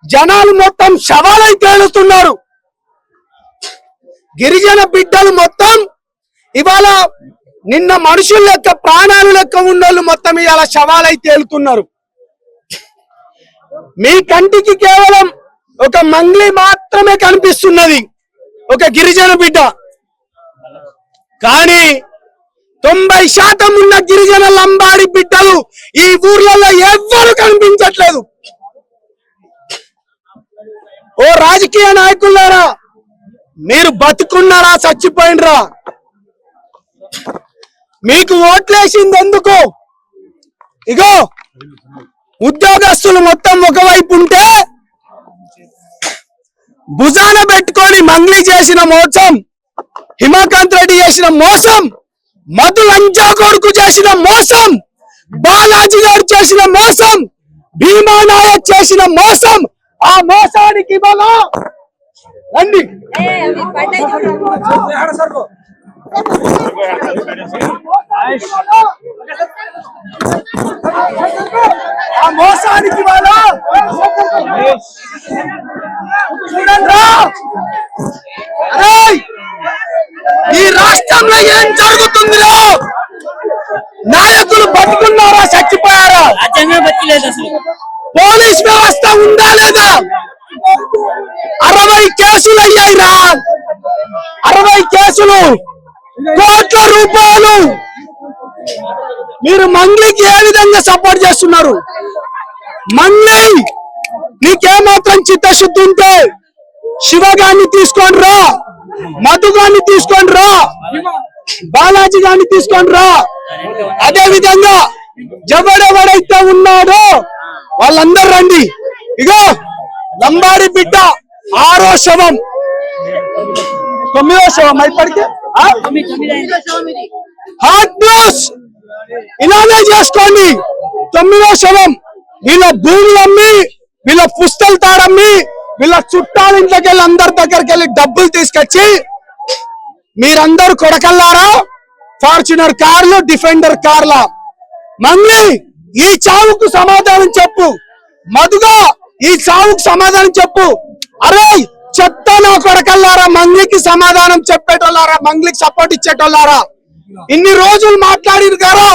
జనాలు మొత్తం శవాలై తేలుతున్నారు. గిరిజన బిడ్డలు మొత్తం ఇవాళ నిన్న మనుషుల లెక్క ప్రాణాలు లెక్క ఉన్నోళ్ళు మొత్తం ఇవాళ శవాలై తేలుతున్నారు. మీ కంటికి కేవలం ఒక మంగ్లీ మాత్రమే కనిపిస్తున్నది, ఒక గిరిజన బిడ్డ. కానీ 90% ఉన్న గిరిజన లంబాడి బిడ్డలు ఈ ఊర్లలో ఎవ్వరు కనిపించట్లేదు. ఓ రాజకీయ నాయకులారా, మీరు బతుకున్నారా చచ్చిపోయినరా? మీకు ఓట్లేసింది ఎందుకు? ఇగో ఉద్యోగస్తులు మొత్తం ఒకవైపు ఉంటే భుజాన పెట్టుకొని మంగ్లీ చేసిన మోసం, హిమకాంత్ రెడ్డి చేసిన మోసం, మధు లంజా కొడుకు చేసిన మోసం, బాలాజీ గారు చేసిన మోసం, భీమా నాయక్ చేసిన మోసం, ఆ మోసానికి బలం రండి. ఆ మోసానికి బలం చూడండి. ఈ రాష్ట్రంలో ఏం జరుగుతుందో, నాయకులు బతుకున్నారా చచ్చిపోయారా? పోలీస్ వ్యవస్థ ఉందా లేదా? 60 కేసులు అయ్యాయి రా. 60 కేసులు, కోట్ల రూపాయలు. మీరు మంగ్లీకి ఏ విధంగా సపోర్ట్ చేస్తున్నారు? మంగ్లీ నీకేమాత్రం చిత్తశుద్ధి ఉంటే శివగాన్ని తీసుకొని రా, మధుగాన్ని తీసుకొని రా, బాలాజీ గారిని తీసుకొని రా. అదే విధంగా ఎవడెవడైతే ఉన్నాడో వాళ్ళందరూ రండి. ఇగో లంబాడి బిడ్డ 6వ శవం, 9వ శవం ఇప్పటికే. హార్ట్ న్యూస్ ఇలానే చేసుకోండి. 9వ శవం. వీళ్ళ భూములు అమ్మి, వీళ్ళ పుస్తలు తాడమ్మి, వీళ్ళ చుట్టాల ఇంట్లోకి వెళ్ళి అందరి దగ్గరికి వెళ్ళి డబ్బులు తీసుకొచ్చి మీరందరూ కొడకల్లారా ఫార్చునర్ కార్లు, డిఫెండర్ కార్ల. మంగ్లీ ఈ చావుకు సమాధానం చెప్పు. మధుగా ఈ చావుకు సమాధానం చెప్పు. అరే చెత్త నా కొడకల్లారా, మంగ్లీకి సమాధానం చెప్పేటోళ్ళారా, మంగ్లీకి సపోర్ట్ ఇచ్చేటోళ్ళారా, ఇన్ని రోజులు మాట్లాడిరు కదా.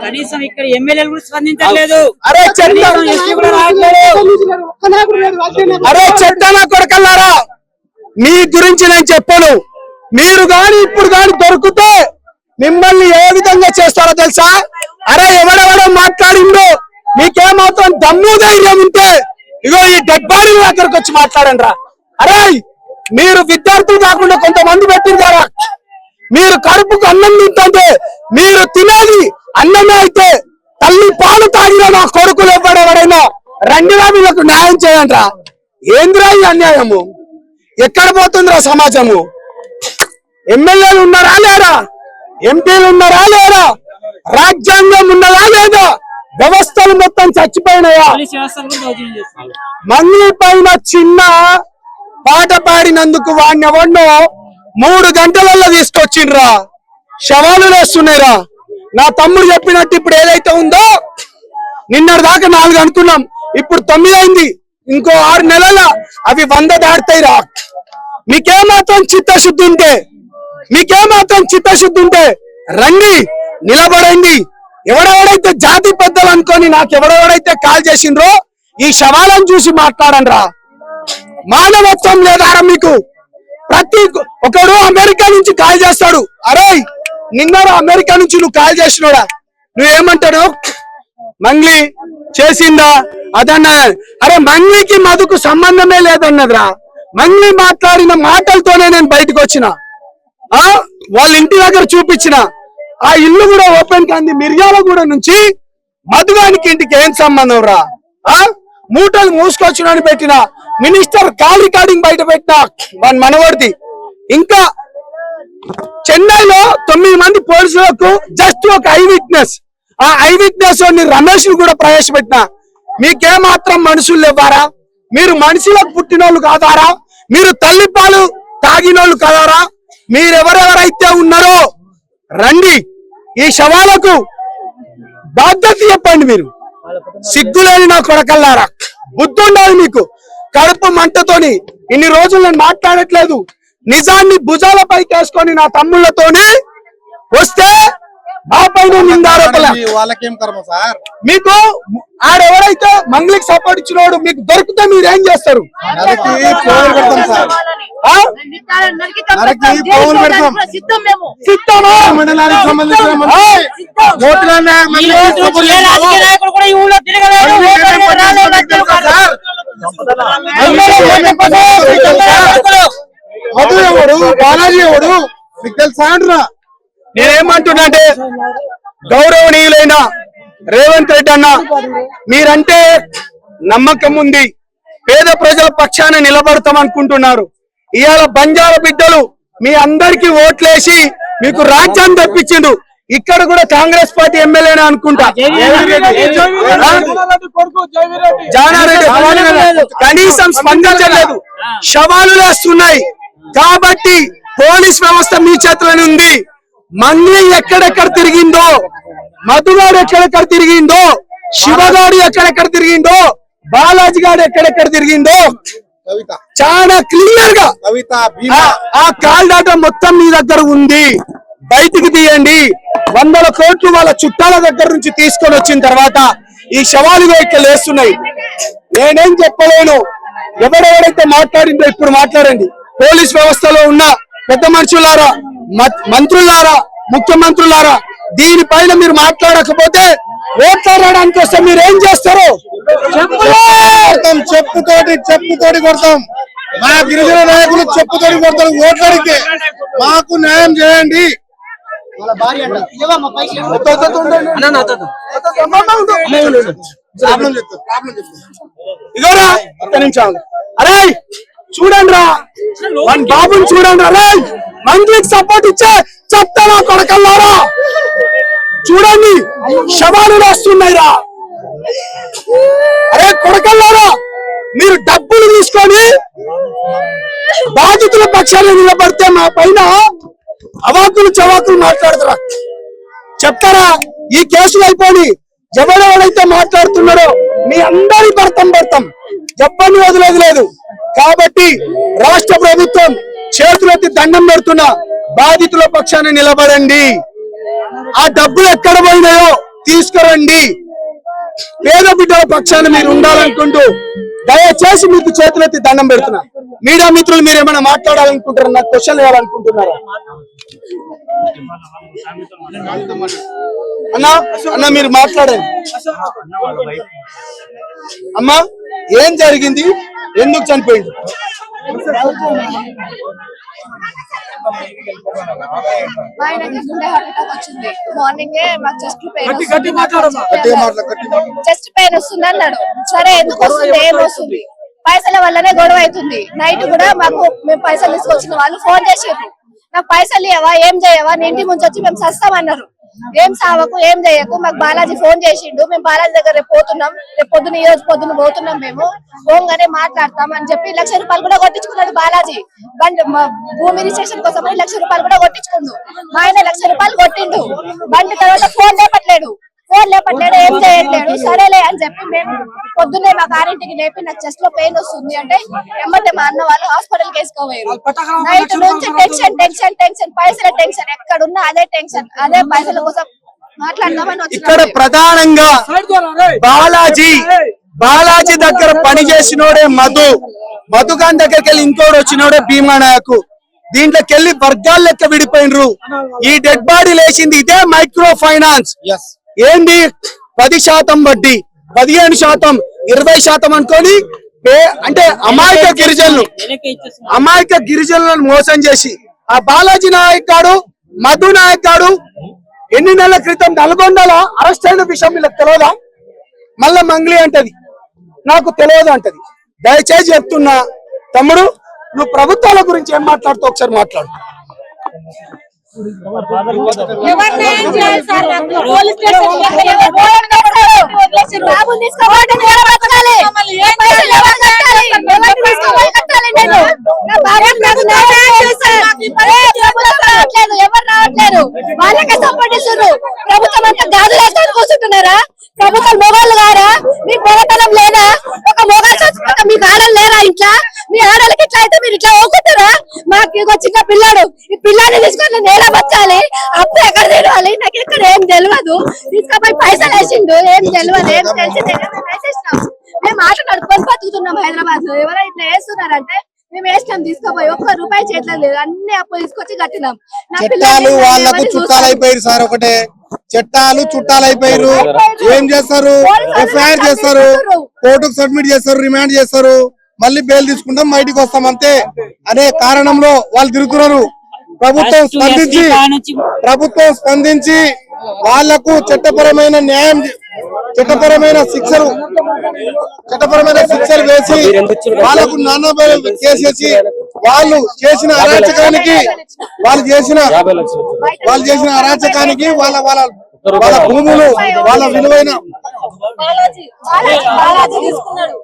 కనీసం ఇక్కడ ఎమ్మెల్యేలు కూడా స్పందించలేదు. అరే చెత్త నా కొడకల్లారా, మీ గురించి నేను చెప్పను. మీరు గాని ఇప్పుడు గాని దొరికితే మిమ్మల్ని ఏ విధంగా చేస్తారో తెలుసా? అరే ఎవడెవడో మాట్లాడిండో మీకేమాత్రం దమ్ము ధైర్యం ఉంటే ఇగో ఈ డెడ్ బాడీ దగ్గరకు వచ్చి మాట్లాడండి రా. అరే మీరు విద్యార్థులు కాకుండా కొంతమంది పెట్టింది కదా, మీరు కడుపుకు అన్నం తింటే మీరు తినేది అన్నమే అయితే తల్లి పాలు తాగిన నా కొడుకులు ఎవడెవడైనా రండిరా వీళ్ళకు న్యాయం చేయండి రా. ఏందిరా ఈ అన్యాయము? ఎక్కడ పోతుందిరా సమాజము? ఎమ్మెల్యేలు ఉన్నారా లేరా? ఎంపీలు ఉన్నారా లేరా? రాజ్యాంగం ఉన్నదా లేదా? వ్యవస్థలు మొత్తం చచ్చిపోయినాయా? మంగ్లీ పైన చిన్న పాట పాడినందుకు వాడిని ఎవరినో 3 గంటలలో తీసుకొచ్చిండ్రా. శవాలు వేస్తున్నాయిరా. నా తమ్ముడు చెప్పినట్టు ఇప్పుడు ఏదైతే ఉందో నిన్నటి దాకా 4 అనుకున్నాం, ఇప్పుడు 9 అయింది. ఇంకో 6 నెలల అవి 100 దాటుతాయిరా. మీకేమాత్రం చిత్తశుద్ధి ఉంటే రండి, నిలబడండి. ఎవడెవడైతే జాతి పెద్దలు అనుకొని నాకు ఎవడెవడైతే కాల్ చేసిండ్రో ఈ శవాలను చూసి మాట్లాడండి రా. మానవత్వం లేదారా మీకు? ప్రతి ఒకడు అమెరికా నుంచి కాల్ చేస్తాడు. అరే నిన్న అమెరికా నుంచి నువ్వు కాల్ చేసినోడా, నువ్వేమంటాడు? మంగ్లీ చేసిందా అదన్నా? అరే మంగ్లీకి మధుకు సంబంధమే లేదన్నదిరా. మంగ్లీ మాట్లాడిన మాటలతోనే నేను బయటకు వచ్చిన. వాళ్ళ ఇంటి దగ్గర చూపించిన ఆ ఇల్లు కూడా ఓపెన్ కాంది. మిర్యాలగూడ నుంచి మధుగానికి ఇంటికి ఏం సంబంధం రా? మూటలు మూసుకొచ్చినని పెట్టిన మినిస్టర్ కాల్ రికార్డింగ్ బయట పెట్టిన వాని మనవడిది. ఇంకా చెన్నైలో 9 మంది పోలీసులకు జస్ట్ ఒక ఐ విట్నెస్, ఆ ఐ విట్నెస్ రమేష్ కూడా ప్రవేశపెట్టిన. మీకేమాత్రం మనుషులు ఇవ్వారా? మీరు మనుషులకు పుట్టినోళ్ళు కాదారా? మీరు తల్లిపాలు తాగినోళ్ళు కాదారా? మీరెవరెవరైతే ఉన్నారో రండి, ఈ శవాలకు బాధ్యత చెప్పండి. మీరు సిగ్గులేని నా కొడకల్లారా, బుద్ధి ఉండాలి మీకు. కడుపు మంటతోని ఇన్ని రోజులు నేను మాట్లాడట్లేదు. నిజాన్ని భుజాలపైకి వేసుకొని నా తమ్ముళ్లతోని వస్తే మా పైన నిందారోపణ. వాళ్ళకేం కర్మ సార్? మీకు ఆడెవరైతే మంగ్లీకి సపోర్ట్ ఇచ్చినోడు మీకు దొరికితే మీరు ఏం చేస్తారు? మండలానికి సంబంధించిన మధు ఎవడు, బాలాజీ ఎవడు మీకు తెలుసా అంటున్నా? నేనేమంటున్నా అంటే గౌరవనీయులైన రేవంత్ రెడ్డి అన్న, మీరంటే నమ్మకం ఉంది, పేద ప్రజల పక్షాన నిలబడతాం అనుకుంటున్నారు. ఇవాళ బంజారా బిడ్డలు మీ అందరికి ఓట్లేసి మీకు రాజ్యాన్ని తెప్పించిండు. ఇక్కడ కూడా కాంగ్రెస్ పార్టీ ఎమ్మెల్యేనే అనుకుంటా, జానారెడ్డి. కనీసం స్పందించలేదు, శవాలు వేస్తున్నాయి. కాబట్టి పోలీస్ వ్యవస్థ మీ చేతిలోనే ఉంది. మంగ్లీ ఎక్కడెక్కడ తిరిగిందో, మధుగాడు ఎక్కడెక్కడ తిరిగిందో, శివగాడు ఎక్కడెక్కడ తిరిగిందో, బాలాజీ గాడు ఎక్కడెక్కడ తిరిగిందో చాలా క్లియర్ గా ఆ కాల్ డాటా మొత్తం మీ దగ్గర ఉంది. బయటికి తీయండి. 100 కోట్లు వాళ్ళ చుట్టాల దగ్గర నుంచి తీసుకొని వచ్చిన తర్వాత ఈ శవాలు ఇక్కడ లేస్తున్నాయి. నేనేం చెప్పలేను. ఎవరెవరైతే మాట్లాడిందో ఇప్పుడు మాట్లాడండి. పోలీస్ వ్యవస్థలో ఉన్న పెద్ద మనుషులారా, మంత్రులారా, ముఖ్యమంత్రులారా, దీనిపైన మీరు మాట్లాడకపోతే ఓట్లాడడానికి వస్తే మీరు ఏం చేస్తారు? చెప్పుతోటి కొడతాం. మా గిరిజన నాయకులు చెప్పుతోటి కొడతారు. ఓట్లాడితే మాకు న్యాయం చేయండి. ఇగోరా ఒక్క నిమిషం. అరే చూడండి రా, మన బాబుని చూడండి. అరే మంత్రికి సపోర్ట్ ఇచ్చే చెప్తారా కొడకల్లారా? చూడండి శవాలు వస్తున్నాయి రా. అరే కొడకల్లారా, మీరు డబ్బులు తీసుకొని బాధితుల పక్షాన్ని నిలబడితే మా పైన అవాకులు చవాకులు మాట్లాడతారా? చెప్తారా? ఈ కేసులు అయిపోయి ఎవరెవరైతే మాట్లాడుతున్నారో మీ అందరి భర్తం చెప్పని వదిలేదు లేదు. కాబట్టి రాష్ట్ర ప్రభుత్వం చేతులెత్తి దండం పెడుతున్నా, బాధితుల పక్షాన్ని నిలబడండి. ఆ డబ్బులు ఎక్కడ పోయినాయో తీసుకురండి. పేద బిడ్డల పక్షాన్ని మీరు ఉండాలనుకుంటూ దయచేసి మీకు చేతులెత్తి దండం పెడుతున్నా. మీడియా మిత్రులు మీరు ఏమైనా మాట్లాడాలనుకుంటారా? నాకు క్వశ్చన్ వేయాలనుకుంటున్నారా? అన్నా మీరు మాట్లాడండి. అమ్మా ఏం జరిగింది? ఎందుకు చనిపోయింది? మార్నింగ్ మాకు చెస్ట్ పెయిన్ వస్తుంది అన్నాడు. సరే ఎందుకు వస్తుంది, ఏం వస్తుంది? పైసల వల్లనే గొడవ అవుతుంది. నైట్ కూడా మాకు మేము పైసలు తీసుకొచ్చిన వాళ్ళు ఫోన్ చేసారు, నాకు పైసలు ఇవ్వవా, ఏం చేయవా, నీ ఇంటి ముంచి వచ్చి మేము సస్తామన్నారు. ఏం సావకు, ఏం చేయకు. మాకు బాలాజీ ఫోన్ చేసిండు. మేము బాలాజీ దగ్గర రేపు పోతున్నాం, రేపు పొద్దున ఈ రోజు పొద్దున పోతున్నాం, మేము పోగానే మాట్లాడతాం అని చెప్పి ₹1,00,000 కూడా కొట్టించుకున్నాడు బాలాజీ. బండి భూమి రిజిస్ట్రేషన్ కోసం ₹1,00,000 కూడా కొట్టించుకుండు. మా ఆయన ₹1,00,000 కొట్టిండు. బండి తర్వాత ఫోన్ లేపట్లేడు, ఏం చేయట్లేడు. సరేలే అని చెప్పి మేము పొద్దున్నే మా కారింటికి లేపి నాకు చెస్ట్ లో పెయిన్ వస్తుంది అంటే ఎమ్మటే మా అన్న వాళ్ళు హాస్పిటల్ వేసుకోపోయారు. నైట్ నుంచి టెన్షన్, పైసల టెన్షన్, ఎక్కడున్నా అదే టెన్షన్, అదే పైసల కోసం మాట్లాడదామని. ఇక్కడ ప్రధానంగా బాలాజీ దగ్గర పని చేసినోడే మధుగాన్ దగ్గరికి వెళ్ళి ఇంకోటి వచ్చినోడే భీమా నాయకు. దీంట్లోకి వెళ్ళి వర్గాలు లెక్క విడిపోయినరు. ఈ డెడ్ బాడీ లేచింది ఇదే మైక్రో ఫైనాన్స్. ఏంది 10% వడ్డీ, 15%, 20% అనుకొని అంటే అమాయక గిరిజనులను మోసం చేసి ఆ బాలాజీ నాయక్ గాడు, మధు నాయక్ గాడు ఎన్ని నెలల క్రితం నల్గొండలో అరెస్ట్ అయిన విషయం వీళ్ళకి తెలియదా? మళ్ళా మంగ్లీ అంటది నాకు తెలియదు అంటది. దయచేసి చెప్తున్నా తమ్ముడు, నువ్వు ప్రభుత్వాల గురించి ఏం మాట్లాడుతూ ఒకసారి మాట్లాడు. ఎవరు రావట్లేదు, వాళ్ళకే సపోర్ట్ ఇస్తున్నారు. ప్రభుత్వం అంతా గాజులు వేసుకొని కూర్చుంటున్నారా? ప్రభుత్వం మొగాళ్ళు కారా? మీకు మొగతనం లేదా? ఒక మొగాలు మీకు ఆడలు లేరా? ఇంట్లో మీ ఆడలకి ఇట్లా అయితే మీరు ఇట్లా ఓకుంటారా? మాకు చిన్న పిల్లాడు, ఈ పిల్లాన్ని తీసుకొని నేల బచ్చాలి, అప్పు ఎక్కడ తెలియాలి, నాకు ఎక్కడ ఏం తెలియదు. తీసుకపోయి పైసలు వేసిండు, ఏం తెలియదు, ఏం తెలిసిందే వేసేసినాం. మేము ఆట నడుపుకొని బతుకుతున్నాం హైదరాబాద్ లో. ఎవరైనా ఇట్లా వేస్తున్నారంటే మేము వేసినాం, తీసుకుపోయి ₹1 చేతిలో లేదు, అన్ని అప్పు తీసుకొచ్చి కట్టినాం. చట్టాలు వాళ్ళకు చుట్టాలైపోయారు సార్. ఒకటే చట్టాలు చుట్టాలైపోయారు. ఏం చేస్తారు? ఎఫ్ఐఆర్ చేస్తారు, కోర్టుకు సబ్మిట్ చేస్తారు, రిమాండ్ చేస్తారు, మళ్ళీ బెయిల్ తీసుకుంటాం, బయటికి వస్తాం అంతే అనే కారణంలో వాళ్ళు తిరుగుతున్నారు. ప్రభుత్వం స్పందించి వాళ్లకు చట్టపరమైన న్యాయం, చట్టపరమైన శిక్షలు వేసి వాళ్ళకు నానా కేసేసి వాళ్ళు చేసిన అరాచకానికి వాళ్ళ భూములు, వాళ్ళ విలువైన బాలాజీ తీసుకున్నాడు.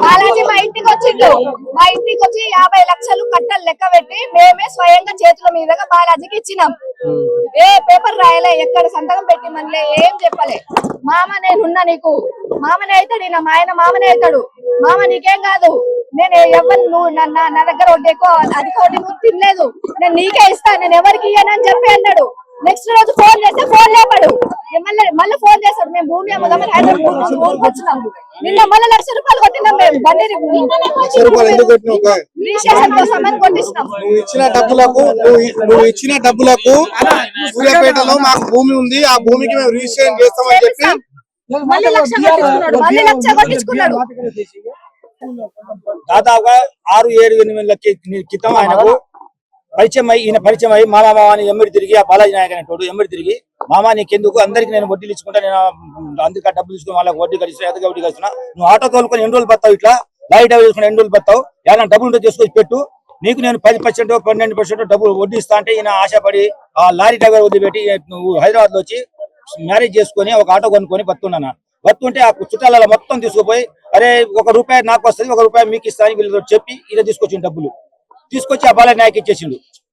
బాలాజీ మా ఇంటికి వచ్చిండు. మా ఇంటికి వచ్చి 50 లక్షలు కట్టలు లెక్క పెట్టి మేమే స్వయంగా చేతుల మీదుగా బాలాజీకి ఇచ్చినాం. ఏ పేపర్ రాయలే, ఎక్కడ సంతకం పెట్టి మనలే, ఏం చెప్పలే. మామ నేనున్నా, నీకు మామనే అవుతాడు, నా ఆయన మామనే అవుతాడు. మామ నీకేం కాదు, నేను ఎవరు నువ్వు నా దగ్గర ఒకటి ఎక్కువ అధిక ఒకటి నువ్వు తినలేదు, నేను నీకే ఇస్తా, నేను ఎవరికి ఇయ్యనని చెప్పి అన్నాడు. నెక్స్ట్ రోజు ఫోన్ చేస్తే ఫోన్ లేపాడు. మళ్ళీ ఫోన్ చేస్తాడు, మేము భూమి అమ్ముదామని హైదరాబాద్ ఊరికి వచ్చినాం. నిన్న మళ్ళీ ₹1,00,000 కొట్టినాం మేము బండి రిజిస్ట్రేషన్ కోసం అని కొట్టించినాం. నువ్వు ఇచ్చిన డబ్బులకు సూర్యాపేటలో మాకు భూమి ఉంది, ఆ భూమికి మేము రిజిస్ట్రేషన్ చేస్తామని చెప్పి మళ్ళీ 1,00,000 కొట్టించుకున్నాడు. దాదాపుగా 6-7 నెలల క్రితం ఆయనకు పరిచయం అయ్యి మామా అని ఎమ్మిడి తిరిగి, ఆ బాలాజీ నాయక్ అనేటోడు ఎమ్మిడి తిరిగి, మామా నీకెందుకు, అందరికి నేను వడ్డీలు ఇచ్చుకుంటా, నేను అందుకే డబ్బులు తీసుకుని వాళ్ళకి వడ్డీ కలిసి ఎదగా వడ్డీ కలిసిన, నువ్వు ఆటో తోలుకొని ఎన్ని రోజులు బతావు, ఇట్లా లారీ డ్రైవర్ చేసుకుని ఎన్ని రోజులు బతావు, ఏదైనా డబ్బులు ఉంటే తీసుకొచ్చి పెట్టు, నీకు నేను 10%, 12% డబ్బులు వడ్డీ ఇస్తా అంటే ఈయన ఆశపడి ఆ లారీ డ్రైవర్ వదిలిపెట్టి నువ్వు హైదరాబాద్ లో వచ్చి మ్యారేజ్ చేసుకుని ఒక ఆటో కొనుక్కొని బతున్నాను. బతుంటే ఆ చుట్టాలలో మొత్తం తీసుకుపోయి, అరే ₹1 నాకు వస్తుంది, ₹1 మీకు ఇస్తా అని వీళ్ళతో చెప్పి ఇలా తీసుకొచ్చిండు. డబ్బులు తీసుకొచ్చి ఆ బాలాజీ నాయక్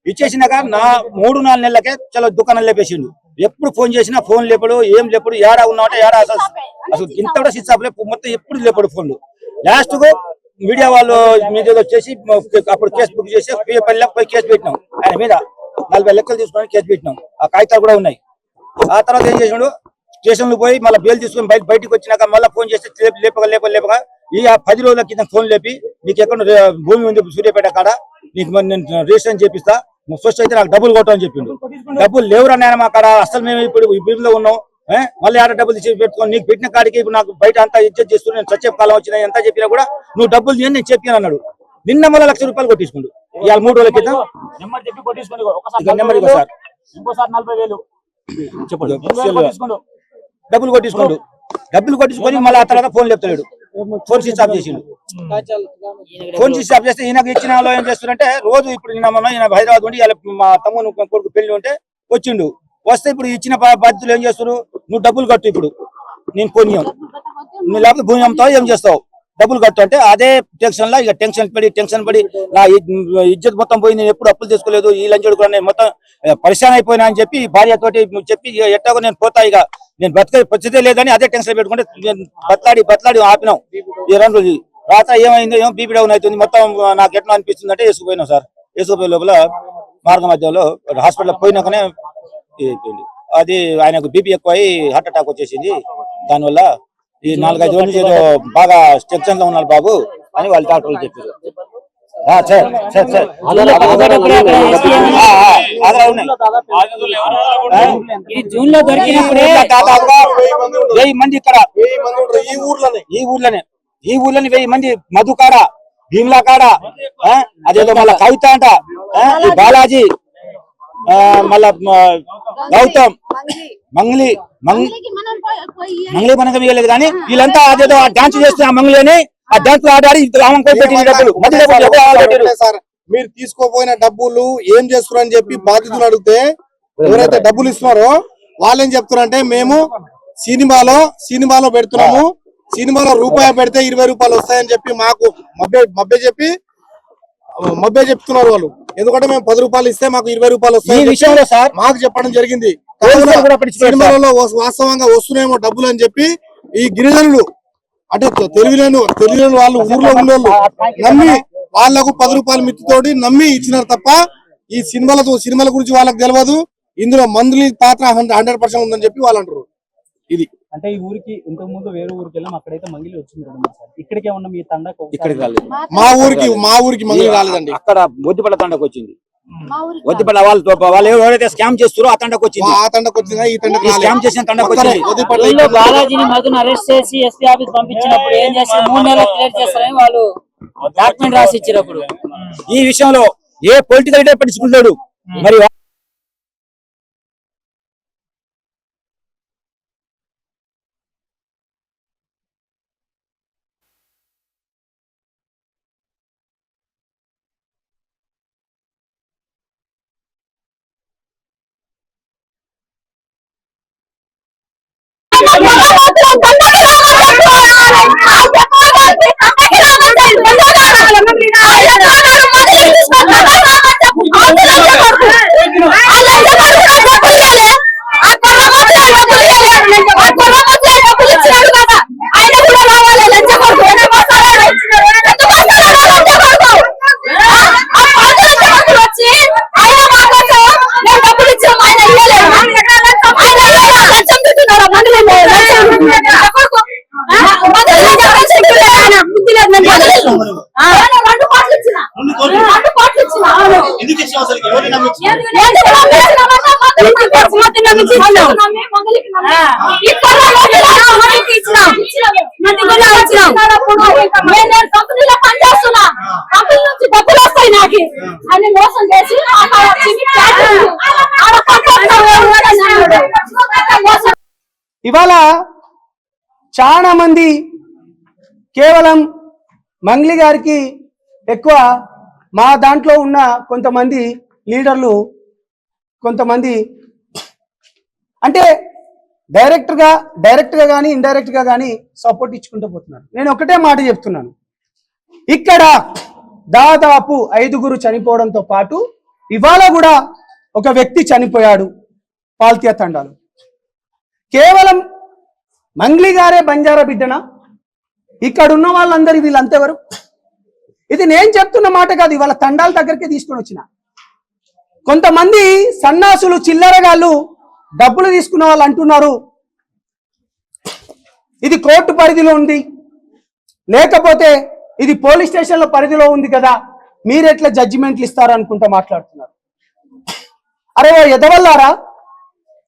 ఇచ్చేసినాక నా 3-4 నెలలకే చాలా దుకాణం లేపేసిండు. ఎప్పుడు ఫోన్ చేసినా ఫోన్ లేపడు, ఏం లేపడు, ఏడా ఉన్నామంటే ఏడా, అసలు ఇంత కూడా స్విచ్ ఆఫ్ లేపు, మొత్తం ఎప్పుడు లేపడు ఫోన్లు. లాస్ట్ కు మీడియా వాళ్ళు మీద వచ్చేసి అప్పుడు కేసు బుక్ చేసి పోయి కేసు పెట్టినాం, ఆయన మీద 40 లెక్కలు తీసుకొని కేసు పెట్టినాం. ఆ కాగితాలు కూడా ఉన్నాయి. ఆ తర్వాత ఏం చేసినాడు, స్టేషన్ లో పోయి మళ్ళీ బెయిల్ తీసుకుని బయటకు వచ్చినాక మళ్ళీ ఫోన్ చేస్తే లేపగా ఈ 10 రోజుల కింద ఫోన్ లేపి, నీకు ఎక్కడ భూమి ఉంది సూర్యాపేట కాడ, నీకు నేను రిజిస్ట్రేషన్ చేపిస్తా, ఫస్ట్ అయితే నాకు డబ్బులు కొట్టని చెప్పిండు. డబ్బులు లేవురన్నాయన మా కాడ, అసలు మేము ఇప్పుడు బిల్లులో ఉన్నాం, మళ్ళీ ఆడ డబ్బులు తీసి పెట్టుకొని నీకు పెట్టిన కాడికి ఇప్పుడు నాకు బయట అంతా ఇజ్జత్ చేస్తూ నేను సత్య కాలం వచ్చిన ఎంత చెప్పినా కూడా నువ్వు డబ్బులు తీయని నేను చెప్పాను అన్నాడు. నిన్న మళ్ళీ ₹1,00,000 కొట్టించుకుండు. ఇవాళ 3 రోజుల క్రితం నెంబర్ సార్ చెప్పండి డబ్బులు కొట్టించుకోండు. డబ్బులు కొట్టించుకొని మళ్ళీ ఆ తర్వాత ఫోన్ లేపుతాడు, ఫోన్ స్విచ్ ఆఫ్ చేసిండు. ఫోన్ స్విచ్ ఆఫ్ చేస్తే ఈయనకు ఇచ్చిన వాళ్ళు ఏం చేస్తున్నారంటే, రోజు ఇప్పుడు ఈయన హైదరాబాద్ ఉండి మా తమ్ముడు కొడుకు పెళ్లి ఉంటే వచ్చిండు. వస్తే ఇప్పుడు ఇచ్చిన బాధ్యతలు ఏం చేస్తున్నారు, నువ్వు డబ్బులు కట్టు, ఇప్పుడు నేను పుణ్యం, నువ్వు లేకపోతే భూమి అమ్ముతావు, ఏం చేస్తావు, డబ్బులు కట్టు అంటే అదే టెన్షన్ లా ఇక టెన్షన్ పడి నా ఇజ్జత్ మొత్తం పోయి, నేను ఎప్పుడు అప్పులు తీసుకోలేదు, ఈ లంచోడు కూడా నేను మొత్తం పరిశాన్ అయిపోయినా అని చెప్పి భార్యతోటి చెప్పి ఎట్టాగో నేను పోతా, ఇక నేను బతికే పరిస్థితే లేదని అదే టెన్షన్ పెట్టుకుంటే బతలాడి ఆపినాం. ఈ 2 రోజులు రాత ఏమైందో ఏమో బీపీ డౌన్ అవుతుంది, మొత్తం నాకు ఎట్లా అనిపిస్తుంది అంటే వేసుకుపోయినాం సార్. వేసుకుపోయే లోపల మార్గ మధ్యలో హాస్పిటల్ పోయినాకనే అయిపోయింది. అది ఆయనకు బీపీ ఎక్కువ అయ్యి హార్ట్ అటాక్ వచ్చేసింది. దానివల్ల ఈ 4-5 రోజులు ఏదో బాగా టెన్షన్ లో ఉన్నారు బాబు అని వాళ్ళు డాక్టర్లు చెప్పారు. జూన్ లో దొరికినప్పుడే దాదాపుగా 1000 మంది ఇక్కడ ఈ ఊర్లోనే 1000 మంది మధుకాడ, భీమ్లా కాడ, అదేదో మళ్ళా కవిత అంట, బాలాజీ, మళ్ళా గౌతమ్, మంగ్లీ మనకు ఇవ్వలేదు కానీ వీళ్ళంతా అదేదో డాన్స్ చేస్తున్న మంగ్లీ అని ఆ డాన్స్ ఆడాడి మీరు తీసుకోపోయిన డబ్బులు ఏం చేస్తున్నారు అని చెప్పి బాధితులు అడిగితే, ఎవరైతే డబ్బులు ఇస్తున్నారో వాళ్ళు ఏం చెప్తున్నారంటే, మేము సినిమాలో పెడుతున్నాము, సినిమాలో ₹1 పెడితే ₹20 వస్తాయని చెప్పి మాకు మభ్య చెప్తున్నారు వాళ్ళు. ఎందుకంటే మేము ₹10 ఇస్తే మాకు ₹20 వస్తాయి మాకు చెప్పడం జరిగింది. సినిమాలలో వాస్తవంగా వస్తున్నాయేమో డబ్బులు అని చెప్పి ఈ గిరిజనులు అంటే తెలివిలేని వాళ్ళు ఊర్లో ఉన్నోళ్ళు నమ్మి వాళ్లకు ₹10 మిత్తితోటి నమ్మి ఇచ్చినారు తప్ప ఈ సినిమాల గురించి వాళ్ళకి తెలియదు. ఇందులో మందుల పాత్ర 100% ఉందని చెప్పి వాళ్ళు అంటారు. ఇది అంటే ఈ ఊరికి ఇంతకు ముందు వేరే ఊరికి వెళ్ళాం, అక్కడైతే మంగిలి వచ్చింది. ఇక్కడికే ఉన్న మీ తండకు ఇక్కడికి రాలేదు, మా ఊరికి మంగిలి రాలేదండి. అక్కడ బొద్దిపల్ల తండకు వచ్చింది. వద్దిపల్ల వాళ్ళు ఎవరైతే స్కామ్ చేస్తారో ఆ తండకు వచ్చింది. స్కామ్ చేసిన తండకు వచ్చింది. బాలాజీని మధును అరెస్ట్ చేసి ఎస్పీ ఆఫీస్ పంపించినప్పుడు ఏం చేస్తారు, 3 నెలలు క్లియర్ చేస్తారని వాళ్ళు డాక్యుమెంట్ రాసి ఇచ్చినప్పుడు ఈ విషయంలో ఏ పొలిటికల్ లీడర్ పట్టించుకుంటాడు. మరి వచ్చి ఆయన మా కోసం మేము డబ్బులు ఇచ్చాము, ఆయన ఇవ్వలేదు. ఎందుకు ఇచ్చావు అసలు? ఎవరిని నమ్మించావు? ఇవాళ చాలా మంది కేవలం మంగ్లీ గారికి ఎక్కువ, మా దాంట్లో ఉన్న కొంతమంది లీడర్లు కొంతమంది అంటే డైరెక్ట్గా కానీ ఇండైరెక్ట్గా కానీ సపోర్ట్ ఇచ్చుకుంటూ పోతున్నారు. నేను ఒకటే మాట చెప్తున్నాను, ఇక్కడ దాదాపు 5గురు చనిపోవడంతో పాటు ఇవాళ కూడా ఒక వ్యక్తి చనిపోయాడు పాల్తియా తండాలు. కేవలం మంగ్లీ గారే బంజారా బిడ్డనా? ఇక్కడ ఉన్న వాళ్ళందరూ వీళ్ళంతెవరు? ఇది నేను చెప్తున్న మాట కాదు, ఇవాళ తండాల దగ్గరికి తీసుకొని వచ్చిన. కొంతమంది సన్నాసులు చిల్లరగాళ్ళు డబ్బులు తీసుకున్న వాళ్ళు అంటున్నారు ఇది కోర్టు పరిధిలో ఉంది, లేకపోతే ఇది పోలీస్ స్టేషన్ల పరిధిలో ఉంది కదా, మీరెట్లా జడ్జిమెంట్లు ఇస్తారు అనుకుంటా మాట్లాడుతున్నారు. అరే ఎదవల్లారా,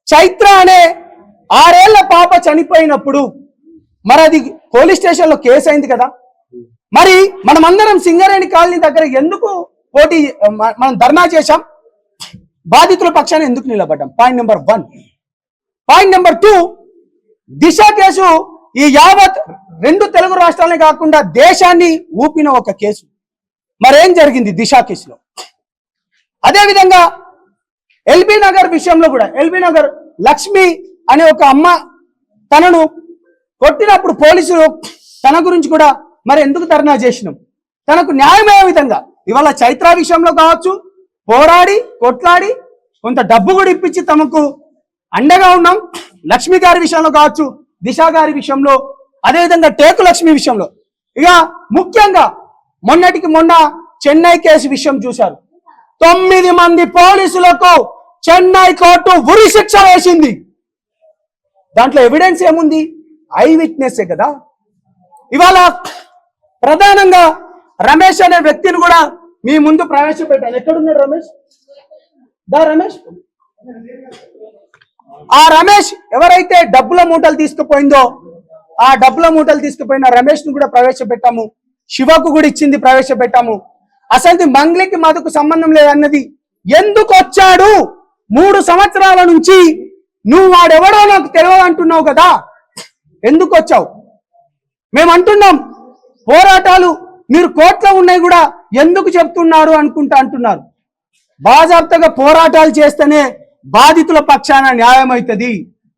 చైత్ర అనే 6 ఏళ్ల పాప చనిపోయినప్పుడు మరి అది పోలీస్ స్టేషన్లో కేసు అయింది కదా, మరి మనమందరం సింగరేణి కాలనీ దగ్గర ఎందుకు మనం ధర్నా చేశాం? బాధితుల పక్షాన్ని ఎందుకు నిలబడ్డాం? Point number 1. Point number 2, Disha case ఈ యావత్ 2 తెలుగు రాష్ట్రాలనే కాకుండా దేశాన్ని ఊపిన ఒక కేసు. మరేం జరిగింది దిశ కేసులో? అదేవిధంగా ఎల్బీ నగర్ విషయంలో కూడా, ఎల్బీ నగర్ లక్ష్మి అనే ఒక అమ్మ తనను కొట్టినప్పుడు పోలీసులు తన గురించి కూడా మరి ఎందుకు ధర్నా చేసినాం? తనకు న్యాయమయ్యే విధంగా ఇవాళ చైత్ర విషయంలో కావచ్చు పోరాడి కొట్లాడి కొంత డబ్బు కూడా ఇప్పించి తమకు అండగా ఉన్నాం. లక్ష్మి గారి విషయంలో కావచ్చు, దిశ గారి విషయంలో, అదేవిధంగా టేకు లక్ష్మి విషయంలో. ఇక ముఖ్యంగా మొన్నటికి మొన్న చెన్నై కేసు విషయం చూశారు. 9 మంది పోలీసులకు చెన్నై కోర్టు ఉరి శిక్ష వేసింది. దాంట్లో ఎవిడెన్స్ ఏముంది? ఐ విట్నెస్సే కదా. ఇవాళ ప్రధానంగా రమేష్ అనే వ్యక్తిని కూడా మీ ముందు ప్రవేశపెట్టాను. ఎక్కడున్నాడు రమేష్? రమేష్, ఆ రమేష్ ఎవరైతే డబ్బుల మూటలు తీసుకుపోయిందో ఆ డబ్బుల మూటలు తీసుకుపోయిన రమేష్ ను కూడా ప్రవేశపెట్టాము. శివకు కూడా ఇచ్చింది ప్రవేశపెట్టాము. అసలు మంగ్లీకి మధుకు సంబంధం లేదన్నది ఎందుకు వచ్చాడు? 3 సంవత్సరాల నుంచి నువ్వు వాడెవడో నాకు తెలియదు అంటున్నావు కదా, ఎందుకు వచ్చావు? మేము అంటున్నాం పోరాటాలు మీరు కోర్టులో ఉన్నాయి కూడా ఎందుకు చెప్తున్నారు అనుకుంటా అంటున్నారు. బాజాప్తగా పోరాటాలు చేస్తేనే బాధితుల పక్షాన న్యాయం అవుతుంది.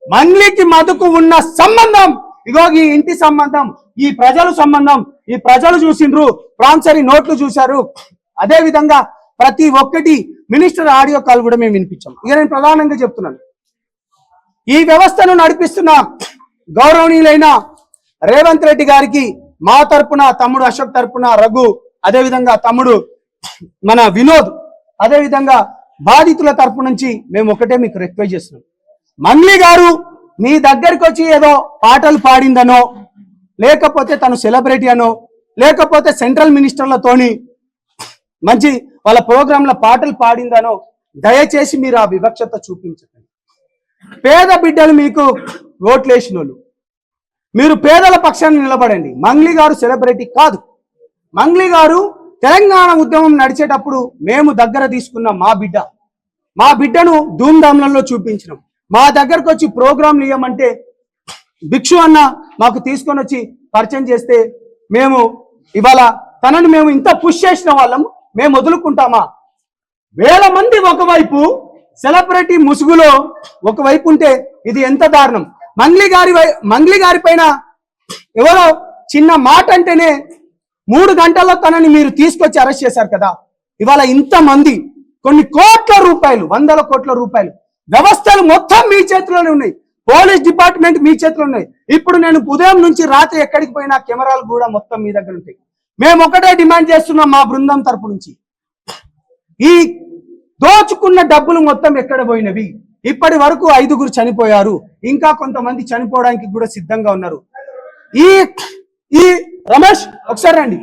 మంగ్లీకి మధుకు ఉన్న సంబంధం ఇగో ఈ ఇంటి సంబంధం, ఈ ప్రజల సంబంధం, ఈ ప్రజలు చూసిండ్రు, ప్రామిసరీ నోట్లు చూశారు. అదే విధంగా ప్రతి ఒక్కటి మినిస్టర్ ఆడియో కాల్ కూడా మేము వినిపించాం. ఇక నేను ప్రధానంగా చెప్తున్నాను, ఈ వ్యవస్థను నడిపిస్తున్న గౌరవనీయులైన రేవంత్ రెడ్డి గారికి మా తరపున, తమ్ముడు అశోక్ తరపున రఘు, అదేవిధంగా తమ్ముడు మన వినోద్, అదేవిధంగా బాధితుల తరపు నుంచి మేము ఒకటే మీకు రిక్వెస్ట్ చేస్తున్నాం. మంగ్లీ గారు మీ దగ్గరికి వచ్చి ఏదో పాటలు పాడిందనో, లేకపోతే తను సెలబ్రిటీ అనో, లేకపోతే సెంట్రల్ మినిస్టర్లతోని మంచి వాళ్ళ ప్రోగ్రాంల పాటలు పాడిందనో దయచేసి మీరు ఆ వివక్షత చూపించండి. పేద బిడ్డలు మీకు ఓట్లేసిన వాళ్ళు, మీరు పేదల పక్షాన్ని నిలబడండి. మంగ్లీ గారు సెలబ్రిటీ కాదు. మంగ్లీ గారు తెలంగాణ ఉద్యమం నడిచేటప్పుడు మేము దగ్గర తీసుకున్న మా బిడ్డను ధూమ్ధామ్లలో చూపించినాం. మా దగ్గరకు వచ్చి ప్రోగ్రాంలు ఇవ్వమంటే భిక్షు అన్న మాకు తీసుకొని వచ్చి పరిచయం చేస్తే మేము ఇవాళ తనను మేము ఇంత పుష్ చేసిన వాళ్ళము మేము వదులుకుంటామా? 1000 మంది ఒకవైపు సెలబ్రిటీ ముసుగులో ఒకవైపు ఉంటే ఇది ఎంత దారుణం. మంగ్లీ గారి పైన ఎవరో చిన్న మాట అంటేనే 3 గంటల్లో తనని మీరు తీసుకొచ్చి అరెస్ట్ చేశారు కదా. ఇవాళ ఇంతమంది కొన్ని కోట్ల రూపాయలు, 100 కోట్ల రూపాయలు వ్యవస్థలు మొత్తం మీ చేతిలోనే ఉన్నాయి. పోలీస్ డిపార్ట్మెంట్ మీ చేతిలో ఉన్నాయి. ఇప్పుడు నేను ఉదయం నుంచి రాత్రి ఎక్కడికి పోయినా కెమెరాలు కూడా మొత్తం మీ దగ్గర ఉంటాయి. మేము ఒకటే డిమాండ్ చేస్తున్నాం మా బృందం తరపు నుంచి, ఈ దోచుకున్న డబ్బులు మొత్తం ఎక్కడ పోయినవి? ఇప్పటి వరకు 5గురు చనిపోయారు, ఇంకా కొంతమంది చనిపోవడానికి కూడా సిద్ధంగా ఉన్నారు. ఈ రమేష్ ఒకసారి రండి.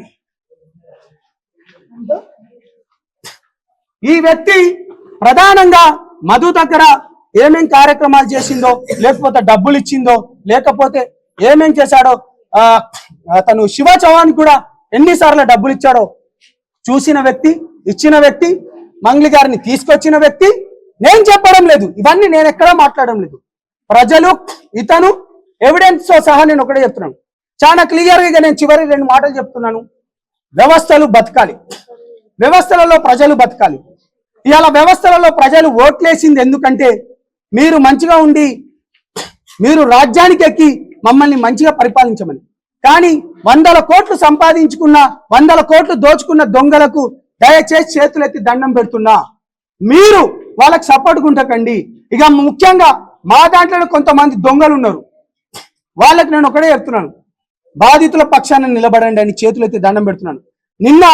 ఈ వ్యక్తి ప్రధానంగా మధు దగ్గర ఏమేం కార్యక్రమాలు చేసిందో, లేకపోతే డబ్బులు ఇచ్చిందో, లేకపోతే ఏమేం చేశాడో, తను శివ చౌహాన్ కూడా ఎన్నిసార్లు డబ్బులు ఇచ్చాడో చూసిన వ్యక్తి, ఇచ్చిన వ్యక్తి, మంగ్లీ గారిని తీసుకొచ్చిన వ్యక్తి. నేను చెప్పడం లేదు, ఇవన్నీ నేను ఎక్కడా మాట్లాడడం లేదు. ప్రజలు, ఇతను ఎవిడెన్స్ తో సహా నేను ఒకటే చెప్తున్నాను. చాలా క్లియర్ గా నేను చివరి 2 మాటలు చెప్తున్నాను. వ్యవస్థలు బతకాలి, వ్యవస్థలలో ప్రజలు బతకాలి. ఇవాళ వ్యవస్థలలో ప్రజలు ఓట్లేసింది ఎందుకంటే మీరు మంచిగా ఉండి, మీరు రాజ్యానికి ఎక్కి మమ్మల్ని మంచిగా పరిపాలించమని. కానీ 100 కోట్లు సంపాదించుకున్న, 100 కోట్లు దోచుకున్న దొంగలకు దయచేసి చేతులెత్తి దండం పెడుతున్నా, మీరు వాళ్ళకి సపోర్ట్ గుంటకండి. ఇక ముఖ్యంగా మా దాంట్లో కొంతమంది దొంగలు ఉన్నారు, వాళ్ళకి నేను ఒకటే చెప్తున్నాను, బాధితుల పక్షాన నిలబడండి అని చేతులెత్తి దండం పెడుతున్నాను. నిన్న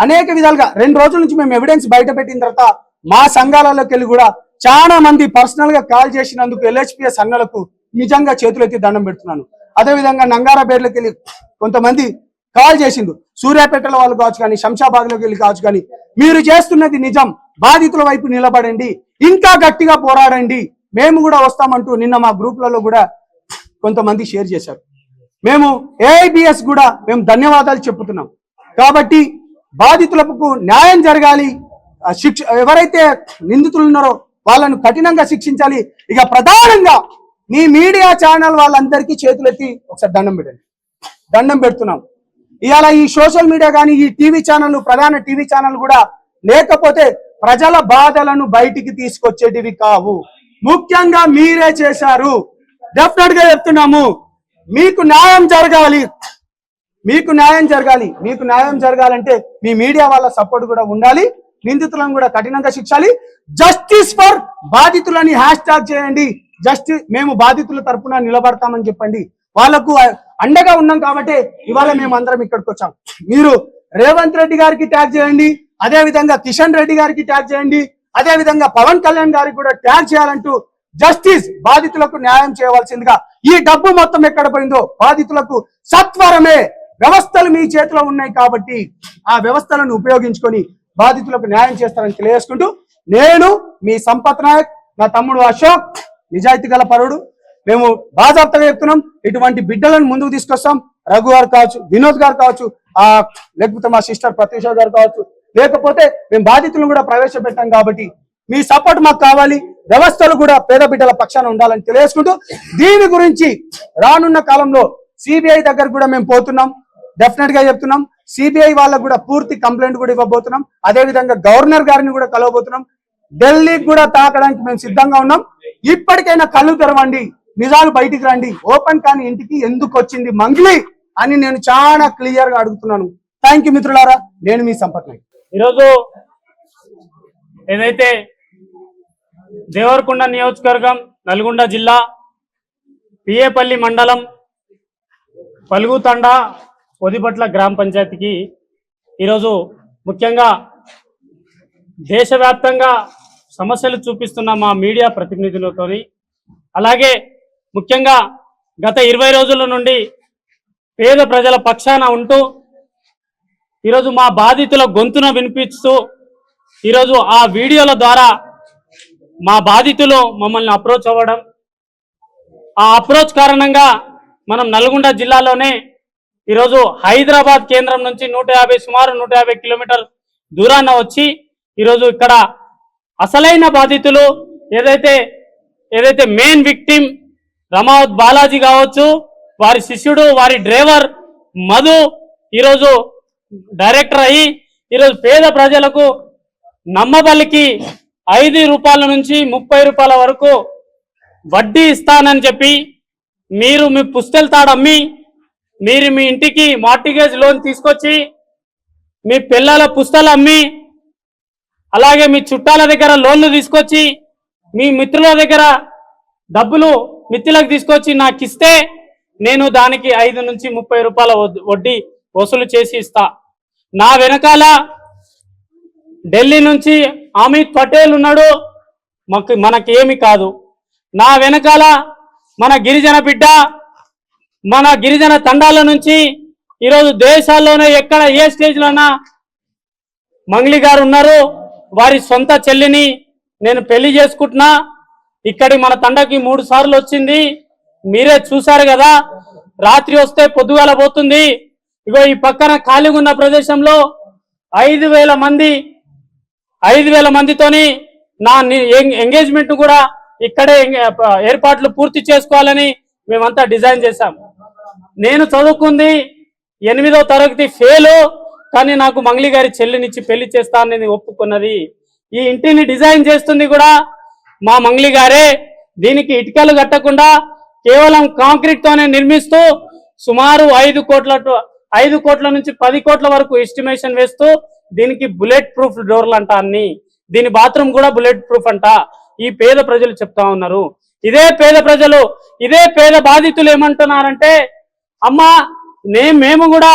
అనేక విధాలుగా 2 రోజుల నుంచి మేము ఎవిడెన్స్ బయట పెట్టిన తర్వాత మా సంఘాలలోకి వెళ్ళి కూడా చాలా మంది పర్సనల్ గా కాల్ చేసినందుకు LHPS అన్నలకు నిజంగా చేతులెత్తి దండం పెడుతున్నాను. అదేవిధంగా నంగారాబేర్లోకి వెళ్ళి కొంతమంది కాల్ చేసిండు, సూర్యాపేటల వాళ్ళు కావచ్చు కానీ, శంషాబాద్ లోకి వెళ్ళి కావచ్చు కానీ, మీరు చేస్తున్నది నిజం, బాధితుల వైపు నిలబడండి, ఇంకా గట్టిగా పోరాడండి, మేము కూడా వస్తామంటూ నిన్న మా గ్రూప్లలో కూడా కొంతమంది షేర్ చేశారు. మేము AIBS కూడా మేము ధన్యవాదాలు చెప్పుతున్నాం. కాబట్టి బాధితులకు న్యాయం జరగాలి, శిక్ష ఎవరైతే నిందితులు ఉన్నారో వాళ్ళను కఠినంగా శిక్షించాలి. ఇక ప్రధానంగా మీ మీడియా ఛానల్ వాళ్ళందరికీ చేతులెత్తి ఒకసారి దండం పెడుతున్నాం. ఇవాళ ఈ సోషల్ మీడియా కానీ, ఈ టీవీ ఛానల్, ప్రధాన టీవీ ఛానల్ కూడా లేకపోతే ప్రజల బాధలను బయటికి తీసుకొచ్చేటివి కావు. ముఖ్యంగా మీరే చేశారు. డెఫినెట్ గా చెప్తున్నాము, మీకు న్యాయం జరగాలి, మీకు న్యాయం జరగాలి. మీకు న్యాయం జరగాలంటే మీ మీడియా వాళ్ళ సపోర్ట్ కూడా ఉండాలి, నిందితులను కూడా కఠినంగా శిక్షాలి. జస్టిస్ ఫర్ బాధితులని #ట్యాగ్ చేయండి. మేము బాధితుల తరపున నిలబడతామని చెప్పండి. వాళ్లకు అండగా ఉన్నాం కాబట్టి ఇవాళ మేము అందరం ఇక్కడికి వచ్చాం. మీరు రేవంత్ రెడ్డి గారికి ట్యాగ్ చేయండి, అదే విధంగా కిషన్ రెడ్డి గారికి ట్యాగ్ చేయండి, అదే విధంగా పవన్ కళ్యాణ్ గారికి కూడా ట్యాగ్ చేయాలంటూ జస్టిస్, బాధితులకు న్యాయం చేయవలసిందిగా. ఈ డబ్బు మొత్తం ఎక్కడ పోయిందో బాధితులకు సత్వరమే, వ్యవస్థలు మీ చేతిలో ఉన్నాయి కాబట్టి ఆ వ్యవస్థలను ఉపయోగించుకొని బాధితులకు న్యాయం చేస్తారని తెలియజేసుకుంటూ, నేను మీ సంపత్ నాయక్, నా తమ్ముడు అశోక్ నిజాయితీ గల పరుడు. మేము బాజాప్తగా చెప్తున్నాం, ఇటువంటి బిడ్డలను ముందుకు తీసుకొస్తాం. రఘు గారు కావచ్చు, వినోద్ గారు కావచ్చు, లేకపోతే మా సిస్టర్ ప్రత్యూష గారు కావచ్చు, లేకపోతే మేము బాధితులను కూడా ప్రవేశపెట్టాం కాబట్టి మీ సపోర్ట్ మాకు కావాలి. వ్యవస్థలు కూడా పేద బిడ్డల పక్షాన ఉండాలని తెలియజేసుకుంటూ, దీని గురించి రానున్న కాలంలో CBI దగ్గర కూడా మేము పోతున్నాం. డెఫినెట్ గా చెప్తున్నాం, CBI వాళ్ళకు కూడా పూర్తి కంప్లైంట్ కూడా ఇవ్వబోతున్నాం. అదే విధంగా గవర్నర్ గారిని కూడా కలవబోతున్నాం. ఢిల్లీకి కూడా తాకడానికి మేము సిద్ధంగా ఉన్నాం. ఇప్పటికైనా కళ్ళు తెరవండి, నిజాలు బయటికి రండి. ఓపెన్ కాని ఇంటికి ఎందుకు వచ్చింది మంగ్లీ అని నేను చాలా క్లియర్ గా అడుగుతున్నాను. థ్యాంక్ యూ మిత్రులారా, నేను మీ సంపత్ నాయక్. ఈరోజు ఏదైతే దేవరకొండ నియోజకవర్గం, నల్గొండ జిల్లా, పిఏపల్లి మండలం, పలుగుతండ, పొదిపట్ల గ్రామ పంచాయతీకి ఈరోజు ముఖ్యంగా దేశవ్యాప్తంగా సమస్యలు చూపిస్తున్న మా మీడియా ప్రతినిధులతోని, అలాగే ముఖ్యంగా గత 20 రోజుల నుండి పేద ప్రజల పక్షాన ఉంటూ ఈరోజు మా బాధితుల గొంతున వినిపిస్తూ ఈరోజు ఆ వీడియోల ద్వారా మా బాధితులు మమ్మల్ని అప్రోచ్ అవ్వడం, ఆ అప్రోచ్ కారణంగా మనం నల్గొండ జిల్లాలోనే ఈరోజు హైదరాబాద్ కేంద్రం నుంచి సుమారు 150 కిలోమీటర్ దూరాన వచ్చి ఈరోజు ఇక్కడ అసలైన బాధితులు ఏదైతే మెయిన్ విక్టిమ్ రమావత్ బాలాజీ కావచ్చు, వారి శిష్యుడు, వారి డ్రైవర్ మధు ఈరోజు డైరెక్టర్ అయ్యి ఈరోజు పేద ప్రజలకు నమ్మబలికి 5 రూపాయల నుంచి 30 రూపాయల వరకు వడ్డీ ఇస్తానని చెప్పి మీరు మీ పుస్తెల తాడమ్మి, మీరు మీ ఇంటికి మార్టిగేజ్ లోన్ తీసుకొచ్చి మీ పిల్లల పుస్తలు అమ్మి, అలాగే మీ చుట్టాల దగ్గర లోన్లు తీసుకొచ్చి, మీ మిత్రుల దగ్గర డబ్బులు మిత్రులకు తీసుకొచ్చి నాకు ఇస్తే నేను దానికి 5 నుంచి 30 రూపాయల వడ్డీ వసూలు చేసి ఇస్తా. నా వెనకాల ఢిల్లీ నుంచి అమిత్ పటేల్ ఉన్నాడు, మనకేమి కాదు. నా వెనకాల మన గిరిజన బిడ్డ, మన గిరిజన తండాల నుంచి ఈరోజు దేశాల్లోనే ఎక్కడ ఏ స్టేజ్లోనా మంగ్లీ గారు ఉన్నారు. వారి సొంత చెల్లిని నేను పెళ్లి చేసుకుంటున్నా, ఇక్కడి మన తండకి 3 సార్లు వచ్చింది, మీరే చూశారు కదా, రాత్రి వస్తే పొద్దుగాల పోతుంది. ఇగో ఈ పక్కన ఖాళీగా ఉన్న ప్రదేశంలో 5,000 మందితోని నా ఎంగేజ్మెంట్ కూడా ఇక్కడే ఏర్పాట్లు పూర్తి చేసుకోవాలని మేమంతా డిజైన్ చేశాం. నేను చదువుకుంది 8వ తరగతి ఫెయిల్, కానీ నాకు మంగ్లీ గారి చెల్లినిచ్చి పెళ్లి చేస్తానని ఒప్పుకున్నది. ఈ ఇంటిని డిజైన్ చేస్తుంది కూడా మా మంగ్లీ గారే. దీనికి ఇటుకలు కట్టకుండా కేవలం కాంక్రీట్ తోనే నిర్మిస్తూ సుమారు 5 కోట్ల నుంచి 10 కోట్ల వరకు ఎస్టిమేషన్ వేస్తూ దీనికి బుల్లెట్ ప్రూఫ్ డోర్లు అంట అన్ని, దీని బాత్రూమ్ కూడా బుల్లెట్ ప్రూఫ్ అంట. ఈ పేద ప్రజలు చెప్తా ఉన్నారు. ఇదే పేద బాధితులు ఏమంటున్నారంటే, అమ్మా మేము కూడా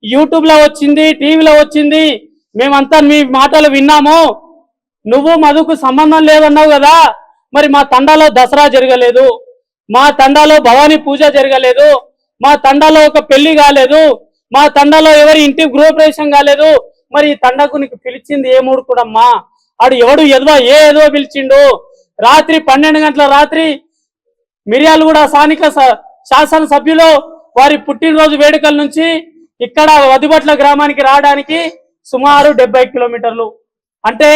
యూట్యూబ్ లో వచ్చింది, టీవీలో వచ్చింది, మేమంతా మీ మాటలు విన్నాము, నువ్వు మధుకు సంబంధం లేదన్నావు కదా, మరి మా తండాలో దసరా జరగలేదు, మా తండాలో భవానీ పూజ జరగలేదు, మా తండాలో ఒక పెళ్లి కాలేదు, మా తండాలో ఎవరి ఇంటి గృహప్రవేశం కాలేదు, మరి ఈ తండకు నీకు పిలిచింది ఏ మూడుకుడమ్మా? ఆడు ఎవడు ఏదో పిలిచిండు. రాత్రి 12 గంటల రాత్రి మిర్యాలగూడ స్థానిక శాసన సభ్యులు వారి పుట్టినరోజు వేడుకల నుంచి ఇక్కడ వదిబట్ల గ్రామానికి రావడానికి సుమారు 70 కిలోమీటర్లు, అంటే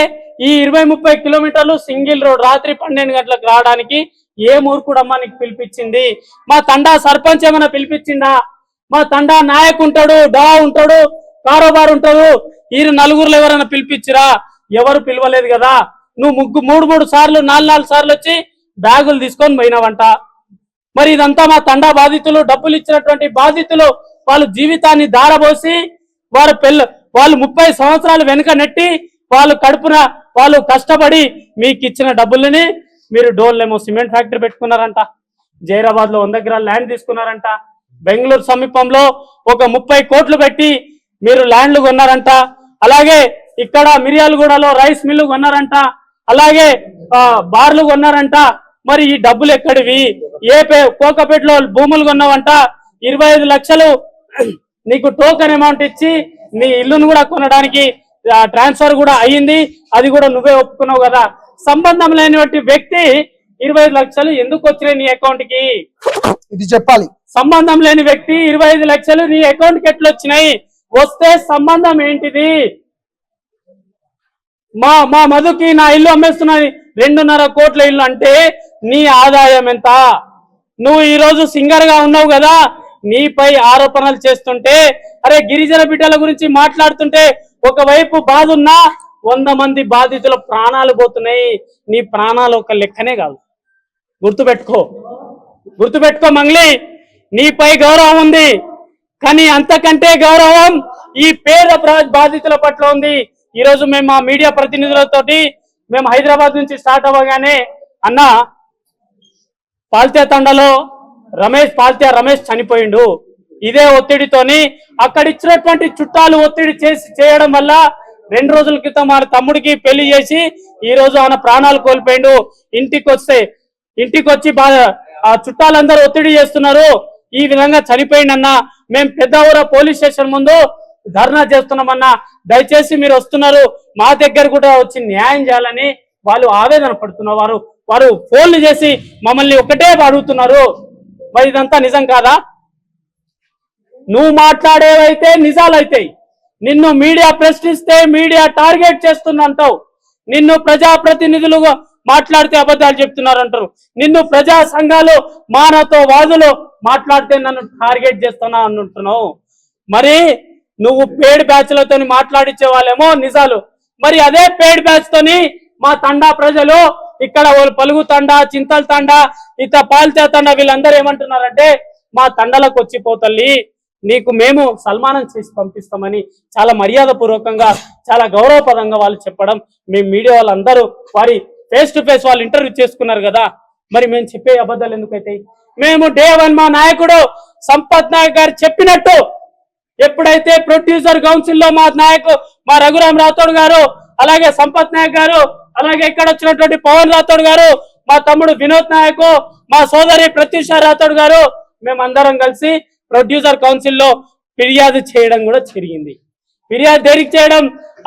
ఈ 20-30 కిలోమీటర్లు సింగిల్ రోడ్. రాత్రి 12 గంటలకు రావడానికి ఏ మూర్ఖుడమ్మా నీకు పిలిపించింది? మా తండా సర్పంచ్ ఏమైనా పిలిపించిందా? మా తండా నాయకు ఉంటాడు, డా ఉంటాడు, కారోబార్ ఉంటాడు, ఈ 4 ఎవరైనా పిలిపించిరా? ఎవరు పిలవలేదు కదా. నువ్వు 3 సార్లు 4 సార్లు వచ్చి బ్యాగులు తీసుకొని పోయినావంట. మరి ఇదంతా మా తండా బాధితులు, డబ్బులు ఇచ్చినటువంటి బాధితులు, వాళ్ళ జీవితాన్ని దారబోసి వాళ్ళు 30 సంవత్సరాలు వెనుక నెట్టి వాళ్ళు కష్టపడి మీకు ఇచ్చిన డబ్బులని మీరు డోర్లేమో సిమెంట్ ఫ్యాక్టరీ పెట్టుకున్నారంట, జైరాబాద్ లో 100 ఎకరాల ల్యాండ్ తీసుకున్నారంట, బెంగళూరు సమీపంలో ఒక 30 కోట్లు పెట్టి మీరు ల్యాండ్లు కొన్నారంట, అలాగే ఇక్కడ మిర్యాలగూడలో రైస్ మిల్లు కొన్నారంట, అలాగే బార్లు కొన్నారంట. మరి ఈ డబ్బులు ఎక్కడివి? కోకపేటలో భూములు కొన్నావంట, 25 లక్షలు నీకు టోకెన్ అమౌంట్ ఇచ్చి నీ ఇల్లును కూడా కొనడానికి ట్రాన్స్ఫర్ కూడా అయ్యింది, అది కూడా నువ్వే ఒప్పుకున్నావు కదా. సంబంధం లేనివంటి వ్యక్తి 25 లక్షలు ఎందుకు వచ్చినాయి నీ అకౌంట్ కి? ఇది చెప్పాలి. సంబంధం లేని వ్యక్తి 25 లక్షలు నీ అకౌంట్ కి ఎట్లా వచ్చినాయి? వస్తే సంబంధం ఏంటిది? మా మధుకి నా ఇల్లు అమ్మేస్తున్నది 2.5 కోట్ల ఇల్లు అంటే నీ ఆదాయం ఎంత? నువ్వు ఈ రోజు సింగర్ గా ఉన్నావు కదా, నీపై ఆరోపణలు చేస్తుంటే, అరే గిరిజన బిడ్డల గురించి మాట్లాడుతుంటే ఒకవైపు బాధ ఉన్నా 100 మంది బాధితుల ప్రాణాలు పోతున్నాయి. నీ ప్రాణాలు ఒక లెక్కనే కాదు. గుర్తుపెట్టుకో మంగ్లీ, నీపై గౌరవం ఉంది, కానీ అంతకంటే గౌరవం ఈ పేద బాధితుల పట్ల ఉంది. ఈ రోజు మేము మా మీడియా ప్రతినిధులతోటి మేము హైదరాబాద్ నుంచి స్టార్ట్ అవ్వగానే అన్న పాల్త్యా తండలో రమేష్ చనిపోయిండు, ఇదే ఒత్తిడితోని అక్కడ ఇచ్చినటువంటి చుట్టాలు ఒత్తిడి చేయడం వల్ల 2 రోజుల క్రితం మన తమ్ముడికి పెళ్లి చేసి ఈ రోజు ఆయన ప్రాణాలు కోల్పోయిండు. ఇంటికి వచ్చి ఆ చుట్టాలందరూ ఒత్తిడి చేస్తున్నారు, ఈ విధంగా చనిపోయిందన్న, మేము పెద్దవూర పోలీస్ స్టేషన్ ముందు ధర్నా చేస్తున్నామన్నా, దయచేసి మీరు వస్తున్నారు మా దగ్గర కూడా వచ్చి న్యాయం చేయాలని వాళ్ళు ఆవేదన పడుతున్నారు. వారు ఫోన్లు చేసి మమ్మల్ని ఒకటే అడుగుతున్నారు. మరి ఇదంతా నిజం కాదా? నువ్వు మాట్లాడేవైతే నిజాలైతాయి. నిన్ను మీడియా ప్రశ్నిస్తే మీడియా టార్గెట్ చేస్తుందంటావు, నిన్ను ప్రజాప్రతినిధులుగా మాట్లాడితే అబద్ధాలు చెప్తున్నారు అంటారు, నిన్ను ప్రజా సంఘాలు మానవతో వాదులు మాట్లాడితే నన్ను టార్గెట్ చేస్తున్నా అంటున్నావు. మరి నువ్వు పేడ్ బ్యాచ్లతో మాట్లాడించే వాళ్ళేమో నిజాలు, మరి అదే పేడ్ బ్యాచ్ తోని మా తండా ప్రజలు ఇక్కడ పలుగు తండా, చింతల తండా, ఇత పాల్త్యా తండా వీళ్ళందరూ ఏమంటున్నారంటే, మా తండలకు వచ్చిపోతల్లి నీకు మేము సన్మానం చేసి పంపిస్తామని చాలా మర్యాద పూర్వకంగా చాలా గౌరవపదంగా వాళ్ళు చెప్పడం, మేము మీడియా వాళ్ళందరూ వారి ఫేస్ టు ఫేస్ వాళ్ళు ఇంటర్వ్యూ చేసుకున్నారు కదా, మరి మేము చెప్పే అబద్ధాలు ఎందుకైతాయి? మేము డే 1 మా నాయకుడు సంపత్ నాయక్ గారు చెప్పినట్టు ఎప్పుడైతే ప్రొడ్యూసర్ కౌన్సిల్ లో మా రఘురామ్ రాథోడ్ గారు, అలాగే సంపత్ నాయక్ గారు, అలాగే ఇక్కడ వచ్చినటువంటి పవన్ రాథోడ్ గారు, మా తమ్ముడు వినోద్ నాయక్, మా సోదరి ప్రత్యూష రాథోడ్ గారు, మేమందరం కలిసి ప్రొడ్యూసర్ కౌన్సిల్ లో ఫిర్యాదు చేయడం కూడా జరిగింది. ఫిర్యాదు దేనికి చేయడం?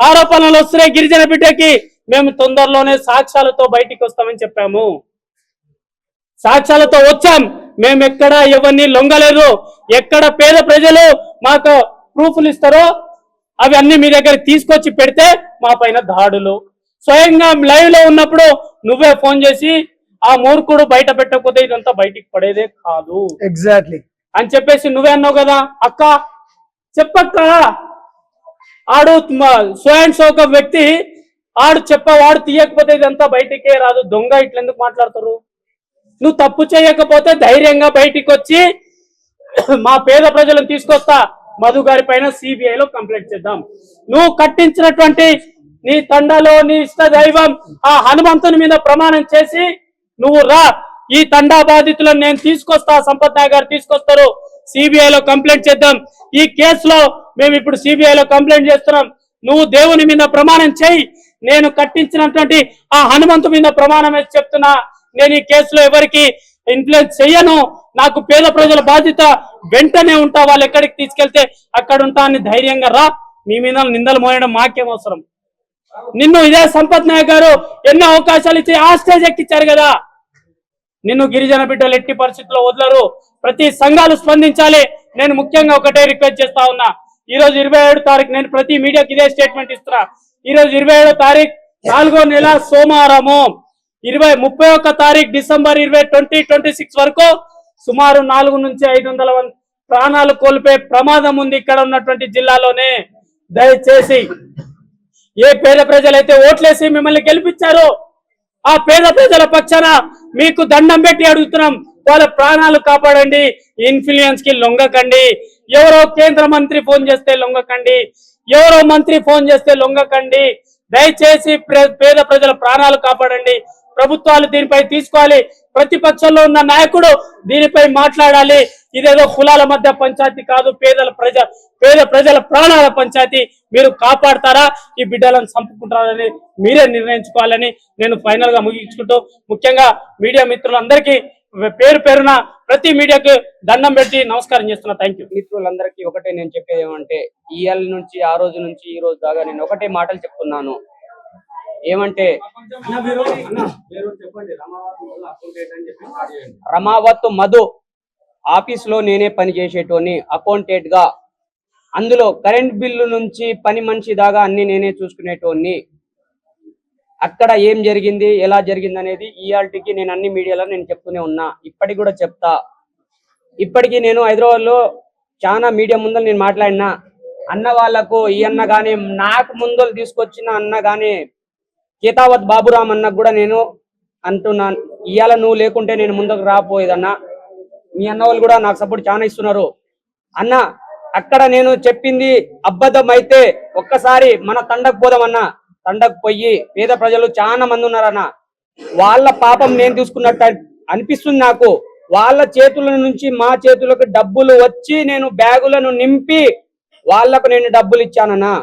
ఆరోపణలు వస్తున్నాయి గిరిజన బిడ్డకి, మేము తొందరలోనే సాక్ష్యాలతో బయటికి వస్తామని చెప్పాము. సాక్ష్యాలతో వచ్చాం. మేము ఎక్కడ ఎవరిని లొంగలేదు. ఎక్కడ పేద ప్రజలు మాకు ప్రూఫ్లు ఇస్తారో అవి అన్ని మీ దగ్గర తీసుకొచ్చి పెడితే మా పైన దాడులు. స్వయంగా లైవ్ లో ఉన్నప్పుడు నువ్వే ఫోన్ చేసి ఆ మూర్ఖుడు బయట పెట్టకపోతే ఇదంతా బయటికి పడేదే కాదు ఎగ్జాక్ట్లీ అని చెప్పేసి నువ్వే అన్నావు కదా. అక్క చెప్పక్క, ఆడు సో అండ్ సో ఒక వ్యక్తి ఆడు వాడు తీయకపోతే ఇదంతా బయటికే రాదు. దొంగ ఇట్లా ఎందుకు మాట్లాడతారు? నువ్వు తప్పు చేయకపోతే ధైర్యంగా బయటికి వచ్చి మా పేద ప్రజలను తీసుకొస్తా, మధు గారి పైన సిబిఐలో కంప్లైంట్ చేద్దాం. నువ్వు కట్టించినటువంటి నీ తండాలో నీ ఇష్ట దైవం ఆ హనుమంతుని మీద ప్రమాణం చేసి నువ్వు రా, ఈ తండా బాధితులను నేను తీసుకొస్తా, సంపత్ నాయక్ గారు తీసుకొస్తారు, సిబిఐలో కంప్లైంట్ చేద్దాం. ఈ కేసులో మేము ఇప్పుడు సిబిఐలో కంప్లైంట్ చేస్తున్నాం. నువ్వు దేవుని మీద ప్రమాణం చేయి, నేను కట్టించినటువంటి ఆ హనుమంతు మీద ప్రమాణం వేసి చెప్తున్నా, నేను ఈ కేసులో ఎవరికి ఇన్ఫ్లుయెన్స్ చెయ్యను, నాకు పేద ప్రజల బాధ్యత, వెంటనే ఉంటా, వాళ్ళు ఎక్కడికి తీసుకెళ్తే అక్కడ ఉంటా అని ధైర్యంగా రా. మీ మీద నిందలు మోయడం మాకేం అవసరం? నిన్ను ఇదే సంపత్ నాయక్ గారు ఎన్నో అవకాశాలు ఇచ్చి ఆ స్టేజ్ ఎక్కించారు కదా. నిన్ను గిరిజన బిడ్డలు ఎట్టి పరిస్థితుల్లో వదలరు. ప్రతి సంఘాలు స్పందించాలి. నేను ముఖ్యంగా ఒకటే రిక్వెస్ట్ చేస్తా ఉన్నా, ఈ రోజు 27వ తారీఖు నేను ప్రతి మీడియాకి ఇదే స్టేట్మెంట్ ఇస్తున్నా. ఈ రోజు 27వ తారీఖు 4వ నెల సోమవారము, 31వ తారీఖు డిసెంబర్ 2026 వరకు సుమారు 400 నుంచి 500 ప్రాణాలు కోల్పోయే ప్రమాదం ఉంది ఇక్కడ ఉన్నటువంటి జిల్లాలోనే. దయచేసి ఏ పేద ప్రజలైతే ఓట్లేసి మిమ్మల్ని గెలిపించారో ఆ పేద ప్రజల పక్షాన మీకు దండం పెట్టి అడుగుతున్నాం, వాళ్ళ ప్రాణాలు కాపాడండి. ఇన్ఫ్లుయెన్స్ కి లొంగకండి. ఎవరో కేంద్ర మంత్రి ఫోన్ చేస్తే లొంగకండి, ఎవరో మంత్రి ఫోన్ చేస్తే లొంగకండి. దయచేసి పేద ప్రజల ప్రాణాలు కాపాడండి. ప్రభుత్వాలు దీనిపై తీసుకోవాలి. ప్రతిపక్షంలో ఉన్న నాయకుడు దీనిపై మాట్లాడాలి. ఇదేదో కులాల మధ్య పంచాయతీ కాదు, పేద ప్రజల ప్రాణాల పంచాయతీ. మీరు కాపాడతారా, ఈ బిడ్డలను చంపుకుంటారని మీరే నిర్ణయించుకోవాలని నేను ఫైనల్ గా ముగించుకుంటూ, ముఖ్యంగా మీడియా మిత్రులందరికీ పేరు పేరున ప్రతి మీడియాకు దండం పెట్టి నమస్కారం చేస్తున్నా. Thank you. మిత్రులందరికీ ఒకటే నేను చెప్పేది ఏమంటే, ఇవాళ నుంచి ఆ రోజు నుంచి ఈ రోజు దాకా నేను ఒకటే మాటలు చెప్తున్నాను. ఏమంటే రమావత్ మధు ఆఫీస్ లో నేనే పని చేసేటోని అకౌంటెంట్ గా. అందులో కరెంట్ బిల్లు నుంచి పని మనిషి దాకా అన్ని నేనే చూసుకునేటోని. అక్కడ ఏం జరిగింది, ఎలా జరిగింది అనేది ఇయాల్టికి నేను అన్ని మీడియాలో నేను చెప్తూనే ఉన్నా, ఇప్పటికి కూడా చెప్తా. ఇప్పటికీ నేను హైదరాబాద్ లో చాలా మీడియా ముందర నేను మాట్లాడినా. అన్న వాళ్ళకు ఈ అన్న గానీ, నాకు ముందలు తీసుకొచ్చిన అన్న గానీ, కేతావత్ బాబురామ్ అన్నకు కూడా నేను అంటున్నాను, ఇవాళ నువ్వు లేకుంటే నేను ముందుకు రాపోయేదన్నా. మీ అన్న వాళ్ళు కూడా నాకు సపోర్ట్ చాలా ఇస్తున్నారు. అన్న అక్కడ నేను చెప్పింది అబద్ధం అయితే ఒక్కసారి మన తండకు పోదామన్నా. తండకు పోయి పేద ప్రజలు చాలా మంది ఉన్నారన్న, వాళ్ళ పాపం నేను తీసుకున్నట్టు అనిపిస్తుంది నాకు. వాళ్ళ చేతుల నుంచి మా చేతులకు డబ్బులు వచ్చి నేను బ్యాగులను నింపి వాళ్లకు నేను డబ్బులు ఇచ్చానన్నా.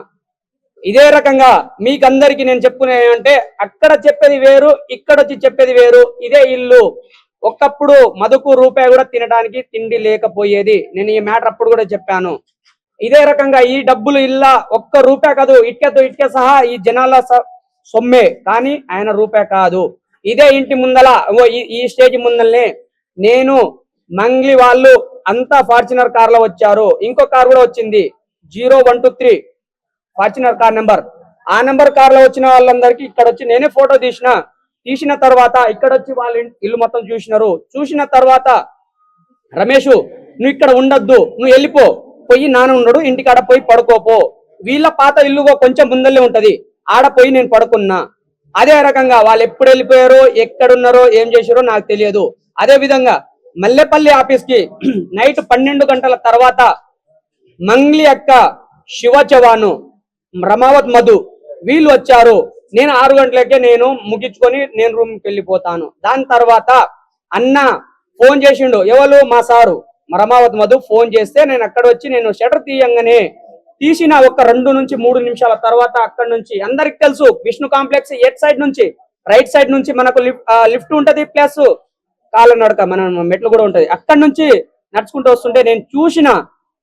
ఇదే రకంగా మీకందరికి నేను చెప్పుకునే అంటే, అక్కడ చెప్పేది వేరు, ఇక్కడ వచ్చి చెప్పేది వేరు. ఇదే ఇల్లు. ఒకప్పుడు మధుకు రూపాయి కూడా తినడానికి తిండి లేకపోయేది. నేను ఈ మ్యాటర్ అప్పుడు కూడా చెప్పాను. ఇదే రకంగా ఈ డబ్బులు ఇల్లా ఒక్క రూపాయి కాదు, ఇటుక సహా ఈ జనాల సొమ్మే, కానీ ఆయన రూపాయి కాదు. ఇదే ఇంటి ముందల ఈ స్టేజ్ ముందలనే నేను మంగ్లీ వాళ్ళు అంతా ఫార్చునర్ కార్ లో వచ్చారు. ఇంకో కార్ కూడా వచ్చింది 0123 ఫార్చునర్ కార్ నెంబర్. ఆ నెంబర్ కార్ లో వచ్చిన వాళ్ళందరికీ ఇక్కడ వచ్చి నేనే ఫోటో తీసిన తర్వాత ఇక్కడ వచ్చి వాళ్ళ ఇల్లు మొత్తం చూసినారు. చూసిన తర్వాత రమేష్ నువ్వు ఇక్కడ ఉండొద్దు, నువ్వు వెళ్ళిపో, పోయి నాన్న ఉన్నాడు ఇంటికాడ పోయి పడుకోపో. వీళ్ళ పాత ఇల్లు కొంచెం ముందల్లే ఉంటది, ఆడ పోయి నేను పడుకున్నా. అదే రకంగా వాళ్ళు ఎప్పుడు వెళ్ళిపోయారో, ఎక్కడున్నారో, ఏం చేశారో నాకు తెలియదు. అదే విధంగా మల్లెపల్లి ఆఫీస్ కి నైట్ 12 గంటల తర్వాత మంగ్లీ అక్క, శివ చవాను, రమావత్ మధు వీళ్ళు వచ్చారు. నేను 6 గంటలకే నేను ముగించుకొని నేను రూమ్కి వెళ్ళిపోతాను. దాని తర్వాత అన్న ఫోన్ చేసిండు, ఎవరు మా సారు రమావత్ మధు ఫోన్ చేస్తే నేను అక్కడ వచ్చి నేను షటర్ తీయంగానే తీసిన ఒక 2 నుంచి 3 నిమిషాల తర్వాత అక్కడ నుంచి అందరికి తెలుసు విష్ణు కాంప్లెక్స్ ఎట్ సైడ్ నుంచి రైట్ సైడ్ నుంచి మనకు లిఫ్ట్ ఉంటది, ప్లస్ కాళ్ళ నడక మన మెట్లు కూడా ఉంటది. అక్కడ నుంచి నడుచుకుంటూ వస్తుంటే నేను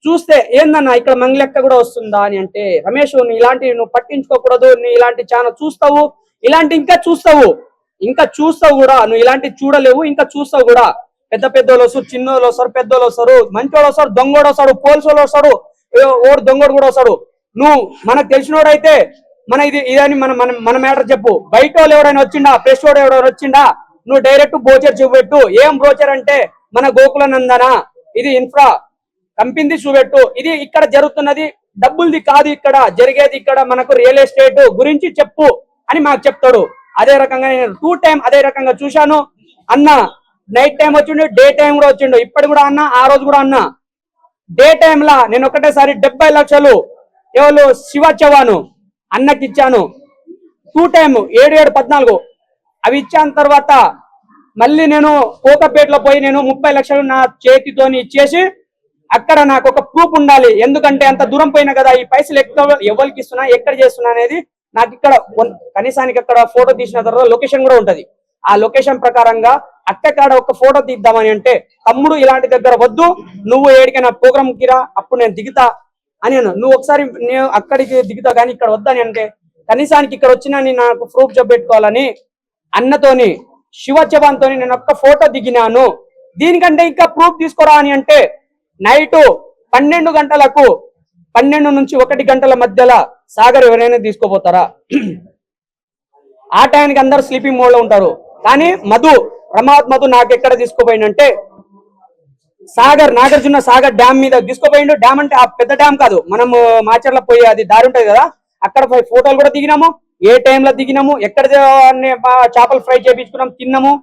చూస్తే ఏందన్నా ఇక్కడ మంగళక్క కూడా వస్తుందా అని అంటే, రమేష్ నువ్వు ఇలాంటివి నువ్వు పట్టించుకోకూడదు, నువ్వు ఇలాంటి ఛానల్ చూస్తావు, ఇలాంటి ఇంకా చూస్తావు కూడా, నువ్వు ఇలాంటివి చూడలేవు, ఇంకా చూస్తావు కూడా. పెద్ద పెద్దోళ్ళు వస్తారు, చిన్నోళ్ళు వస్తారు, పెద్దోళ్ళు వస్తారు, మంచోళ్ళు వస్తారు, దొంగోడు వస్తాడు, పోలీసోళ్ళు వస్తాడు, ఓడు దొంగోడు కూడా వస్తాడు. నువ్వు మనకు తెలిసినోడైతే మన ఇదని మన మ్యాటర్ చెప్పు. బయట వాళ్ళు ఎవరైనా వచ్చిండా, ప్రెస్ వాడు ఎవరైనా వచ్చిండా, నువ్వు డైరెక్ట్ బ్రోచర్ చూపెట్టు. ఏం బ్రోచర్ అంటే మన గోకుల నందన, ఇది ఇన్ఫ్రా కంపెనీ చూపెట్టు. ఇది ఇక్కడ జరుగుతున్నది డబ్బులది కాదు, ఇక్కడ జరిగేది ఇక్కడ మనకు రియల్ ఎస్టేట్ గురించి చెప్పు అని మాకు చెప్తాడు. అదే రకంగా నేను 2 టైం అదే రకంగా చూశాను. అన్న నైట్ టైం వచ్చిండు, డే టైం కూడా వచ్చిండు. ఇప్పటి కూడా అన్న, ఆ రోజు కూడా అన్న. డే టైం లా నేను ఒకటేసారి 70 లక్షలు ఎవరు శివ చవాను అన్నకి ఇచ్చాను. 2 టైం 7, 14 అవి ఇచ్చాన తర్వాత మళ్ళీ నేను కోకపేటలో పోయి నేను 30 లక్షలు నా చేతితోని ఇచ్చేసి, అక్కడ నాకు ఒక ప్రూఫ్ ఉండాలి. ఎందుకంటే అంత దూరం పోయినా కదా, ఈ పైసలు ఎవరికి ఇస్తున్నా, ఎక్కడ చేస్తున్నా అనేది నాకు ఇక్కడ కనీసానికి అక్కడ ఫోటో తీసిన తర్వాత లొకేషన్ కూడా ఉంటది. ఆ లొకేషన్ ప్రకారంగా అక్కడ ఒక ఫోటో తీద్దామని అంటే, తమ్ముడు ఇలాంటి దగ్గర వద్దు, నువ్వు ఏడికైనా ప్రోగ్రామ్ కి రా, అప్పుడు నేను దిగుతా అని. నువ్వు ఒకసారి నేను అక్కడికి దిగుతా కానీ ఇక్కడ వద్దని అంటే, కనీసానికి ఇక్కడ వచ్చినా నాకు ప్రూఫ్ చూపెట్టుకోవాలని అన్నతోని శివ చవాన్తో నేను ఒక్క ఫోటో దిగినాను. దీనికంటే ఇంకా ప్రూఫ్ తీసుకోరా అని అంటే, నైట్ 12 గంటలకు 12 నుంచి 1 గంటల మధ్యలో సాగర్ ఎవరైనా తీసుకోపోతారా? ఆ టైంకి అందరు స్లీపింగ్ మోడ్ లో ఉంటారు. కానీ రమావత్ మధు నాకు ఎక్కడ తీసుకోపోయిందంటే, సాగర్ నాగార్జున సాగర్ డ్యామ్ మీద తీసుకోపోయిండు. డ్యామ్ అంటే ఆ పెద్ద డ్యామ్ కాదు, మనము మాచర్ల పోయి అది దారి ఉంటది కదా, అక్కడ ఫోటోలు కూడా దిగినాము. ఏ టైంలో దిగినాము, ఎక్కడ చేపలు ఫ్రై చేయించుకున్నాం, తిన్నాము.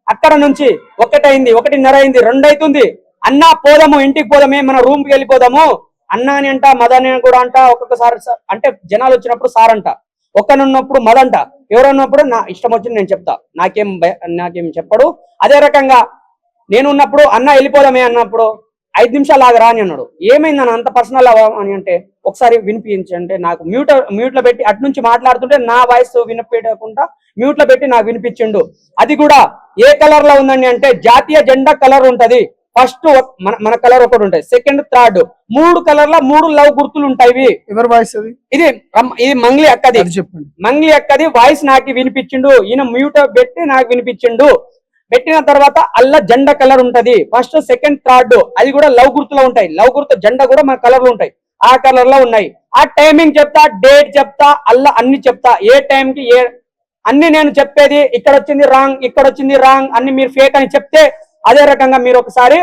అక్కడ నుంచి 1 అయింది, 1:30 అయింది, 2 అవుతుంది. అన్నా పోదాము, ఇంటికి పోదామే, మన రూమ్ కి వెళ్ళిపోదాము అన్న అని అంట. మదన్ కూడా అంట. ఒక్కొక్కసారి అంటే జనాలు వచ్చినప్పుడు సార్ అంట, ఒక్కనున్నప్పుడు మదంట, ఎవరన్నప్పుడు నా ఇష్టం వచ్చింది నేను చెప్తా, నాకేం చెప్పడు. అదే రకంగా నేను ఉన్నప్పుడు అన్న వెళ్ళిపోదామే అన్నప్పుడు 5 నిమిషాలు ఆగరా అని అన్నాడు. ఏమైందన్న అంత పర్సనల్ అని అంటే, ఒకసారి వినిపించంటే నాకు మ్యూట్ లో పెట్టి అటు నుంచి మాట్లాడుతుంటే నా వాయిస్ వినిపించకుండా మ్యూట్ లో పెట్టి నాకు వినిపించిండు. అది కూడా ఏ కలర్ లో ఉందండి అంటే, జాతీయ జెండా కలర్ ఉంటది. ఫస్ట్ మన కలర్ ఒకటి ఉంటాయి, సెకండ్, థర్డ్ 3 కలర్ల 3 లవ్ గుర్తులు ఉంటాయి. ఎవరి వాయిస్ అది? ఇది మంగ్లీ అక్కది. చెప్పండి. మంగ్లీ అక్కది వాయిస్ నాకు వినిపించిండు. ఈయన మ్యూట్ పెట్టి నాకు వినిపించిండు. పెట్టిన తర్వాత అల్ల జెండా కలర్ ఉంటది, ఫస్ట్, సెకండ్, థర్డ్. అది కూడా లవ్ గుర్తులో ఉంటాయి. లవ్ గుర్తు జెండా కూడా మన కలర్ లో ఉంటాయి, ఆ కలర్ లో ఉన్నాయి. ఆ టైమింగ్ చెప్తా, డేట్ చెప్తా, అల్ల అన్ని చెప్తా, ఏ టైం కి ఏ అన్ని నేను చెప్పేది. ఇక్కడ వచ్చింది రాంగ్, ఇక్కడ వచ్చింది రాంగ్, అన్ని మీరు ఫేక్ అని చెప్తే, అదే రకంగా మీరు ఒకసారి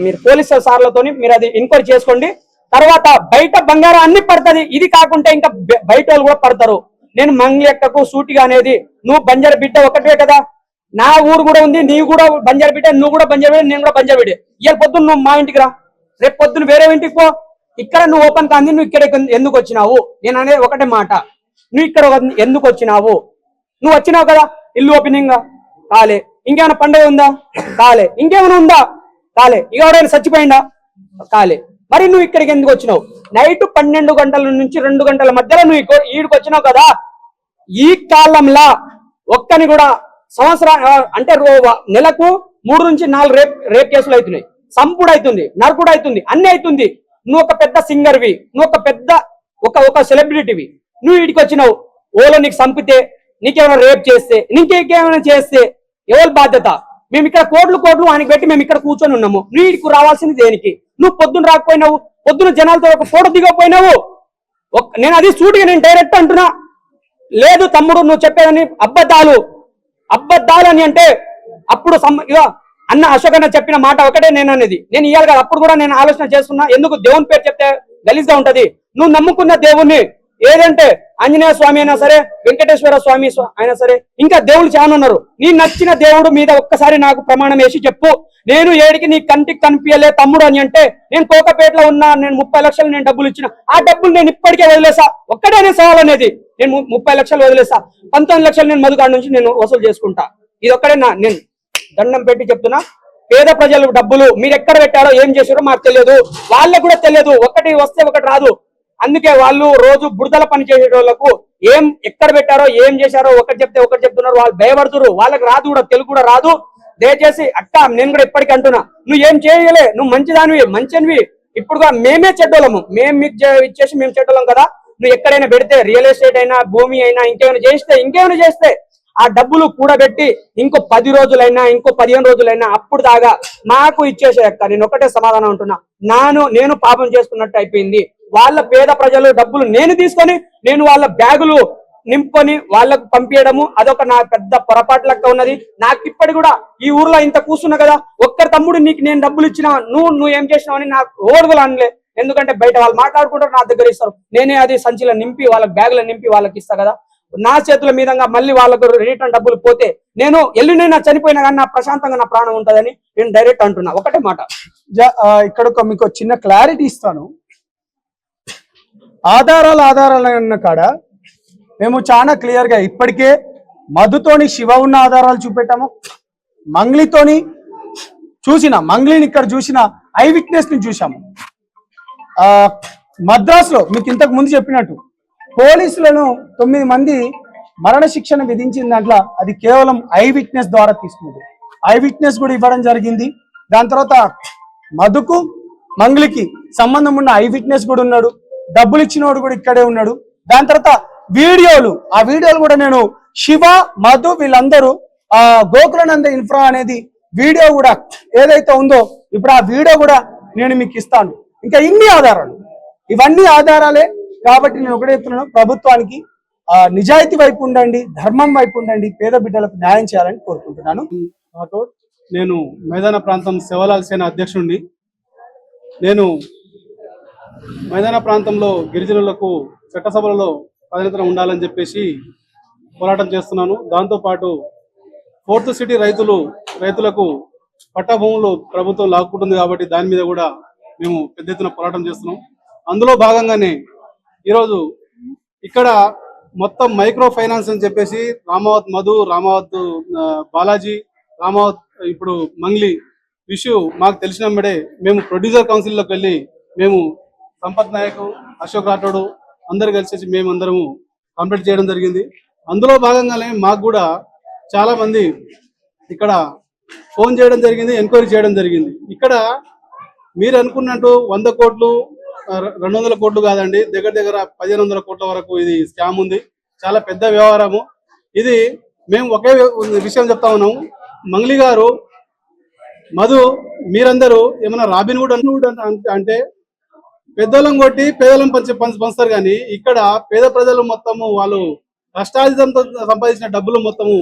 మీరు పోలీస్ సార్లతో మీరు అది ఎంక్వైరీ చేసుకోండి. తర్వాత బయట బంగారం అన్ని పడుతుంది. ఇది కాకుంటే ఇంకా బయట వాళ్ళు కూడా పడతారు. నేను మంగ్లీ అక్కకు సూటిగా అనేది, నువ్వు బంజారా బిడ్డ ఒకటే కదా, నా ఊరు కూడా ఉంది, నీవు కూడా బంజారా బిడ్డ, నువ్వు కూడా బంజారా బిడ్డ, నేను కూడా బంజారా బిడ్డ. ఇవాళ పొద్దున్న నువ్వు మా ఇంటికి రా, రేపు పొద్దున్న వేరే ఇంటికి పో. ఇక్కడ నువ్వు ఓపెన్ కాంది, నువ్వు ఇక్కడ ఎందుకు వచ్చినావు? నేను అనేది ఒకటే మాట, నువ్వు ఇక్కడ ఎందుకు వచ్చినావు? నువ్వు వచ్చినావు కదా, ఇల్లు ఓపెనింగ్ కాలే, ఇంకేమైనా పండుగ ఉందా కాలే, ఇంకేమైనా ఉందా కాలే, ఎవరైనా చచ్చిపోయిందా కాలే. మరి నువ్వు ఇక్కడికి ఎందుకు వచ్చినావు? నైట్ 12 గంటల నుంచి 2 గంటల మధ్యలో నువ్వు ఈడికి వచ్చినావు కదా. ఈ కాలంలో ఒక్కని కూడా సంవత్సరం అంటే నెలకు 3 నుంచి 4 రేప్ కేసులు అవుతున్నాయి, సంపుడు అవుతుంది, నరకుడు అవుతుంది, అన్ని అవుతుంది. నువ్వు ఒక పెద్ద సింగర్వి, నువ్వు ఒక పెద్ద ఒక సెలబ్రిటీవి, నువ్వు వీడికి వచ్చినావు. ఓలో నీకు చంపితే, నీకేమైనా రేప్ చేస్తే, నీకేమైనా చేస్తే ఎవరి బాధ్యత? మేము ఇక్కడ కోట్లు ఆయనకి పెట్టి మేము ఇక్కడ కూర్చొని ఉన్నాము. నువ్వు వీడికి రావాల్సింది దేనికి? నువ్వు పొద్దున్న రాకపోయినావు, పొద్దున్న జనాలతో ఒక ఫోటో దిగకపోయినావు. నేను అది సూటిగా నేను డైరెక్ట్ అంటున్నా. లేదు తమ్ముడు నువ్వు చెప్పేదని అబద్ధాలు అని అంటే, అప్పుడు అన్న అశోక్ అన్న చెప్పిన మాట ఒకటే నేను అనేది, నేను ఇవ్వాలి కదా. అప్పుడు కూడా నేను ఆలోచన చేస్తున్నా, ఎందుకు దేవుని పేరు చెప్తే గలీజ్గా ఉంటది. నువ్వు నమ్ముకున్న దేవుణ్ణి ఏదంటే ఆంజనేయ స్వామి అయినా సరే, వెంకటేశ్వర స్వామి అయినా సరే, ఇంకా దేవుళ్ళు చాలా ఉన్నారు. నీ నచ్చిన దేవుడు మీద ఒక్కసారి నాకు ప్రమాణం వేసి చెప్పు. నేను ఏడికి నీ కంటికి కనిపించలే తమ్ముడు అని అంటే, నేను కోకపేటలో ఉన్నా, నేను 30 లక్షలు నేను డబ్బులు ఇచ్చిన, ఆ డబ్బులు నేను ఇప్పటికే వదిలేసా. ఒక్కడే సవాల్ అనేది, నేను 30 లక్షలు వదిలేసా, 19 లక్షలు నేను మధుగాడి నుంచి నేను వసూలు చేసుకుంటా. ఇది ఒక్కడే నేను దండం పెట్టి చెప్తున్నా. పేద ప్రజలు డబ్బులు మీరు ఎక్కడ పెట్టారో ఏం చేశారో మాకు తెలియదు, వాళ్ళకు కూడా తెలియదు. ఒకటి వస్తే ఒకటి రాదు. అందుకే వాళ్ళు రోజు బుడదల పని చేసే వాళ్ళకు ఎక్కడ పెట్టారో ఏం చేశారో ఒకటి చెప్తే ఒకటి చెప్తున్నారు. వాళ్ళు భయపడుతున్నారు, వాళ్ళకి రాదు కూడా, తెలుగు కూడా రాదు. దయచేసి అక్క నేను కూడా ఇప్పటికీ అంటున్నా, నువ్వు ఏం చేయలే, నువ్వు మంచిదానివి మంచివి, ఇప్పుడు మేమే చెడ్డోళ్ళము, మేము మీకు ఇచ్చేసి మేము చెడ్డోళ్ళం కదా, నువ్వు ఎక్కడైనా పెడితే రియల్ ఎస్టేట్ అయినా భూమి అయినా ఇంకేమైనా చేస్తే ఆ డబ్బులు కూడబెట్టి ఇంకో 10 రోజులైనా ఇంకో 15 రోజులైనా అప్పుడు దాకా మాకు ఇచ్చేసే అక్క. నేను ఒకటే సమాధానం ఉంటున్నా, నేను పాపం చేసుకున్నట్టు అయిపోయింది. వాళ్ళ పేద ప్రజలు డబ్బులు నేను తీసుకొని నేను వాళ్ళ బ్యాగులు నింపుకొని వాళ్ళకు పంపించడము అదొక నా పెద్ద పొరపాటు లెక్క ఉన్నది. నాకు ఇప్పటి కూడా ఈ ఊర్లో ఇంత కూర్చున్నా కదా, ఒక్కరి తమ్ముడు నీకు నేను డబ్బులు ఇచ్చినా నువ్వు ఏం చేసినావు అని నాకు ఓడుగులు అనలే. ఎందుకంటే బయట వాళ్ళు మాట్లాడుకుంటారు, నా దగ్గర ఇస్తారు, నేనే అది సంచిలో నింపి వాళ్ళ బ్యాగులో నింపి వాళ్ళకి ఇస్తా కదా. నా చేతుల మీదంగా మళ్ళీ వాళ్ళకు రిటర్న్ డబ్బులు పోతే నేను ఎల్లునైనా చనిపోయినా కానీ నా ప్రశాంతంగా నా ప్రాణం ఉంటుందని నేను డైరెక్ట్ అంటున్నా. ఒకటే మాట, ఇక్కడ మీకు చిన్న క్లారిటీ ఇస్తాను. ఆధారాలు అన్న కాడ మేము చాలా క్లియర్ గా ఇప్పటికే మధుతోని శివ ఉన్న ఆధారాలు చూపెట్టాము, మంగ్లీతోని మంగ్లీని ఇక్కడ చూసిన ఐ విట్నెస్ ని చూసాము. మద్రాసులో మీకు ఇంతకు ముందు చెప్పినట్టు పోలీసులను 9 మంది మరణ శిక్షణ విధించిన దాంట్లో అది కేవలం ఐ విట్నెస్ ద్వారా తీసుకున్నది. ఐ విట్నెస్ కూడా ఇవ్వడం జరిగింది. దాని తర్వాత మధుకు మంగ్లీకి సంబంధం ఉన్న ఐ విట్నెస్ కూడా ఉన్నాడు, డబ్బులు ఇచ్చినోడు కూడా ఇక్కడే ఉన్నాడు. దాని తర్వాత ఆ వీడియోలు కూడా నేను శివ మధు వీళ్ళందరూ గోకులానంద ఇన్ఫ్రా అనేది వీడియో కూడా ఏదైతే ఉందో ఇప్పుడు ఆ వీడియో కూడా నేను మీకు ఇస్తాను. ఇంకా ఇన్ని ఆధారాలు, ఇవన్నీ ఆధారాలే. కాబట్టి నేను ఒకటే చెప్తున్నాను, ప్రభుత్వానికి నిజాయితీ వైపు ఉండండి, ధర్మం వైపు ఉండండి, పేద బిడ్డలకు న్యాయం చేయాలని కోరుకుంటున్నాను. నేను మైదాన ప్రాంతం శివలాల్ సేన అధ్యక్షుడిని. నేను మైదాన ప్రాంతంలో గిరిజనులకు చట్టసభలలో ప్రాధాన్యత ఉండాలని చెప్పేసి పోరాటం చేస్తున్నాను. దాంతోపాటు 4th సిటీ రైతులకు పట్టా భూములు ప్రభుత్వం లాక్కుంటుంది కాబట్టి దాని మీద కూడా మేము పెద్ద ఎత్తున పోరాటం చేస్తున్నాం. అందులో భాగంగానే ఈరోజు ఇక్కడ మొత్తం మైక్రో ఫైనాన్స్ అని చెప్పేసి రామావత్ మధు, రామావత్ బాలాజీ, రామావత్ ఇప్పుడు మంగ్లీ ఇష్యూ మాకు తెలిసినప్పుడే మేము ప్రొడ్యూసర్ కౌన్సిల్లోకి వెళ్ళి మేము సంపత్ నాయక్, అశోక్ రాఠోడ్ అందరు కలిసి మేమందరము కంప్లీట్ చేయడం జరిగింది. అందులో భాగంగానే మాకు కూడా చాలా మంది ఇక్కడ ఫోన్ చేయడం జరిగింది, ఎంక్వైరీ చేయడం జరిగింది. ఇక్కడ మీరు అనుకున్నట్టు 100 కోట్లు 200 కోట్లు కాదండి, దగ్గర 1500 కోట్ల వరకు ఇది స్కామ్ ఉంది. చాలా పెద్ద వ్యవహారము ఇది. మేము ఒకే విషయం చెప్తా ఉన్నాము, మంగ్లీ గారు, మధు, మీరందరూ ఏమైనా రాబిన్ హుడ్ అంటే పెద్దోళ్ళం కొట్టి పేదలం పంచుతారు కానీ ఇక్కడ పేద ప్రజలు మొత్తము వాళ్ళు కష్టార్జితంతో సంపాదించిన డబ్బులు మొత్తము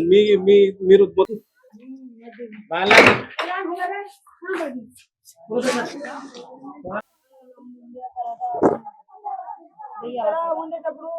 మీరు ఉండేటప్పుడు